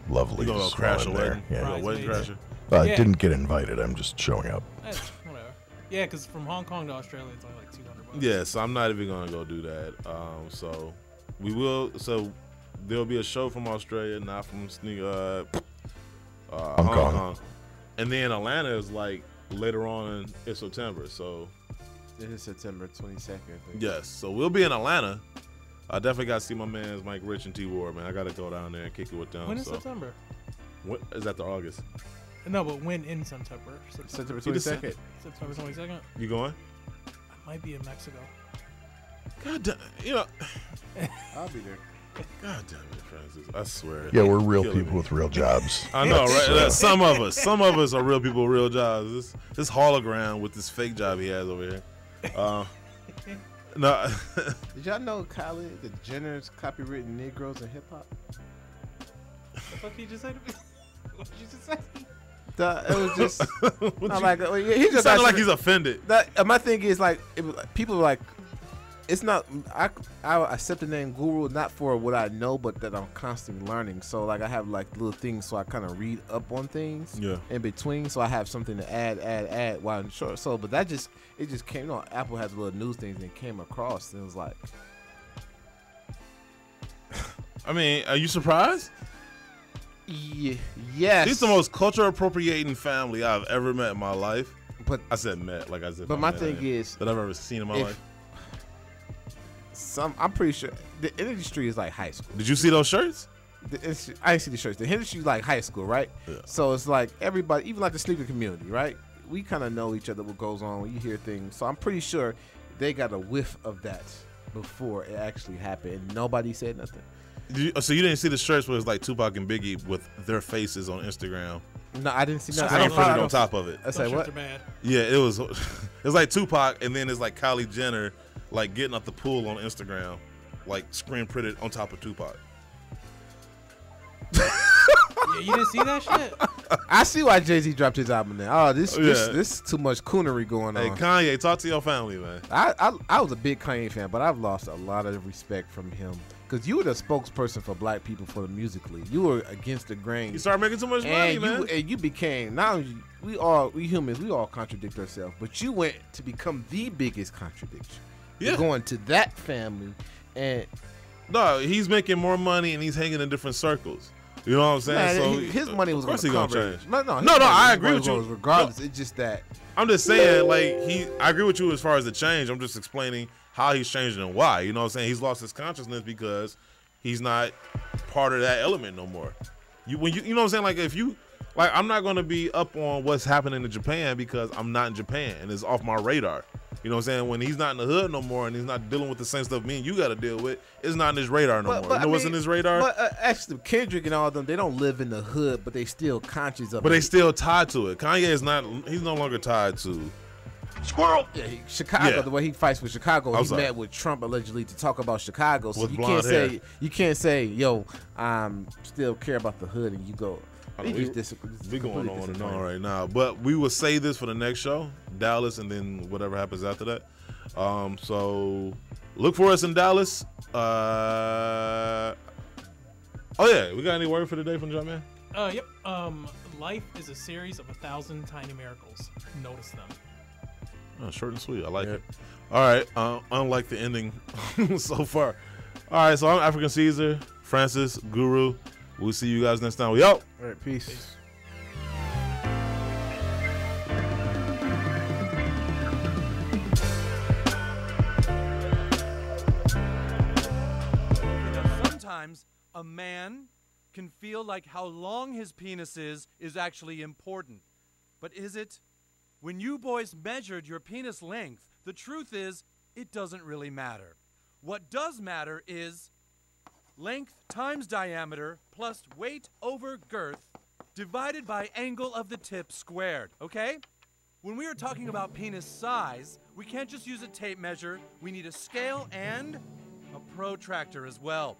lovelies. You gonna go crash a wedding? Yeah. You wedding crasher? I didn't get invited. I'm just showing up. Whatever. Yeah, because from Hong Kong to Australia, it's only like $200. Yeah, so I'm not even gonna go do that. So we will. So there'll be a show from Australia, not from Hong Kong, and then Atlanta is like later on in September. So it is September 22nd. I think. Yes, so we'll be in Atlanta. I definitely got to see my mans Mike Rich and T Ward, man. I got to go down there and kick it with them. When in September? What is that? The August? No, but when in September? September 22nd. September 22nd. You going? I might be in Mexico. God damn, you know. I'll be there. God damn it, Francis! I swear. Yeah, we're real people with real jobs. I know, right? Some of us are real people with real jobs. This hologram with this fake job he has over here. No. Did y'all know Kylie, the Jenner's copywritten Negroes in hip hop? The fuck you just said to me? What did you just say? It was just. I'm like, he just sounded like he's offended. My thing is like, people are like, it's not. I accept the name Guru not for what I know, but that I'm constantly learning. So like, I have like little things, so I kind of read up on things. Yeah. In between, so I have something to add while I'm short. So, but it just came. You know, Apple has little news things and it came across, and it was like. I mean, are you surprised? Yeah. Yes. He's the most culture appropriating family I've ever met in my life. But I said met, like I said. But my thing is that I've ever seen in my life. I'm pretty sure the industry is like high school. Did you see those shirts? I didn't see the shirts. The industry is like high school, right? Yeah. So it's like everybody, even like the sneaker community, right? We kind of know each other, what goes on when you hear things. So I'm pretty sure they got a whiff of that before it actually happened, and nobody said nothing. So you didn't see the shirts where it's like Tupac and Biggie with their faces on Instagram? No, I didn't see nothing. I don't on top of it. I say what? Yeah, it was like Tupac, and then it's like Kylie Jenner like getting out the pool on Instagram, like screen printed on top of Tupac. Yeah, you didn't see that shit? I see why Jay-Z dropped his album now. Oh, this is too much coonery going on. Hey, Kanye, talk to your family, man. I was a big Kanye fan, but I've lost a lot of respect from him. Because you were the spokesperson for black people for the musically. You were against the grain. You started making too much money, man. And you became, not only, we humans, we all contradict ourselves, but you went to become the biggest contradiction. Yeah. You're going to that family and... No, he's making more money and he's hanging in different circles. You know what I'm saying? Man, so his money was going to change. No, I agree with you. Regardless, it's just that. I'm just saying, like, I agree with you as far as the change. I'm just explaining how he's changing and why. You know what I'm saying? He's lost his consciousness because he's not part of that element no more. You know what I'm saying? Like, if you, like, I'm not going to be up on what's happening in Japan because I'm not in Japan and it's off my radar. You know what I'm saying? When he's not in the hood no more and he's not dealing with the same stuff me and you got to deal with, it's not in his radar no more. You know what's in his radar? But actually, Kendrick and all of them, they don't live in the hood, but they still conscious of it. But they still tied to it. Kanye is not, he's no longer tied to Squirrel. Yeah, Chicago, the way he fights with Chicago, he met with Trump allegedly to talk about Chicago. So with you can't say, yo, still care about the hood and you go. We going on and on right now, but we will say this for the next show, Dallas, and then whatever happens after that. So look for us in Dallas. Oh yeah, we got any word for the day from Jumpman? Yep. Life is a series of 1,000 tiny miracles. Notice them. Oh, short and sweet. I like it. All right. Unlike the ending so far. All right. So I'm African Caesar, Francis, Guru. We'll see you guys next time. We out. All right. Peace. Sometimes a man can feel like how long his penis is actually important. But is it? When you boys measured your penis length, the truth is it doesn't really matter. What does matter is length times diameter plus weight over girth divided by angle of the tip squared, okay? When we are talking about penis size, we can't just use a tape measure. We need a scale and a protractor as well.